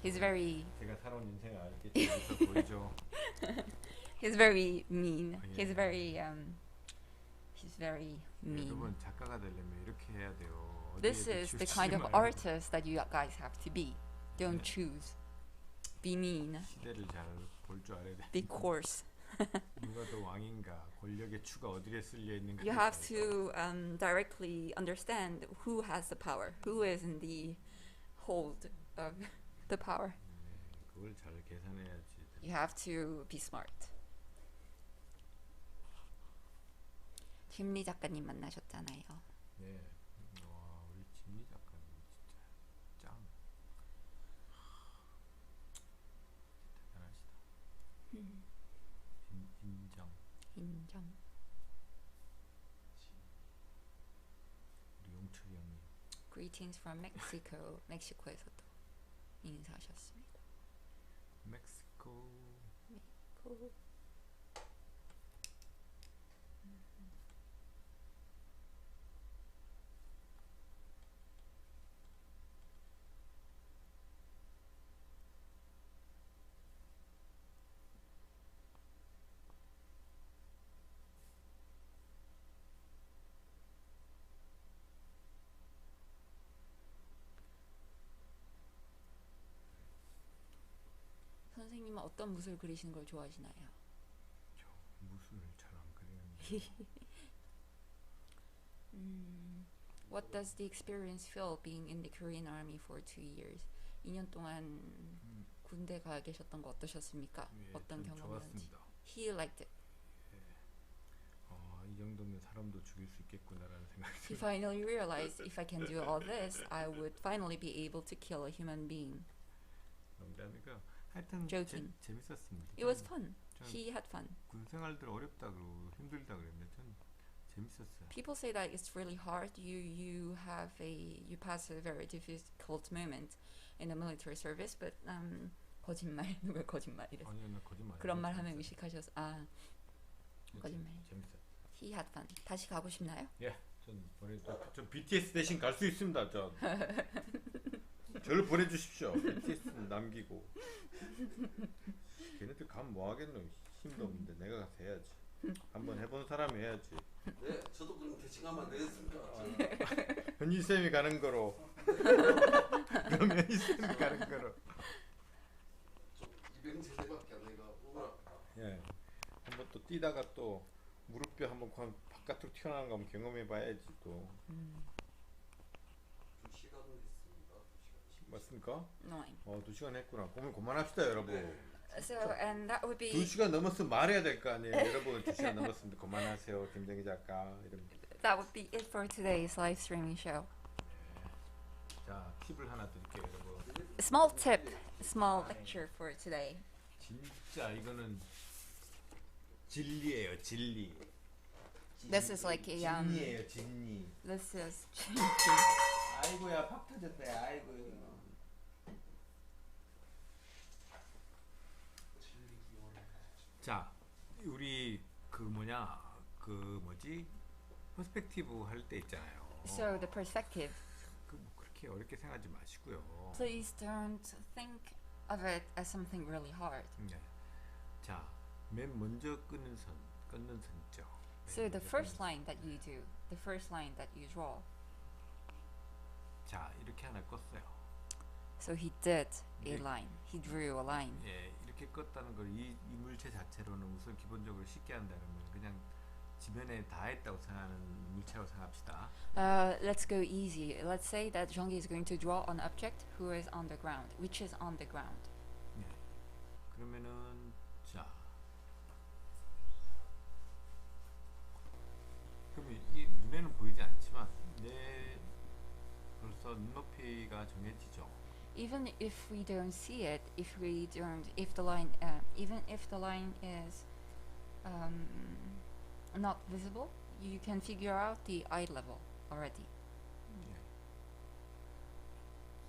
He's very 제가 살아온 인생 알겠죠? 그래서 보이죠? he's very mean. 예. He's very mean. 여러분 작가가 되려면 이렇게 해야 돼요. This 어디에도 is the 치우치지 kind of 말고 artist that you guys have to be. Don't 네. choose. Be mean. 시대를 잘 볼 줄 알아야 돼. Be coarse. 누가 더 왕인가, 권력의 추가 어디에 쓸려 있는가. You have to directly understand who has the power, who is in the hold of the power. 그걸 잘 계산해야지. You have to be smart. 김리 작가님 만나셨잖아요. 네. 와, 우리 진미 작가님 진짜 짱. 대단하시다. 인정. 인정. 우리 용철이 형님. Greetings from Mexico. 멕시코에서도 인사하셨습니다. 멕시코. 선생님은 어떤 무술 그리시는 걸 좋아하시나요? 저 무술을 잘 안 그리는데. What does the experience feel being in the Korean army for 2 years? 2년 동안 군대 가 계셨던 거 어떠셨습니까? 예, 어떤 좀 경험이었는지. 좋았습니다. He liked it. 이 정도면 사람도 죽일 수 있겠구나라는 생각이 He 들어요. finally realized if I can do all this, I would finally be able to kill a human being. 농담이고요. 하여튼 Joking. 재밌었습니다. It was fun. 전 He had fun. 군 생활들 어렵다고 힘들다 그랬는데 전 재밌었어요. People say that it's really hard. You pass a very difficult moment in the military service, but 거짓말. 누가 거짓말이래? 아니요, 나 거짓말. 그런 말 하면 의식하셔서 거짓말. 재밌어요. He had fun. 다시 가고 싶나요? 예, 전 BTS 대신 갈 수 있습니다. 저를 보내주십시오. BTS는 남기고. 걔네들 가면 뭐 하겠노? 힘도 없는데 내가 가서 해야지. 한번 해본 사람이 해야지. 네, 저도 그럼 대신 가면 안 되겠습니까? 현지 쌤이 가는 거로. 그럼 현지 쌤이 가는 거로. 좀 이병재대밖에 안 해가 오라. 예, 한번 또 뛰다가 또 무릎뼈 한번 바깥으로 튀어나온 거 한번 경험해봐야지 또. 2시간 했습니다. 2시간. 맞습니까? No. 2시간 했구나. 그러면 그만합시다, 여러분. So and that would be 2시간 넘었으면 말해야 될 거 아니에요. 여러분 2시간 넘었으면 그만하세요. 김정희 작가. 이런. that would be it for today's live streaming show. 자, 팁을 하나 드릴게요, 여러분. Small tip, small lecture for today. 진짜 이거는 진리예요, 진리. This is like a 진리예요, 진리. this is 아이고야, 팍 터졌다. 아이고. 자, 우리 퍼스펙티브 할 때 있잖아요. so the perspective. 뭐 그렇게 어렵게 생각하지 마시고요. Please don't think of it as something really hard. 네. 자, 맨 먼저 끊는 선 있죠. So the first line that you do, the first line that you draw. 자, 이렇게 하나 껐어요. So he did a 네. line. He drew a line. 예, 이렇게 껐다는 걸 이 물체 자체로는 우선 기본적으로 쉽게 한다면 그냥 지면에 다 했다고 생각하는 물체라고 생각합시다. Let's go easy. Let's say that Jean-Guy is going to draw an object who is on the ground, which is on the ground. 네. 그러면은 자, 그러면 이 눈에는 보이지 않지만 벌써 눈높이가 정해지죠. Even if we don't see it, if the line, even if the line is not visible, you can figure out the eye level already. 예.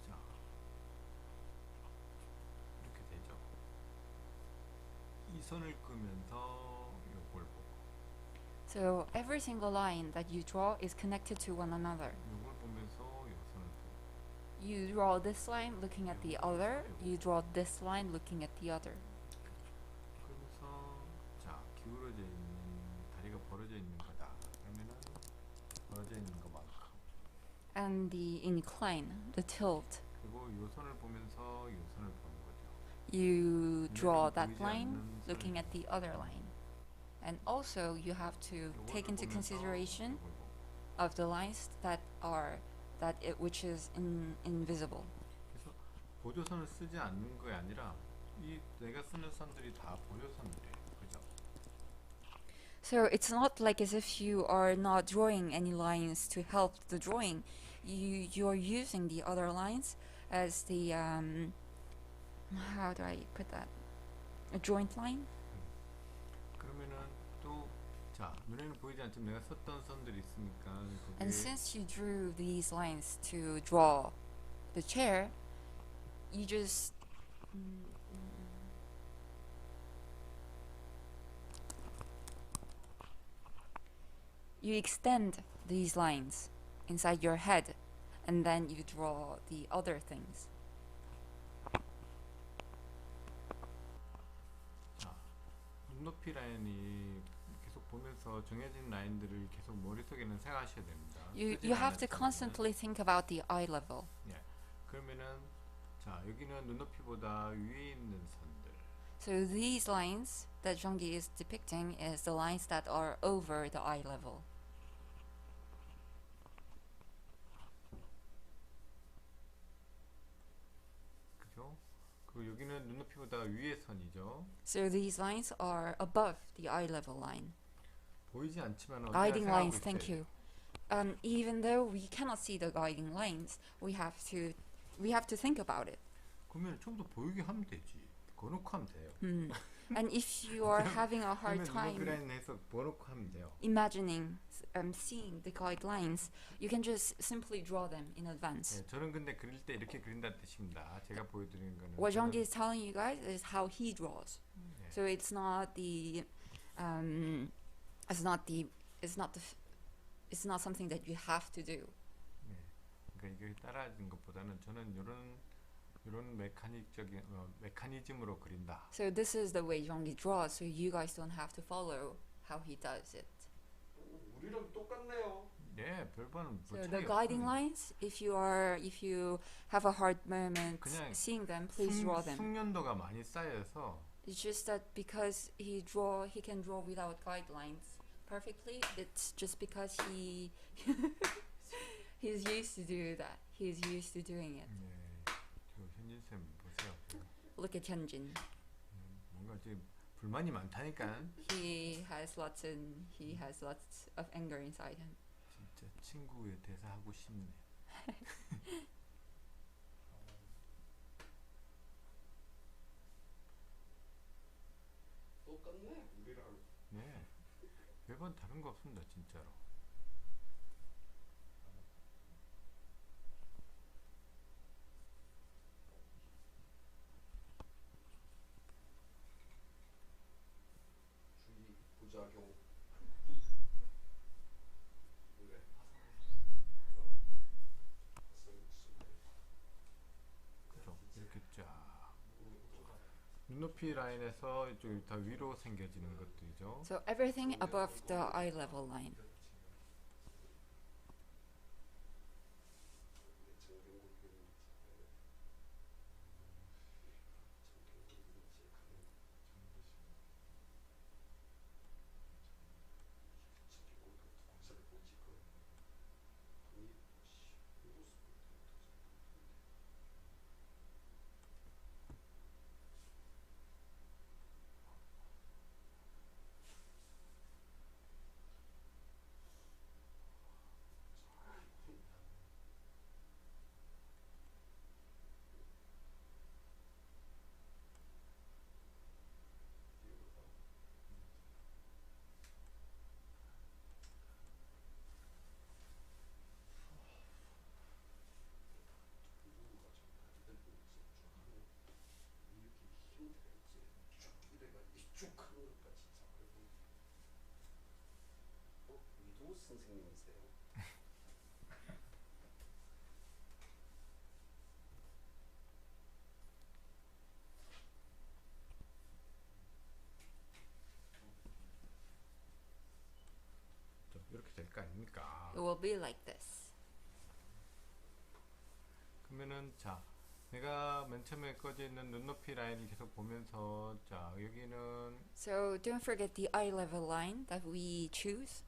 자, 이렇게 되죠. 이 선을 끄면서 요걸 보고, So every single line that you draw is connected to one another. 요걸 보면서 요 선을 보고. You draw this line looking at the other, you draw this line looking at the other. 그러면서 자, 기울어져 있는 다리가 벌어져 있는 거다. 그러면은 벌어져 있는 것만큼. And the incline, the tilt, 그리고 요 선을 보면서 요 선을 보는 거죠. you draw that 보이지 line 않는 looking at the other line. And also you have to 요거를 take into 보면서 consideration 요걸 보고. of the lines which is invisible. 그래서 보조선을 쓰지 않는 게 아니라 이 내가 쓰는 선들이 다 보조선들이에요. 그죠? So it's not like as if you are not drawing any lines to help the drawing. You are using the other lines as the how do I put that? A joint line. 그러면은 또 자, 눈에는 보이지 않지만 내가 썼던 선들이 있으니까 거기에 And since you drew these lines to draw the chair, you just you extend these lines inside your head, and then you draw the other things. 자, 눈높이 라인이 계속 보면서 정해진 라인들을 계속 머릿속에는 생각하셔야 됩니다. You 쓰진 have to 않았지만은. constantly think about the eye level. 예. 그러면은 자 여기는 눈높이보다 위에 있는 선들. So these lines that Zhongyi is depicting is the lines that are over the eye level. 그죠? 그리고 여기는 눈높이보다 위의 선이죠. So these lines are above the eye level line. 보이지 않지만 Guiding 생각하고 lines, 있어야 thank 돼요. you. Even though we cannot see the guiding lines, we have to think about it. 그러면 좀 더 보이게 하면 되지. 거놓고 하면 돼요. And if you are having a hard 그러면 눈높이 time 라인에서 거놓고 하면 돼요. imagining seeing the guidelines, you can just simply draw them in advance. 예, 저는 근데 그릴 때 이렇게 그린다는 뜻입니다. 제가 보여드리는 거는 What 저는- Zhongyi is telling you guys is how he draws. 예, So it's not the it's not something that you have to do. 예. 그러니까 이걸 따라하는 것보다는 저는 이런 메카닉적인 메커니즘으로 그린다. So this is the way Zhongyi draws, so you guys don't have to follow how he does it. 우리랑 똑같네요. 예, 별반 뭐 So 차이 the guiding 없습니다. lines, if you have a hard moment 그냥 seeing them, please draw them. 숙련도가 많이 쌓여서 It's just that because he can draw without guidelines perfectly. It's just because he's used to do that. He's used to doing it. 예, 저 현진 쌤 보세요. 지금. Look at Hyunjin. 뭔가 지금 불만이 많다니까. He has lots of anger inside him. 진짜 친구의 대사 하고 싶네. 똑같네. 우리랑. 네, 별반 다른 거 없습니다, 진짜로. 주의 부작용. 왜? 그죠? 이렇게 쫙 눈높이 라인에서 이쪽 다 위로 생겨지는 것들이죠. So everything above the eye level line. 위도 선생님이세요? 이렇게 될 거 아닙니까? It will be like this. 그러면은 자, 내가 맨 처음에 꺼져 있는 눈높이 라인을 계속 보면서 자, 여기는 So don't forget the eye level line that we choose.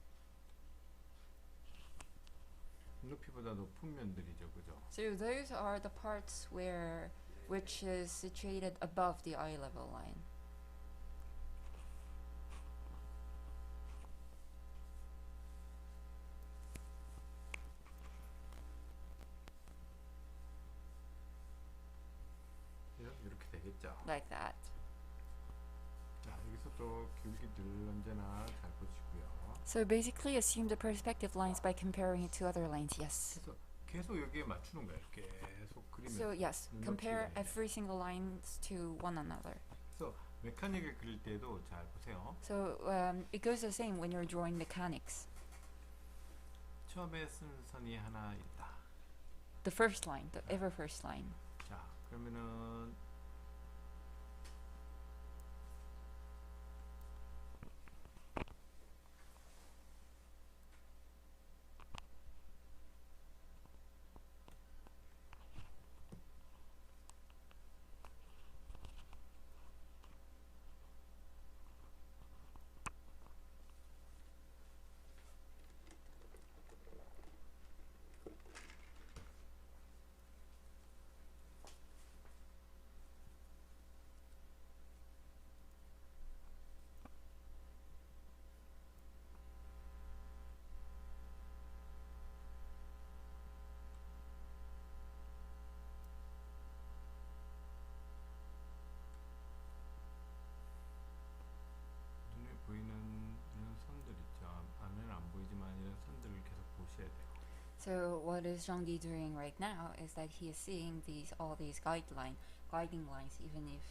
눈높이보다 높은 면들이죠, 그죠? So those are the parts which is situated above the eye level line. 이렇게 되겠죠. Like that. 자, 여기서 또 기울기들 언제나 잘 보시고요. So basically assume the perspective lines by comparing it to other lines, yes. 그래서 계속 여기에 맞추는 거예요. 계속 그리면. So yes, 눈높이 compare 라인에. every single lines to one another. 그래서 메카닉을 그릴 때도 잘 보세요. So it goes the same when you're drawing mechanics. 처음에 쓴 선이 하나 있다. The first line, the ever first line. 자, 그러면은 눈에 보이는 이런 선들 있죠. 안에는 안 보이지만 이런 선들을 계속 보셔야 돼요. So what is Zhongyi doing right now is that he is seeing all these guiding lines, even if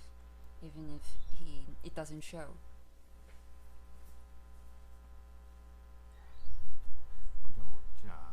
it doesn't show. 그죠? 자,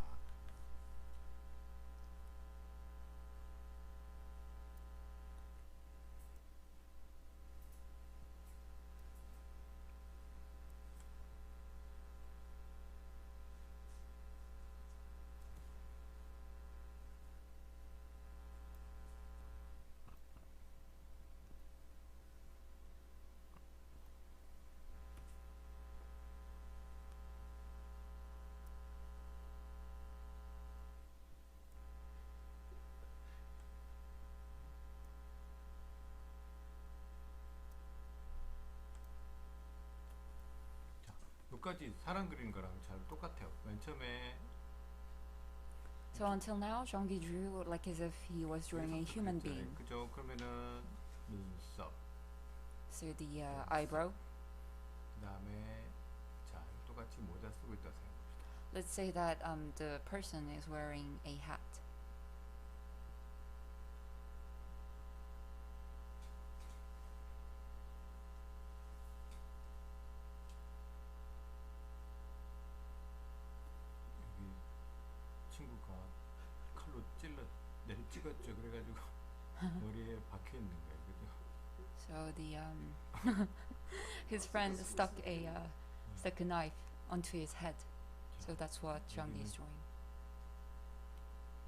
여기까지 사람 그리는 거랑 잘 똑같아요. 맨 처음에 So until now, Zhongyi drew like as if he was drawing a human being. 그죠? 그러면은 눈썹, So the eyebrow. 그다음에 자 똑같이 모자 쓰고 있다 생각합시다. Let's say that the person is wearing a hat. 여기 친구가 칼로 내리 찍었죠. 그래가지고 머리에 박혀 있는 거예요. 그죠? So the his friend stuck a knife onto his head. So that's what Zhongyi is drawing.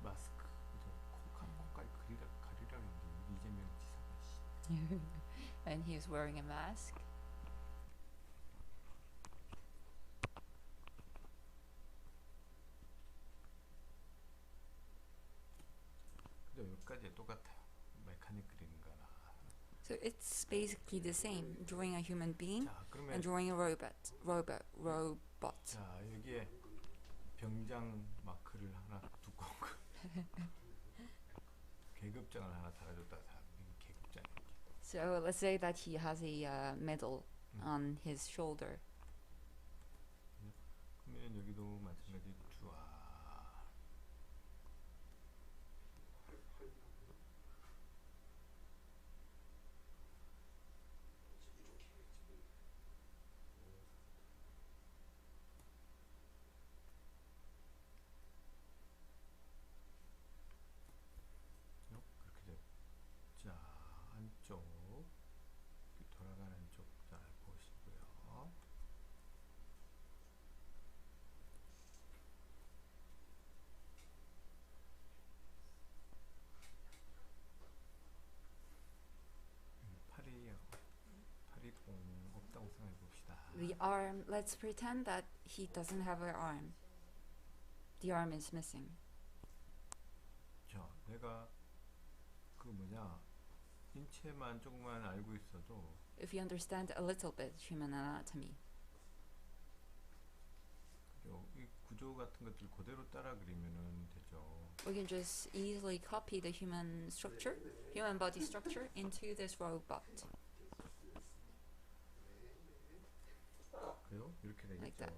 마스크, 그죠? 코까지 가리라는 게 이재명 지사가 씨. And he is wearing a mask. 근데 여기까지 똑같아요. 메카닉 그리는 거나. So it's basically the same, drawing a human being 자, 그러면 and drawing a robot. 자 여기에 병장 마크를 하나 두꺼운 거 계급장을 하나 달아줬다 생각하면 이게 계급장이에요. So let's say that he has a medal on his shoulder. 그러면 여기도 마찬가지 쫙 그렇게 돼. 자 안쪽 이렇게 돌아가는 쪽 잘 보시고요. 팔이 없다고 생각해 봅시다. The arm, let's pretend that he doesn't have an arm. The arm is missing. 자, 내가 그 인체만 조금만 알고 있어도 If you understand a little bit human anatomy, 이 구조 같은 것들 그대로 따라 그리면은 되죠. we can just easily copy the human body structure into this robot. 그래요? 이렇게 되겠죠. Like that.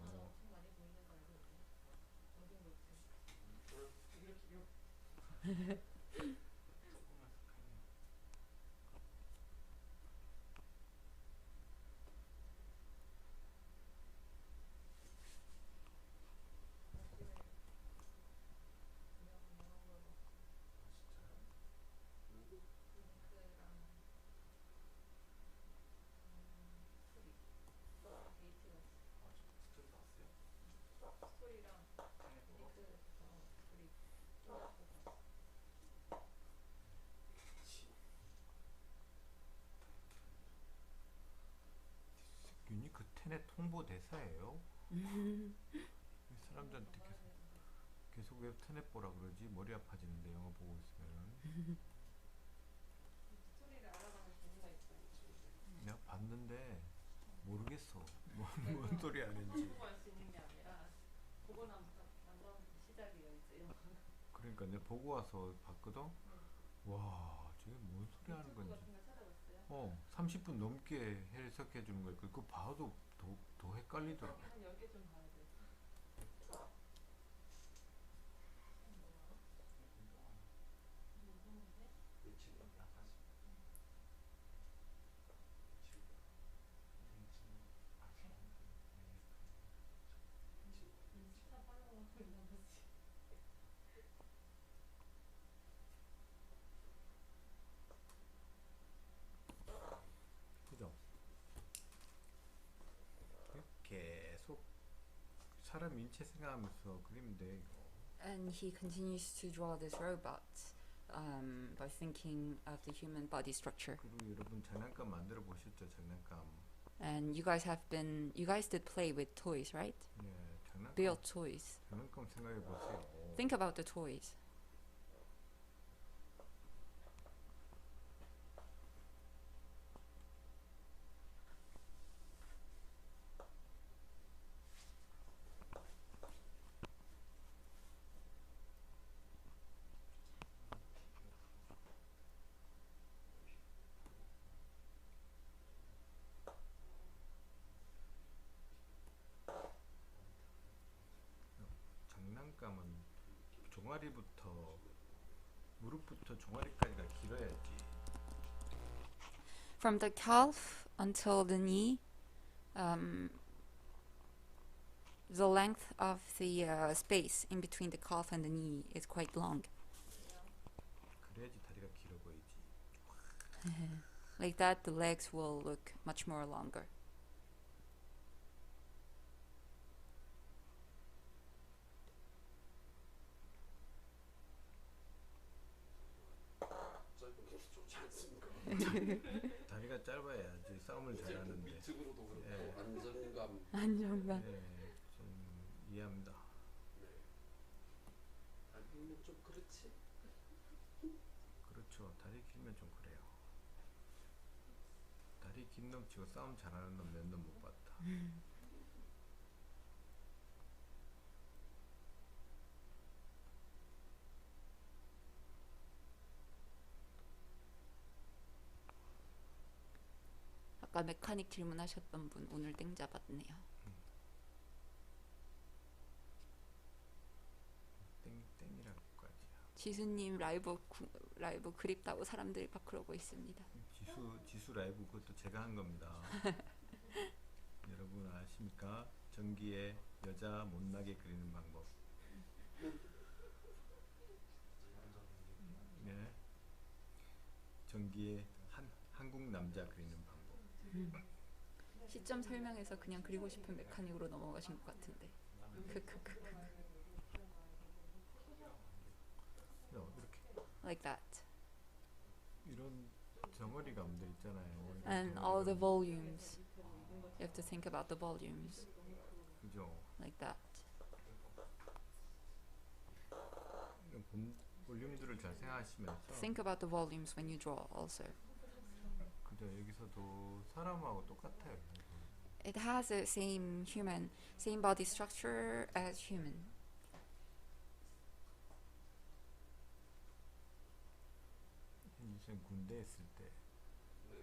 홍보 대사예요. 사람들한테 계속 왜 스냅 보라 그러지? 머리 아파지는데 영화 보고 있으면. 스토리를 알아가는 재미가 있어요. 내가 봤는데 모르겠어. 뭔 소리 하는지. 보고 할 수 있는 게 아니라 보고 나부터 시작이에요 이제 영화가. 그러니까 내가 보고 와서 봤거든. 와, 저게 뭔 소리 하는 유튜브 건지. 같은 거 찾아봤어요? 30분 넘게 해석해 주는 거야. 그거 봐도 더 헷갈리더라고. 한 10개 좀 봐야 돼. 인스타 팔로워 있나 보지. 그죠? 계속 사람 인체 생각하면서 그리면 돼 이거. And he continues to draw this robot by thinking of the human body structure. 그리고 여러분 장난감 만들어 보셨죠? 장난감. And you guys did play with toys, right? 네, 장난감. Build toys. 장난감 생각해 보세요. Think about the toys. 장난감은 종아리부터 무릎부터 종아리까지가 길어야지. From the calf until the knee, the length of the space in between the calf and the knee is quite long. 그래야지 다리가 길어 보이지. Like that, the legs will look much more longer. 짧은 것도 좋지 않습니까? 다리가 짧아야지 싸움을 잘하는데. 미적으로도 그렇고 예. 안정감. 안정감. 네, 좀 이해합니다. 네. 다리 길면 좀 그렇지. 그렇죠. 다리 길면 좀 그래요. 다리 긴 놈 치고 싸움 잘하는 놈 몇 놈 못 봤다. 아까 메카닉 질문하셨던 분 오늘 땡 잡았네요. 땡이라고까지야. 지수님 라이브 그립다고 사람들이 막 그러고 있습니다. 지수 라이브 그것도 제가 한 겁니다. 여러분 아십니까? 전기에 여자 못나게 그리는 방법. 네. 전기에 한국 남자 그리는 방법. 시점 설명해서 그냥 그리고 싶은 메카닉으로 넘어가신 것 같은데. 크크크. 이렇게 Like that. 이런 덩어리 감들 있잖아요. And all the volumes. You have to think about the volumes. 그죠? Like that. 볼륨들을 잘 생각하시면서 Think about the volumes when you draw also. 그죠? 여기서도 사람하고 똑같아요. It has the same body structure as human. 현진 군대 있을 때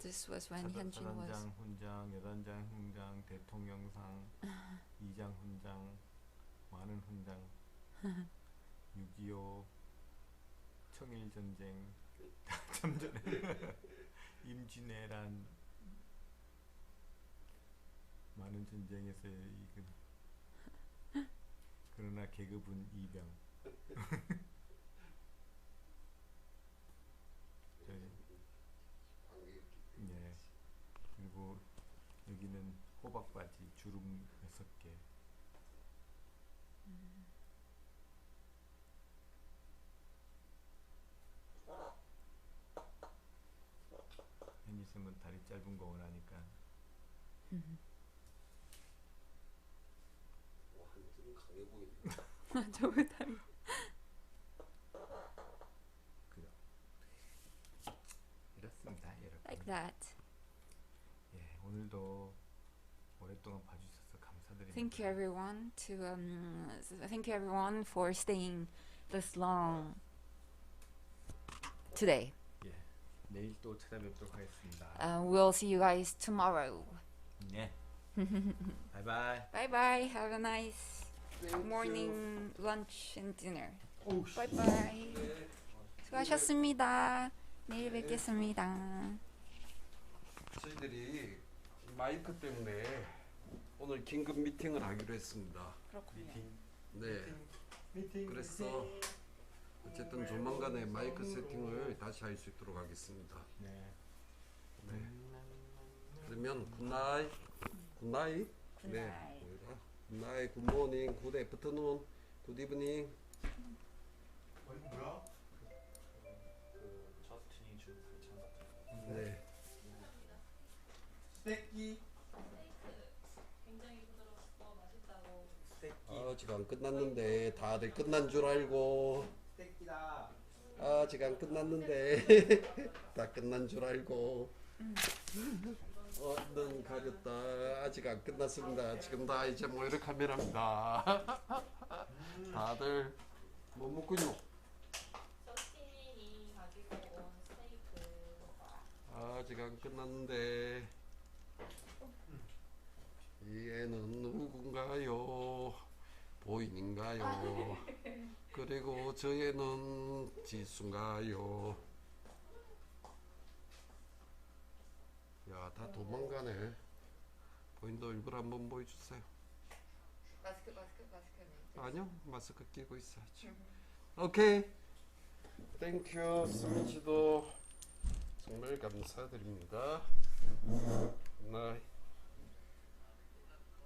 This was when Hyunjin was. 사단장 훈장, 여단장 훈장, 대통령상, 이장 훈장, 많은 훈장, 6.25 청일전쟁 참전해 임진왜란 많은 전쟁에서 이긴 그러나 계급은 이병. 저희 네. 그리고 여기는 호박바지 주름 6개. 현지쌤은 다리 짧은 거 원하니까 강해 보이네. 저거 다리. 그죠. 이렇습니다, 여러분. Like that. 예, 오늘도 오랫동안 봐주셔서 감사드립니다. Thank you everyone thank you everyone for staying this long today. 예, 내일 또 찾아뵙도록 하겠습니다. We'll see you guys tomorrow. 네. 바이바이. Bye bye. Have a nice morning, lunch and dinner. Bye bye. 수고하셨습니다. 내일 뵙겠습니다. 저희들이 마이크 때문에 오늘 긴급 미팅을 하기로 했습니다. 그렇군요. 네. 그래서 어쨌든 조만간에 마이크 세팅을 다시 할 수 있도록 하겠습니다. 네. 네. 그러면 굿나잇. 굿나잇. 굿나잇. 굿나잇. 굿모닝. 굿 애프터눈. 굿 이브닝. 뭐야? 그 저스틴이 준 반찬 같은 거. 네. 스테이키. 굉장히 부드럽고 맛있다고. 스테이키. 아직 안 끝났는데 다들 끝난 줄 알고. 스테이키다. 아직 안 끝났는데 다 끝난 줄 알고. 눈 가렸다. 아직 안 끝났습니다. 지금 다 이제 모이를 카메라입니다. 다들 뭐 먹고 있노? 저스틴이 가지고 온 스테이크. 아직 안 끝났는데 이 애는 누군가요? 보인인가요? 그리고 저 애는 지수인가요? 야, 다 도망가네. 보인도 얼굴 한번 보여주세요. 마스크. 아니요, 마스크 끼고 있어야죠. 오케이. 땡큐. 수민 씨도 정말 감사드립니다. 굿나잇.